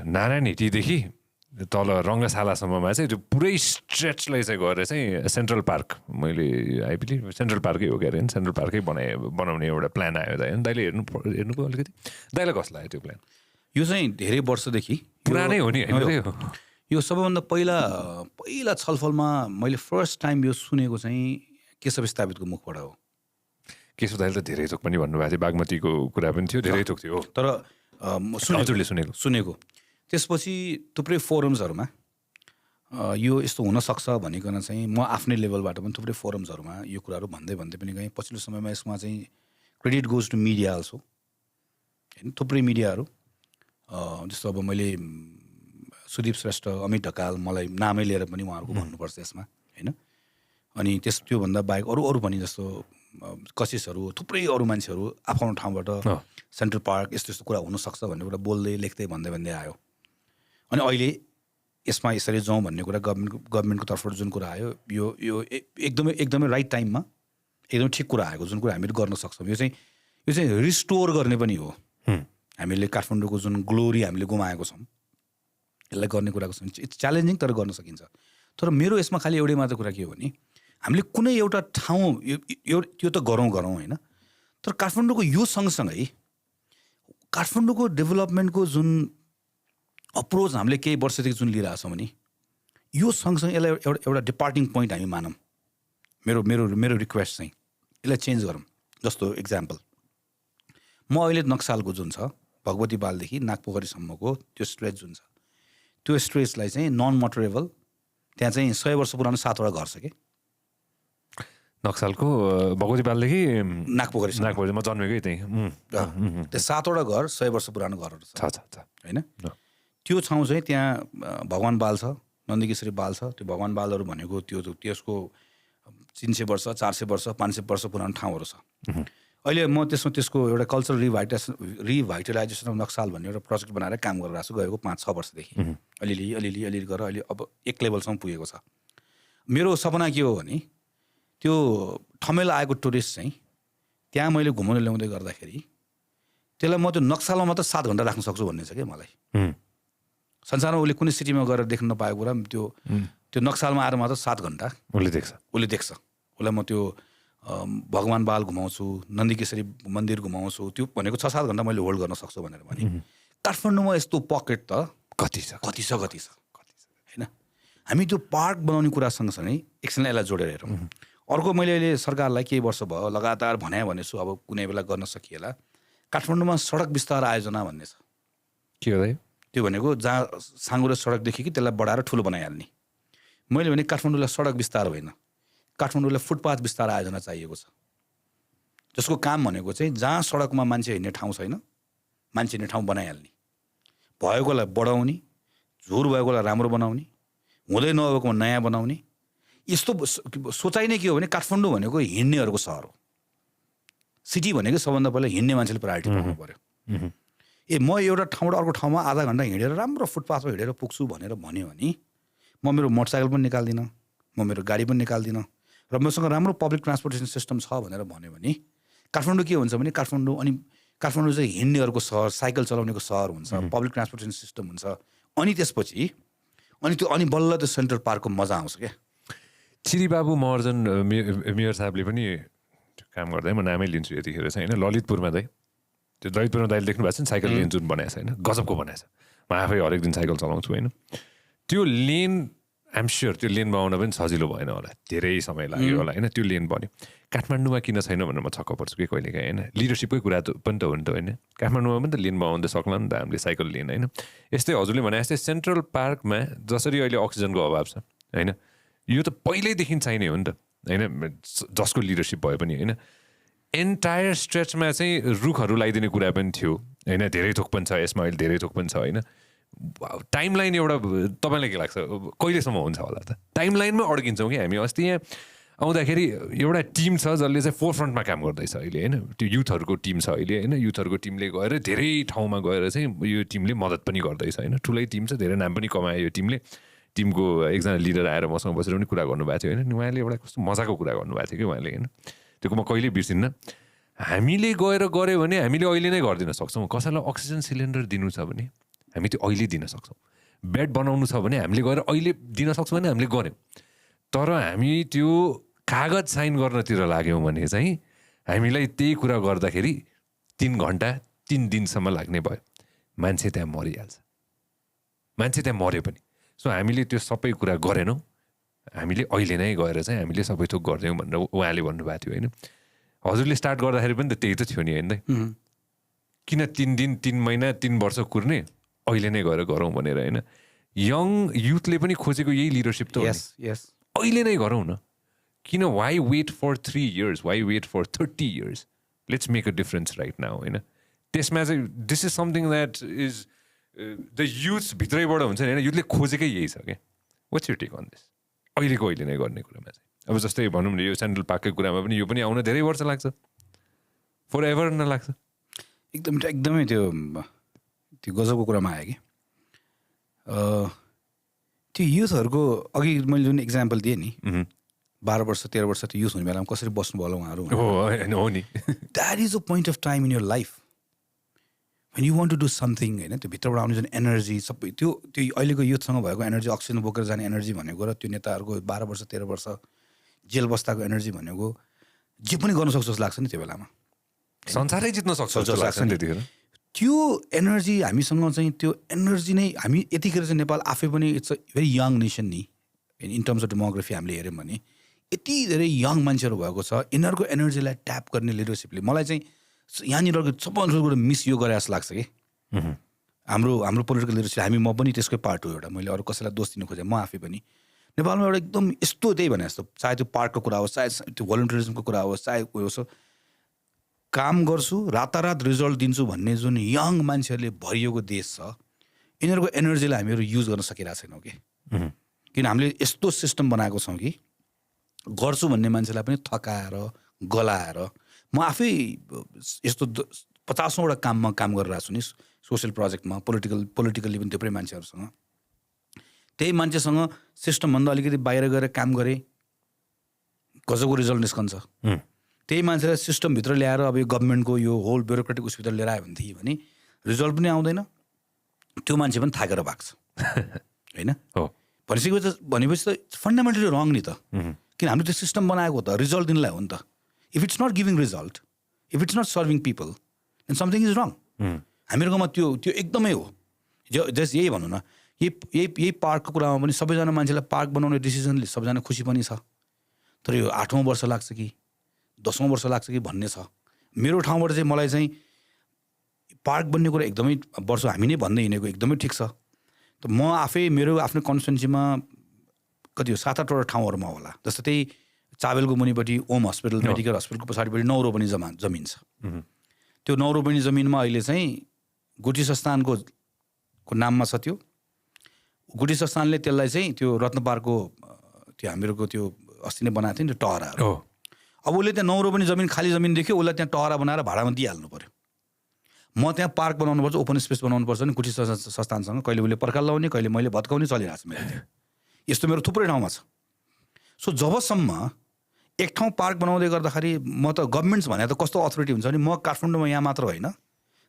नारायण हिटीदेखि तल रङ्गशालासम्ममा चाहिँ त्यो पुरै स्ट्रेचलाई चाहिँ गएर चाहिँ सेन्ट्रल पार्क, मैले आई बिलिभ सेन्ट्रल पार्कै हो क्या अरे, सेन्ट्रल पार्कै बनाउने एउटा प्लान आयो दाइ। होइन दाइले हेर्नुभयो अलिकति, दाइलाई कस्तो लाग्यो त्यो प्लान? यो चाहिँ धेरै वर्षदेखि पुरानै हो नि होइन। यो सबैभन्दा पहिला छलफलमा मैले फर्स्ट टाइम यो सुनेको चाहिँ केशव स्थापितको मुखबाट हो। केशव दाइले त धेरै थोक पनि भन्नुभएको थियो, बागमतीको कुरा पनि थियो, धेरै थोक थियो तर हजुरले सुनेको। त्यसपछि थुप्रै फोरम्सहरूमा यो यस्तो हुनसक्छ भनिकन चाहिँ म आफ्नै लेभलबाट पनि थुप्रै फोरम्सहरूमा यो कुराहरू भन्दै पनि गएँ। पछिल्लो समयमा यसमा चाहिँ credit goes to media also होइन, थुप्रै मिडियाहरू जस्तो अब मैले सुदीप श्रेष्ठ, अमित ढकाल, मलाई नामै लिएर पनि उहाँहरूको भन्नुपर्छ यसमा होइन। अनि त्योभन्दा बाहेक अरू पनि जस्तो कशिशहरू, थुप्रै अरू मान्छेहरू आफ्नो ठाउँबाट सेन्ट्रल पार्क यस्तो यस्तो कुरा हुनसक्छ भन्ने कुरा बोल्दै लेख्दै भन्दै आयो। अनि अहिले यसमा यसरी जाउँ भन्ने कुरा गभर्मेन्टको तर्फबाट जुन कुरा आयो यो एकदमै राइट टाइममा एकदमै ठिक कुरा आएको, जुन कुरा हामीले गर्न सक्छौँ। यो चाहिँ रिस्टोर गर्ने पनि हो। हामीले काठमाडौँको जुन ग्लोरी हामीले गुमाएको छौँ यसलाई गर्ने कुराको इट्स च्यालेन्जिङ, तर गर्न सकिन्छ। तर मेरो यसमा खालि एउटै मात्र कुरा के हो भने हामीले कुनै एउटा ठाउँ त्यो त गरौँ होइन, तर काठमाडौँको यो सँगसँगै काठमाडौँको डेभलपमेन्टको जुन अप्रोच हामीले केही वर्षदेखि जुन लिइरहेछौँ भने यो सँगसँगै यसलाई एउटा डिपार्टिङ पोइन्ट हामी मानौँ। मेरो रिक्वेस्ट चाहिँ यसलाई चेन्ज गरौँ। जस्तो इक्जाम्पल, म अहिले नक्सालको जुन छ भगवती बालदेखि नागपोखरीसम्मको त्यो स्ट्रेच जुन छ, त्यो स्ट्रेचलाई चाहिँ नन मोटरेबल, त्यहाँ चाहिँ 100 वर्ष पुरानो 7वटा घर छ कि नक्सालको भगवती बालदेखि नागपोखरी म जन्मेकै त्यही। त्यो 7वटा घर 100 वर्ष पुरानो घरहरू छ होइन। त्यो ठाउँ चाहिँ त्यहाँ भगवान बाल छ, नन्दीकेशरी बाल छ। त्यो भगवान बालहरू भनेको त्यसको 300 वर्ष, 400 वर्ष, 500 वर्ष पुरानो ठाउँहरू छ। अहिले म त्यसको एउटा कल्चरल रिभाइटलाइजेसन अफ नक्साल भन्ने एउटा प्रोजेक्ट बनाएर काम गरिरहेको छु गएको 5-6 वर्षदेखि। अलिअलि गरेर अहिले अब एक लेभलसम्म पुगेको छ। मेरो सपना के हो भने त्यो ठमेल आएको टुरिस्ट चाहिँ त्यहाँ मैले घुमाउन ल्याउँदै गर्दाखेरि त्यसलाई म त्यो नक्सालमा मात्र 7 घन्टा राख्न सक्छु भन्ने छ क्या मलाई। संसारमा उसले कुनै सिटीमा गएर देख्न नपाएको कुरा त्यो नक्सालमा आएर मात्र 7 घन्टा उसले देख्छ। उसलाई म त्यो भगवान बाल घुमाउँछु, नन्दीकेशरी मन्दिर घुमाउँछु, त्यो भनेको 6-7 घन्टा मैले होल्ड गर्न सक्छु भनेर भने काठमाडौँमा यस्तो पकेट त कति छ होइन। हामी त्यो पार्क बनाउने कुरा सँगसँगै एकछिनलाई यसलाई जोडेर हेरौँ। अर्को मैले अहिले सरकारलाई केही वर्ष भयो लगातार भनेछु, अब कुनै बेला गर्न सकिएला, काठमाडौँमा सडक विस्तार आयोजना भन्ने छ। के हो त्यो भनेको जहाँ साँगुरो सडकदेखि कि त्यसलाई बढाएर ठुलो बनाइहाल्ने। मैले भने काठमाडौँलाई सडक विस्तार होइन, काठमाडौँलाई फुटपाथ विस्तार आयोजना चाहिएको छ, जसको काम भनेको चाहिँ जहाँ सडकमा मान्छे हिँड्ने ठाउँ छैन, मान्छे हिँड्ने ठाउँ बनाइहाल्ने, भएकोलाई बढाउने, झुर भएकोलाई राम्रो बनाउने, हुँदै नभएकोमा नयाँ बनाउने। यस्तो सोचाइ नै के हो भने काठमाडौँ भनेको हिँड्नेहरूको सहर हो। सिटी भनेको सबभन्दा पहिला हिँड्ने मान्छेले प्रायोरिटी पाउनु पऱ्यो। म एउटा ठाउँबाट अर्को ठाउँमा आधा घन्टा हिँडेर राम्रो फुटपाथमा हिँडेर पुग्छु भनेर भन्यो भने म मेरो मोटरसाइकल पनि निकाल्दिनँ, म मेरो गाडी पनि निकाल्दिनँ, र मसँग राम्रो पब्लिक ट्रान्सपोर्टेसन सिस्टम छ भनेर भन्यो भने काठमाडौँ के हुन्छ भने काठमाडौँ चाहिँ हिँड्नेहरूको सहर, साइकल चलाउनेको सहर हुन्छ, पब्लिक ट्रान्सपोर्टेसन सिस्टम हुन्छ। अनि त्यसपछि अनि बल्ल त्यो सेन्ट्रल पार्कको मजा आउँछ क्या। चिरीबाबु महर्जन मेयर साहबले पनि काम गर्दै, म नामै लिन्छु यतिखेर चाहिँ होइन, ललितपुरमा त्यो ललितपुरमा दाइले देख्नु भएको छ नि साइकल लेन जुन बनाएको छ होइन, गजबको बनाएको छ। म आफै हरेक दिन साइकल चलाउँछु होइन। त्यो लेन आइएम स्योर त्यो लेन बनाउन पनि सजिलो भएन होला, धेरै समय लाग्यो होला होइन। त्यो लेन बन्यो, काठमाडौँमा किन छैन भनेर म छक्क पर्छु कि कहिलेकाहीँ होइन। लिडरसिपकै कुरा पनि त हो नि त होइन। काठमाडौँमा पनि त लेन बनाउँदै सक्ला नि त हामीले साइकल लेन होइन। यस्तै हजुरले भने जस्तै सेन्ट्रल पार्कमा जसरी अहिले अक्सिजनको अभाव छ होइन, यो त पहिल्यैदेखि चाहिने हो नि त होइन, जसको लिडरसिप भए पनि होइन। एन्टायर स्ट्रेचमा चाहिँ रुखहरू लगाइदिने कुरा पनि थियो होइन, धेरै थोक पनि छ यसमा, अहिले धेरै थोक पनि छ होइन। टाइमलाइन एउटा तपाईँलाई के लाग्छ कहिलेसम्म हुन्छ होला त? टाइमलाइनमै अड्किन्छौँ कि हामी। अस्ति यहाँ आउँदाखेरि एउटा टिम छ जसले चाहिँ फोरफ्रन्टमा काम गर्दैछ अहिले होइन, त्यो युथहरूको टिम छ अहिले होइन। युथहरूको टिमले गएर धेरै ठाउँमा गएर चाहिँ यो टिमले मद्दत पनि गर्दैछ होइन। ठुलै टिम छ, धेरै नाम पनि कमायो यो टिमले। टिमको एकजना लिडर आएर मसँग बसेर पनि कुरा गर्नुभएको थियो होइन। उहाँले एउटा कस्तो मजाको कुरा गर्नुभएको थियो कि उहाँले होइन, त्यो म कहिल्यै बिर्सिन्न। हामीले गएर गऱ्यो भने हामीले अहिले नै गरिदिन सक्छौँ। कसैलाई अक्सिजन सिलिन्डर दिनु छ भने हामी त्यो अहिले दिन सक्छौँ, बेड बनाउनु छ भने हामीले गएर अहिले दिन सक्छौँ भने हामीले गऱ्यौँ। तर हामी त्यो कागज साइन गर्नतिर लाग्यौँ भने चाहिँ हामीलाई त्यही कुरा गर्दाखेरि 3 घन्टा 3 दिनसम्म लाग्ने भयो। मान्छे त्यहाँ मरिहाल्छ, मान्छे त्यहाँ मऱ्यो पनि। सो हामीले त्यो सबै कुरा गरेनौँ, हामीले अहिले नै गएर चाहिँ हामीले सबै थोक गरिदियौँ भनेर उहाँले भन्नुभएको थियो होइन। हजुरले स्टार्ट गर्दाखेरि पनि त त्यही त थियो नि होइन। किन 3 दिन 3 महिना 3 वर्ष कुर्ने, अहिले नै गएर गरौँ भनेर होइन। यङ युथले पनि खोजेको यही लिडरसिप त हो। अहिले नै गरौँ न, किन why wait for 3 years, why wait for 30 years? Let's make a difference right now होइन। त्यसमा चाहिँ this is something that is the youth भित्रैबाट हुन्छ नि होइन, युथले खोजेकै यही छ क्या. What's your take on this अहिले नै गर्ने कुरामा चाहिँ? अब जस्तै भनौँ न यो सेन्ट्रल पार्ककै कुरामा पनि यो पनि आउन धेरै वर्ष लाग्छ, फर एभर नलाग्छ. एकदमै त्यो गजबको कुरामा आयो कि त्यो युथहरूको अघि मैले जुन इक्जाम्पल दिएँ नि, 12 वर्ष 13 वर्ष त्यो युथ हुने बेलामा कसरी बस्नु होला उहाँहरू, हो नि. That is a point of time in your life when you want to do something होइन. त्यो भित्रबाट आउने जुन एनर्जी सबै त्यो अहिलेको युथसँग भएको एनर्जी, अक्सिजन बोकेर जाने एनर्जी भनेको र त्यो नेताहरूको 12 वर्ष 13 वर्ष जेल बस्दाको एनर्जी भनेको जे पनि गर्न सक्छ जस्तो लाग्छ नि त्यो बेलामा. संसारै जित्न सक्छ जस्तो लाग्छ नि त्यतिखेर. त्यो एनर्जी हामीसँग चाहिँ, त्यो एनर्जी नै हामी यतिखेर चाहिँ नेपाल आफै पनि it's a very young nation नि इन टर्म्स अफ डेमोग्राफी हामीले हेऱ्यौँ भने यति धेरै यङ मान्छेहरू भएको छ. यिनीहरूको एनर्जीलाई ट्याप गर्ने लिडरसिपले मलाई चाहिँ यहाँनिर सबभन्दा कुरो मिस यो गरे जस्तो लाग्छ कि हाम्रो पोलिटिकल लिडरसिप. म पनि त्यसकै पार्ट हो एउटा. मैले अरू कसैलाई दोष दिनु खोजेँ, म आफै पनि नेपालमा एउटा एकदम यस्तो त्यही भने जस्तो, चाहे त्यो पार्कको कुरा होस्, चाहे त्यो भलन्टियरिजमको कुरा होस्, चाहे उयो होस्, काम गर्छु रातारात रिजल्ट दिन्छु भन्ने जुन यङ मान्छेहरूले भरिएको देश छ, यिनीहरूको एनर्जीलाई हामीहरू युज गर्न सकिरहेको छैनौँ कि. किन हामीले यस्तो सिस्टम बनाएको छौँ कि गर्छु भन्ने मान्छेलाई पनि थकाएर गलाएर. म आफै यस्तो 50औँवटा काममा काम गरिरहेको छु नि, सोसियल प्रोजेक्टमा, पोलिटिकल्ली पनि थुप्रै मान्छेहरूसँग. त्यही मान्छेसँग सिस्टमभन्दा अलिकति बाहिर गएर काम गरेँ, गजबको रिजल्ट निस्कन्छ. त्यही मान्छेलाई सिस्टमभित्र ल्याएर अब यो गभर्मेन्टको यो होल ब्युरोक्रेटिक उसभित्र लिएर आयो भने रिजल्ट पनि आउँदैन, त्यो मान्छे पनि थाकेर भाग्छ होइन. भनेपछि त फन्डामेन्टली रङ नि त. किन हामीले त्यो सिस्टम बनाएको त रिजल्ट दिनलाई हो नि त. If it's not giving result, if it's not serving people, then something is wrong. हामीहरूकोमा त्यो एकदमै हो. जस्ट यही भनौँ न, यही पार्कको कुरामा पनि सबैजना मान्छेलाई पार्क बनाउने डिसिजनले सबैजना खुसी पनि छ, तर यो 8औँ वर्ष लाग्छ कि 10औँ वर्ष लाग्छ कि भन्ने छ. मेरो ठाउँबाट चाहिँ मलाई चाहिँ पार्क बन्ने कुरा एकदमै वर्ष हामी नै भन्दै हिँडेको एकदमै ठिक छ. त म आफै मेरो आफ्नो कन्स्टिट्युन्सीमा कति हो 7-8वटा ठाउँहरूमा होला. जस्तो त्यही चाबेलको मुनिपट्टि ओम हस्पिटल मेडिकल हस्पिटलको पछाडिपट्टि 9 रोपनी जमिन छ. त्यो 9 रोपनी जमिनमा अहिले चाहिँ गुठी संस्थानको नाममा छ. त्यो गुठी संस्थानले त्यसलाई चाहिँ त्यो रत्न पार्कको त्यो हामीहरूको त्यो अस्ति नै बनाएको थियो नि त्यो टहराहरू. अब उसले त्यहाँ 9 रोपनी जमिन खाली जमिन देख्यो, उसलाई त्यहाँ टहरा बनाएर भाडामा दिइहाल्नु पऱ्यो. म त्यहाँ पार्क बनाउनुपर्छ, ओपन स्पेस बनाउनुपर्छ नि गुठी संस्थानसँग. कहिले उसले पर्खाल लाउने, कहिले मैले भत्काउने चलिरहेको छ मेरो त्यहाँ. यस्तो मेरो थुप्रै ठाउँमा छ. सो जबसम्म एक ठाउँ पार्क बनाउँदै गर्दाखेरि म त गभर्मेन्ट्स भने त कस्तो अथोरिटी हुन्छ भने, म काठमाडौँमा यहाँ मात्र होइन,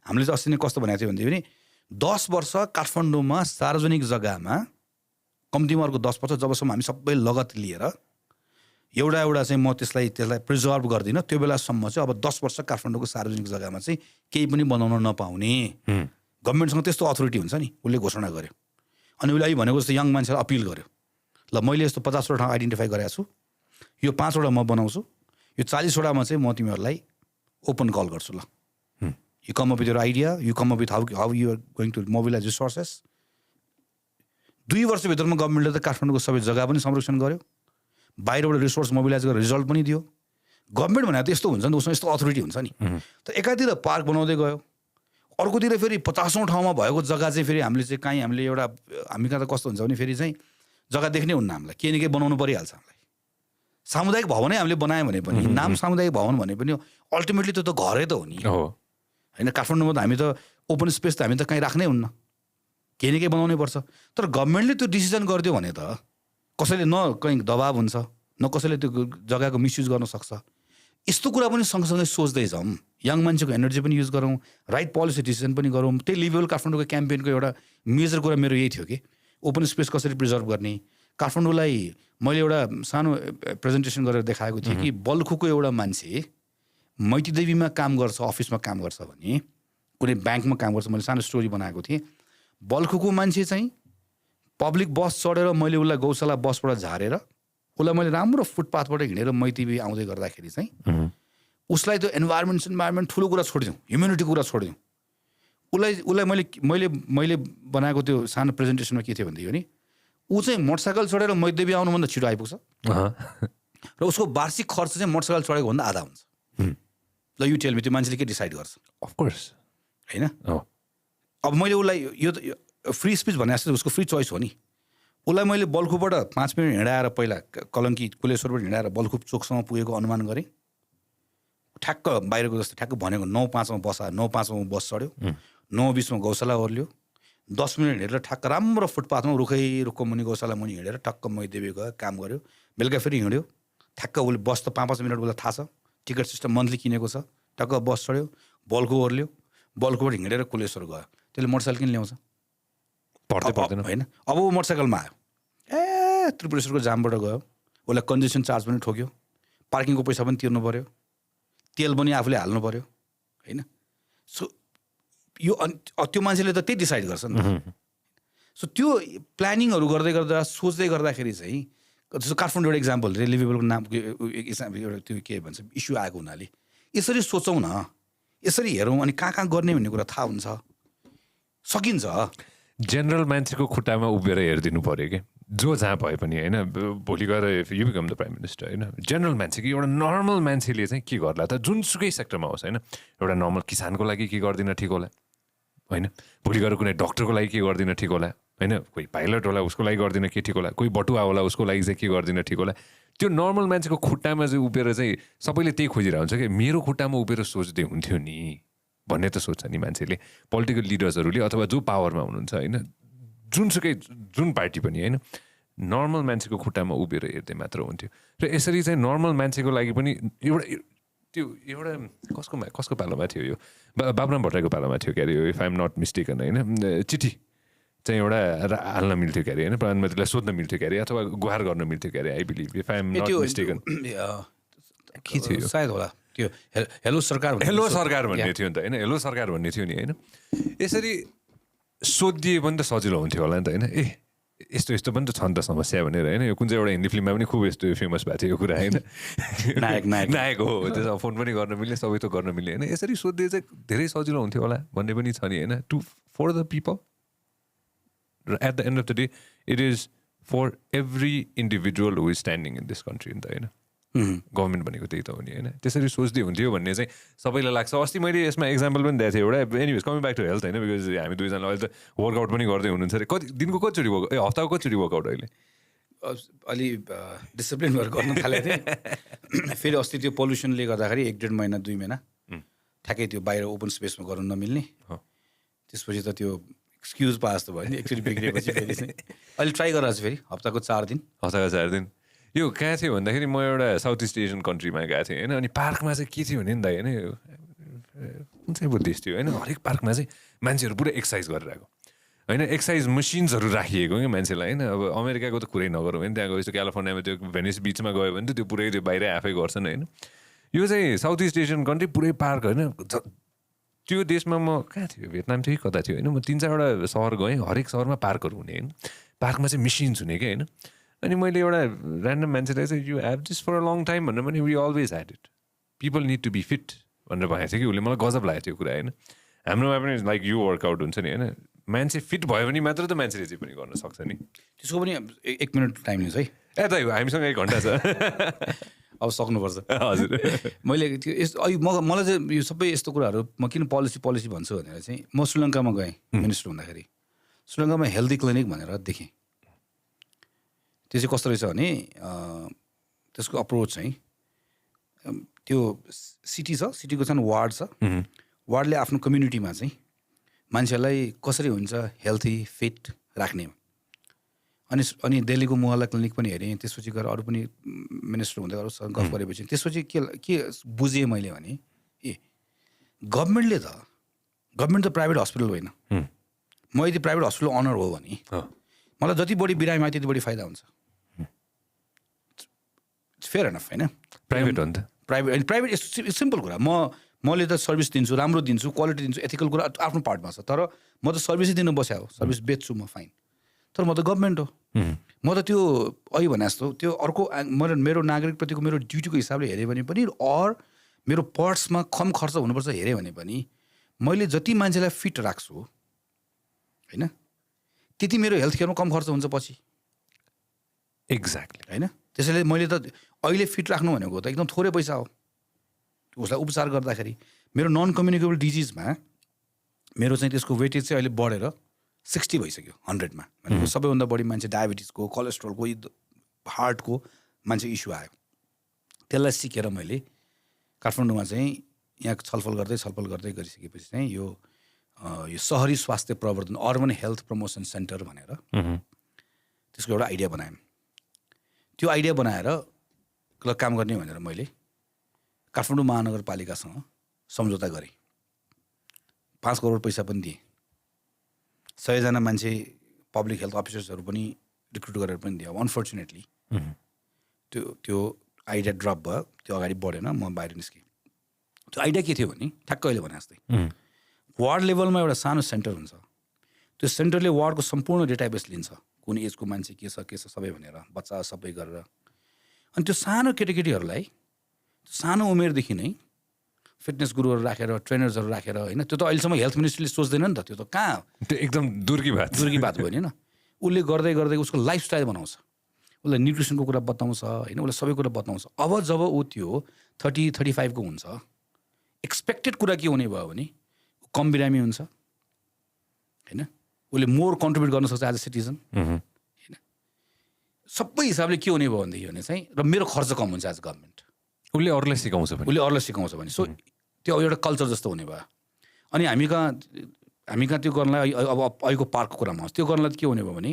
हामीले चाहिँ अस्ति नै कस्तो भनेको थियो भने 10 वर्ष काठमाडौँमा सार्वजनिक जग्गामा कम्तीमा अर्को 10 वर्ष जबसम्म हामी सबै लगत लिएर एउटा चाहिँ म त्यसलाई प्रिजर्भ गर्दिनँ, त्यो बेलासम्म चाहिँ अब 10 वर्ष काठमाडौँको सार्वजनिक जग्गामा चाहिँ केही पनि बनाउन नपाउने. गभर्मेन्टसँग त्यस्तो अथोरिटी हुन्छ नि. उसले घोषणा गर्यो अनि उसले भनेको जस्तो यङ मान्छेलाई अपिल गर्यो, ल मैले यस्तो 50वटा ठाउँ आइडेन्टिफाई गरेको छु, यो 5वटा म बनाउँछु, यो 40वटामा चाहिँ म तिमीहरूलाई ओपन कल गर्छु. ल you come up with your idea, you come up with how you are going to mobilise resources. 2 वर्षभित्रमा गभर्मेन्टले त काठमाडौँको सबै जग्गा पनि संरक्षण गर्यो, बाहिरबाट रिसोर्स मोबिलाइज गरेर रिजल्ट पनि दियो. गभर्मेन्ट भनेर त यस्तो हुन्छ नि, उसमा यस्तो अथोरिटी हुन्छ नि. तर एकातिर पार्क बनाउँदै गयो, अर्कोतिर फेरि 50औँ ठाउँमा भएको जग्गा चाहिँ फेरि हामीले चाहिँ कहीँ हामीले एउटा हामी कहाँ त कस्तो हुन्छ भने फेरि चाहिँ जग्गा देख्नै हुन्न हामीलाई, के न के बनाउनु परिहाल्छ हामीलाई. सामुदायिक भवनै हामीले बनायौँ भने पनि, नाम सामुदायिक भवन भने पनि अल्टिमेटली त्यो त घरै त हो नि होइन. काठमाडौँमा त हामी त ओपन स्पेस त हामी त कहीँ राख्नै हुन्न, केही न केही बनाउनै पर्छ. तर गभर्मेन्टले त्यो डिसिजन गरिदियो भने त कसैले न कहीँ दबाब हुन्छ, न कसैले त्यो जग्गाको मिसयुज गर्न सक्छ. यस्तो कुरा पनि सँगसँगै सोच्दै जाउँ, यङ मान्छेको एनर्जी पनि युज गरौँ, राइट पोलिसी डिसिजन पनि गरौँ. त्यही लिभेबल काठमाडौँको क्याम्पेनको एउटा मेजर कुरा मेरो यही थियो कि ओपन स्पेस कसरी प्रिजर्भ गर्ने. काठमाडौँलाई मैले एउटा सानो प्रेजेन्टेसन गरेर देखाएको थिएँ कि बल्खुको एउटा मान्छे मैतीदेवीमा काम गर्छ, अफिसमा काम गर्छ भने, कुनै ब्याङ्कमा काम गर्छ. मैले सानो स्टोरी बनाएको थिएँ. बल्खुको मान्छे चाहिँ पब्लिक बस चढेर मैले उसलाई गौशाला बसबाट झारेर उसलाई मैले राम्रो फुटपाथबाट हिँडेर मैतीदेवी आउँदै गर्दाखेरि चाहिँ उसलाई त्यो इन्भाइरोमेन्ट ठुलो कुरा छोडिदिउँ, ह्युम्यानिटीको कुरा छोडिदिउँ. उसलाई मैले बनाएको त्यो सानो प्रेजेन्टेसनमा के थियो भनेदेखि नि, ऊ चाहिँ मोटरसाइकल चढेर मैतीदेवी आउनुभन्दा छिटो आइपुग्छ र उसको वार्षिक खर्च चाहिँ मोटरसाइकल चढेको भन्दा आधा हुन्छ. ल यु टेल मी त्यो मान्छेले के डिसाइड गर्छ? अफकोर्स होइन. अब मैले उसलाई यो त फ्री स्पिच भने जस्तो उसको फ्री चोइस हो नि। उसलाई मैले बल्खुबाट 5 मिनट हिँडाएर पहिला कलङ्की कुलेश्वरबाट हिँडाएर बल्खुप चोकसम्म पुगेको अनुमान गरेँ। ठ्याक्क बाहिरको जस्तो ठ्याक्क भनेको 9:05 बस आयो, 9:05 बस चढ्यो, 9:20 गौशाला ओर्ल्यो, 10 मिनट हिँडेर ठ्याक्क राम्रो फुटपाथमा रुखको मुनि गौशाला मुनि हिँडेर ठक्क मैदेवी गयो, काम गर्यो, बेलुका फेरि हिँड्यो ठ्याक्क। उसले बस त 5-5 मिनट उसलाई थाहा छ, टिकट सिस्टम मन्थली किनेको छ, टक्क बस चढ्यो, बल्खु ओर्ल्यो, बल्खुबाट हिँडेर कुलेश्वर गयो। त्यसले मोटरसाइकल किन ल्याउँछ? पर्दैन होइन। अब ऊ मोटरसाइकलमा आयो, त्रिपुरेश्वरको जामबाट गयो, उसलाई कन्जेसन चार्ज पनि ठोक्यो, पार्किङको पैसा पनि तिर्नु पऱ्यो, तेल पनि आफूले हाल्नु पऱ्यो होइन। सो यो त्यो मान्छेले त त्यही डिसाइड गर्छ नि त। सो त्यो प्लानिङहरू गर्दै गर्दा सोच्दै गर्दाखेरि चाहिँ जस्तो काठमाडौँ एउटा इक्जाम्पल लिभेबलको नाम एउटा त्यो के भन्छ इस्यु आएको हुनाले यसरी सोचौँ न, यसरी हेरौँ अनि कहाँ गर्ने भन्ने कुरा थाहा हुन्छ, सकिन्छ। जेनरल मान्छेको खुट्टामा उभिएर हेरिदिनु पऱ्यो कि जो जहाँ भए पनि होइन। भोलि गएर you become the prime minister होइन, जेनरल मान्छे कि एउटा नर्मल मान्छेले चाहिँ के गर्ला त, जुनसुकै सेक्टरमा होस् होइन। एउटा नर्मल किसानको लागि के गर्दिन ठिक होला होइन, भोलि गएर कुनै डक्टरको लागि के गर्दिन ठिक होला होइन, कोही पाइलट होला उसको लागि गर्दिन के ठिक होला, कोही बटुवा होला उसको लागि चाहिँ के गर्दिन ठिक होला। त्यो नर्मल मान्छेको खुट्टामा चाहिँ उभिएर चाहिँ सबैले त्यही खोजिरहेको हुन्छ कि मेरो खुट्टामा उभिएर सोच्दै हुन्थ्यो नि भन्ने त सोच्छ नि मान्छेले, पोलिटिकल लिडर्सहरूले अथवा जो पावरमा हुनुहुन्छ होइन, जुनसुकै जुन पार्टी पनि होइन, नर्मल मान्छेको खुट्टामा उभिएर हेर्दै मात्र हुन्थ्यो। र यसरी चाहिँ नर्मल मान्छेको लागि पनि एउटा कसको पालोमा थियो यो, बाबुराम भट्टराईको पालोमा थियो क्यारे यो, if I am not mistaken होइन, चिठी चाहिँ एउटा हाल्न मिल्थ्यो क्यारे होइन, प्रधानमन्त्रीलाई सोध्न मिल्थ्यो क्यारे अथवा गुहार गर्न मिल्थ्यो क्यारे, I believe if I am not mistaken. के थियो सायद होला त्यो हेलो सरकार भन्ने थियो नि त होइन, हेलो सरकार भन्ने थियो नि होइन। यसरी सोधिदिए पनि त सजिलो हुन्थ्यो होला नि त होइन। यस्तो यस्तो पनि त छ नि त समस्या भनेर होइन। यो कुन चाहिँ एउटा हिन्दी फिल्ममा पनि खुब यस्तो फेमस भएको थियो यो कुरा होइन, नायक हो त्यसमा फोन पनि गर्न मिल्ने सबै त गर्न मिल्ने होइन। यसरी सोधिदिए चाहिँ धेरै सजिलो हुन्थ्यो होला भन्ने पनि छ नि होइन। To for the people, at the end of the day it is for every individual who is standing in this country नि त होइन। गभर्मेन्ट भनेको त्यही त हो नि होइन। त्यसरी सोच्दै हुन्थ्यो भन्ने चाहिँ सबैलाई लाग्छ। अस्ति मैले यसमा एक्जाम्पल पनि दिएको थिएँ एउटा, anyways coming back to health होइन, बिकज हामी दुईजना अहिले त वर्कआउट पनि गर्दै हुनुहुन्छ अरे। दिनको कतिचोटि हप्ताको कतिचोटि वर्कआउट अहिले? अलि डिसिप्लिन भएर गर्नु थालेको थिएँ। फेरि अस्ति त्यो पल्युसनले गर्दाखेरि 1-1.5 महिना 2 महिना ठ्याक्कै त्यो बाहिर ओपन स्पेसमा गर्नु नमिल्ने, त्यसपछि त त्यो एक्सक्युज पाए जस्तो भयो नि। एकचोटि बिग्रिएपछि फेरि चाहिँ अहिले ट्राई गरेर चाहिँ फेरि हप्ताको 4 दिन। यो कहाँ थियो भन्दाखेरि म एउटा साउथ इस्ट एसियन कन्ट्रीमा गएको थिएँ होइन। अनि पार्कमा चाहिँ के थियो भने नि त होइन, कुन चाहिँ देश थियो होइन, हरेक पार्कमा चाहिँ मान्छेहरू पुरै एक्सर्साइज गरिरहेको होइन, एक्सर्साइज मसिन्सहरू राखिएको क्या मान्छेलाई होइन। अब अमेरिकाको त कुरै नगरौँ होइन, त्यहाँ गएपछि क्यालिफोर्नियामा त्यो भेनिस बिचमा गयो भने त त्यो पुरै त्यो बाहिर आफै गर्छन् होइन। यो चाहिँ साउथ इस्ट एसियन कन्ट्री पुरै पार्क होइन। त्यो देशमा म कहाँ थियो, भियतनाम थियो कि कता थियो होइन, म 3-4वटा सहर गएँ, हरेक सहरमा पार्कहरू हुने होइन, पार्कमा चाहिँ मिसिन्स हुने क्या होइन। अनि मैले एउटा ऱ्यान्डम मान्छेलाई चाहिँ you have this for a long time भनेर पनि we always had it, people need to be fit भनेर भनेको थियो कि उसले। मलाई गजब लागेको थियो कुरा होइन। हाम्रोमा पनि लाइक यो वर्कआउट हुन्छ नि होइन, मान्छे फिट भयो भने मात्र त मान्छेले चाहिँ पनि गर्न सक्छ नि। त्यसको पनि 1 मिनट टाइम लिन्छ है। दाइ हामीसँग 1 घन्टा छ अब सक्नुपर्छ। हजुर मैले त्यो यस्तो मलाई चाहिँ यो सबै यस्तो कुराहरू म किन पोलिसी भन्छु भनेर चाहिँ म श्रीलङ्कामा गएँ मिनिस्टर हुँदाखेरि। श्रीलङ्कामा हेल्दी क्लिनिक भनेर देखेँ। त्यो चाहिँ कस्तो रहेछ भने त्यसको अप्रोच चाहिँ त्यो सिटी छ, सिटीको चाहिँ वार्ड छ, वार्डले आफ्नो कम्युनिटीमा चाहिँ मान्छेलाई कसरी हुन्छ हेल्थी फिट राख्ने। अनि दिल्लीको मोहल्ला क्लिनिक पनि हेरेँ, त्यसपछि गएर अरू पनि मिनिस्टर हुँदै अरूसँग गफ गरेपछि त्यसपछि के बुझेँ मैले भने गभर्मेन्ट त प्राइभेट हस्पिटल होइन। म यदि प्राइभेट हस्पिटल अनर हो भने मलाई जति बढी बिरामी आयो त्यति बढी फाइदा हुन्छ। फेयर एनफ होइन, प्राइभेट हो नि त। प्राइभेट सिम्पल कुरा, मैले त सर्भिस दिन्छु, राम्रो दिन्छु, क्वालिटी दिन्छु, एथिकल कुरा आफ्नो पार्टमा छ, तर म त सर्भिसै दिनु बस्या हो, सर्भिस बेच्छु म फाइन, तर म त गभर्मेन्ट हो। म त त्यो अहिले भने जस्तो त्यो अर्को मेरो नागरिकप्रतिको मेरो ड्युटीको हिसाबले हेऱ्यो भने पनि अर मेरो पर्समा कम खर्च हुनुपर्छ हेऱ्यो भने पनि मैले जति मान्छेलाई फिट राख्छु होइन त्यति मेरो हेल्थ केयरमा कम खर्च हुन्छ पछि। एक्ज्याक्टली होइन, त्यसैले मैले त अहिले फिट राख्नु भनेको त एकदम थोरै पैसा हो उसलाई उपचार गर्दाखेरि। मेरो नन कम्युनिकेबल डिजिजमा मेरो चाहिँ त्यसको वेटेज चाहिँ अहिले बढेर 60 भइसक्यो 100मा। भनेको सबैभन्दा बढी मान्छे डायबिटिजको, कोलेस्ट्रोलको, हार्टको मान्छे इस्यु आयो। त्यसलाई सिकेर मैले काठमाडौँमा चाहिँ यहाँ छलफल गर्दै गरिसकेपछि चाहिँ यो सहरी स्वास्थ्य प्रवर्धन अर्बन हेल्थ प्रमोसन सेन्टर भनेर त्यसको एउटा आइडिया बनायौँ। त्यो आइडिया बनाएर काम गर्ने भनेर मैले काठमाडौँ महानगरपालिकासँग सम्झौता गरेँ। 5 करोड पैसा पनि दिएँ। 100 जना मान्छे पब्लिक हेल्थ अफिसर्सहरू पनि रिक्रुट गरेर पनि दिएँ। अनफर्चुनेटली त्यो आइडिया ड्रप भयो, त्यो अगाडि बढेन, म बाहिर निस्केँ। त्यो आइडिया के थियो भने ठ्याक्क अहिले भने जस्तै वार्ड लेभलमा एउटा सानो सेन्टर हुन्छ। त्यो सेन्टरले वार्डको सम्पूर्ण डेटाबेस लिन्छ, कुन एजको मान्छे के छ सबै भनेर, बच्चा सबै गरेर। अनि त्यो सानो केटाकेटीहरूलाई सानो उमेरदेखि नै फिटनेस गुरुहरू राखेर, ट्रेनर्सहरू राखेर, होइन, त्यो त अहिलेसम्म हेल्थ मिनिस्ट्रीले सोच्दैन नि त। त्यो त कहाँ, त्यो एकदम दूरकी बात भयो नि, होइन। उसले गर्दै उसको लाइफस्टाइल बनाउँछ, उसलाई न्युट्रिसनको कुरा बताउँछ, होइन, उसलाई सबै कुरा बताउँछ। अब जब ऊ त्यो 30-35 को हुन्छ, एक्सपेक्टेड कुरा के हुने भयो भने कम बिरामी हुन्छ, होइन, उसले मोर कन्ट्रिब्युट गर्न सक्छ एज अ सिटिजन, होइन। सबै हिसाबले के हुने भयो भनेदेखि भने चाहिँ, र मेरो खर्च कम हुन्छ एज गभर्मेन्ट। उसले अरूलाई सिकाउँछ भने सो त्यो एउटा कल्चर जस्तो हुने भयो। अनि हामी कहाँ त्यो गर्नलाई अब अहिलेको पार्कको कुरामा आउँछ। त्यो गर्नलाई के हुने भयो भने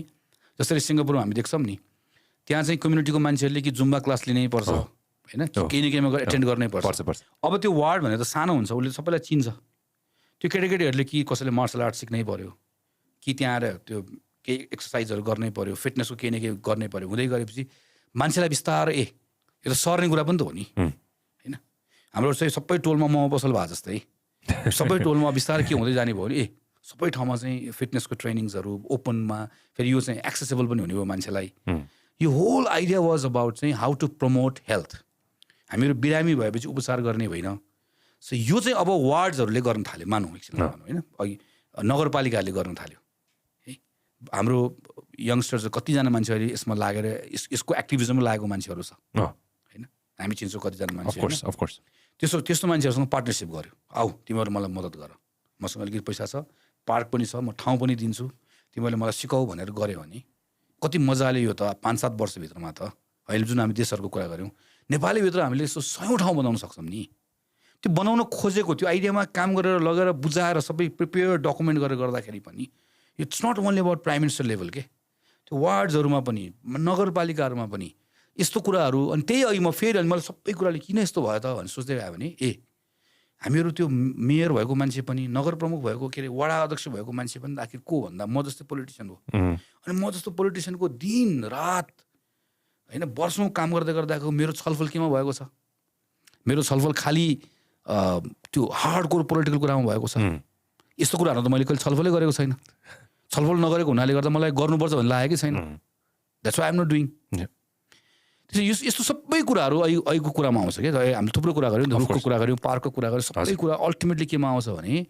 जसरी सिङ्गापुरमा हामी देख्छौँ नि, त्यहाँ चाहिँ कम्युनिटीको मान्छेहरूले कि जुम्बा क्लास लिनै पर्छ, होइन, केही न केहीमा एटेन्ड गर्नै पर्छ। अब त्यो वार्ड भनेर त सानो हुन्छ, उसले सबैलाई चिन्छ। त्यो केटाकेटीहरूले कि कसैले मार्सल आर्ट सिक्नै पऱ्यो, कि त्यहाँ आएर त्यो केही एक्सर्साइजहरू गर्नै पऱ्यो, फिटनेसको केही न केही गर्नै पऱ्यो। हुँदै गरेपछि मान्छेलाई बिस्तारै यो त सर्ने कुरा पनि त हो नि, होइन। हाम्रो चाहिँ सबै टोलमा मोमो पसल भयो जस्तै, सबै टोलमा बिस्तारै के हुँदै जाने भयो भने सबै ठाउँमा चाहिँ फिटनेसको ट्रेनिङ्सहरू ओपनमा, फेरि यो चाहिँ एक्सेसेबल पनि हुने भयो मान्छेलाई। यो होल आइडिया वाज अबाउट चाहिँ हाउ टु प्रमोट हेल्थ। हामीहरू बिरामी भएपछि उपचार गर्ने होइन। सो यो चाहिँ अब वार्ड्सहरूले गर्न थाल्यो, मानौँ एकछिन, होइन, अघि नगरपालिकाहरूले गर्न थाल्यो है। हाम्रो यङ्स्टर्स कतिजना मान्छेहरू यसमा लागेर यसको एक्टिभिजममा लागेको मान्छेहरू छ, होइन, हामी चिन्छौँ कतिजना मान्छे। अफकोर्स त्यस्तो मान्छेहरूसँग पार्टनरसिप गर्यो। आऊ तिमीहरू मलाई मद्दत गर, मसँग अलिकति पैसा छ, पार्क पनि छ, म ठाउँ पनि दिन्छु, तिमीहरूले मलाई सिकाऊ भनेर गऱ्यो भने कति मजाले यो त 5-7 वर्षभित्रमा त अहिले जुन हामी देशहरूको कुरा गऱ्यौँ, नेपालभित्र हामीले यस्तो 100 ठाउँ बनाउन सक्छौँ नि। त्यो बनाउन खोजेको, त्यो आइडियामा काम गरेर लगेर बुझाएर सबै प्रिपेयर डकुमेन्ट गरेर गर्दाखेरि पनि it's not only about prime minister level के, त्यो वार्ड्सहरूमा पनि, नगरपालिकाहरूमा पनि यस्तो कुराहरू। अनि त्यही अघि म फेरि अनि मलाई सबै कुराले किन यस्तो भयो त भनेर सोच्दै गयो भने हामीहरू त्यो मेयर भएको मान्छे पनि, नगर प्रमुख भएको, के अरे वडा अध्यक्ष भएको मान्छे पनि आखिर को भन्दा म जस्तै पोलिटिसियन हो। अनि म जस्तो पोलिटिसियनको दिन रात, होइन, वर्षौँ काम गर्दाको मेरो छलफल केमा भएको छ? मेरो छलफल खालि त्यो हार्डकोर पोलिटिकल कुरामा भएको छ। यस्तो कुराहरू त मैले कहिले छलफलै गरेको छैन। छलफल नगरेको हुनाले गर्दा मलाई गर्नुपर्छ भन्ने लागेकै छैन। That's why I am not doing. यस्तो सबै कुराहरू अहिलेको कुरामा आउँछ क्या। हामीले थुप्रो कुरा गऱ्यौँ, रुखको कुरा गऱ्यौँ, पार्कको कुरा गऱ्यौँ, सबै कुरा अल्टिमेटली केमा आउँछ भने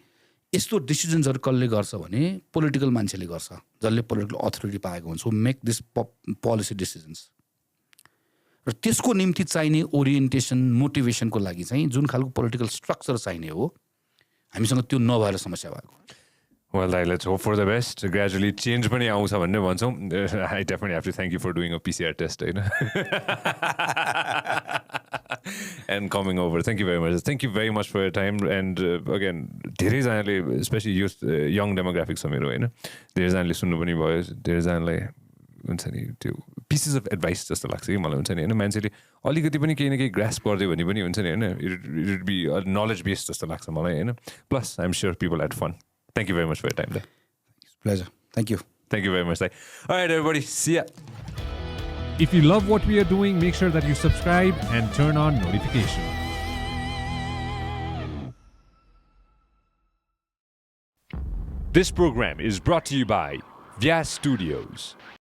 यस्तो डिसिजन्सहरू कसले गर्छ भने पोलिटिकल मान्छेले गर्छ, जसले पोलिटिकल अथोरिटी पाएको हुन्छ, मेक दिस पोलिसी डिसिजन्स। र त्यसको निम्ति चाहिने ओरिएन्टेसन, मोटिभेसनको लागि चाहिँ जुन खालको पोलिटिकल स्ट्रक्चर चाहिने हो, हामीसँग त्यो नभएर समस्या भएको। Well, let's hope for the best. Gradually change पनि आउँछ भन्ने भन्छौँ. I definitely have to thank you for doing a PCR test, होइन? And coming over. Thank you very much. Thank you very much for your time. And again, धेरैजनाले, especially youth, young demographics छ मेरो, होइन? धेरैजनाले सुन्नु पनि भयो, धेरैजनालाई हुन्छ नि त्यो pieces of advice जस्तो लाग्छ कि मलाई, हुन्छ नि, होइन? मान्छेले अलिकति पनि केही न केही ग्रास्प गरिदियो भने पनि हुन्छ नि, होइन? It would be a knowledge base जस्तो लाग्छ मलाई, होइन? Plus, I'm sure people had fun. Thank you very much for your time there. Pleasure. Thank you. Thank you very much. All right, everybody. See ya. If you love what we are doing, make sure that you subscribe and turn on notifications. This program is brought to you by Vyas Studios.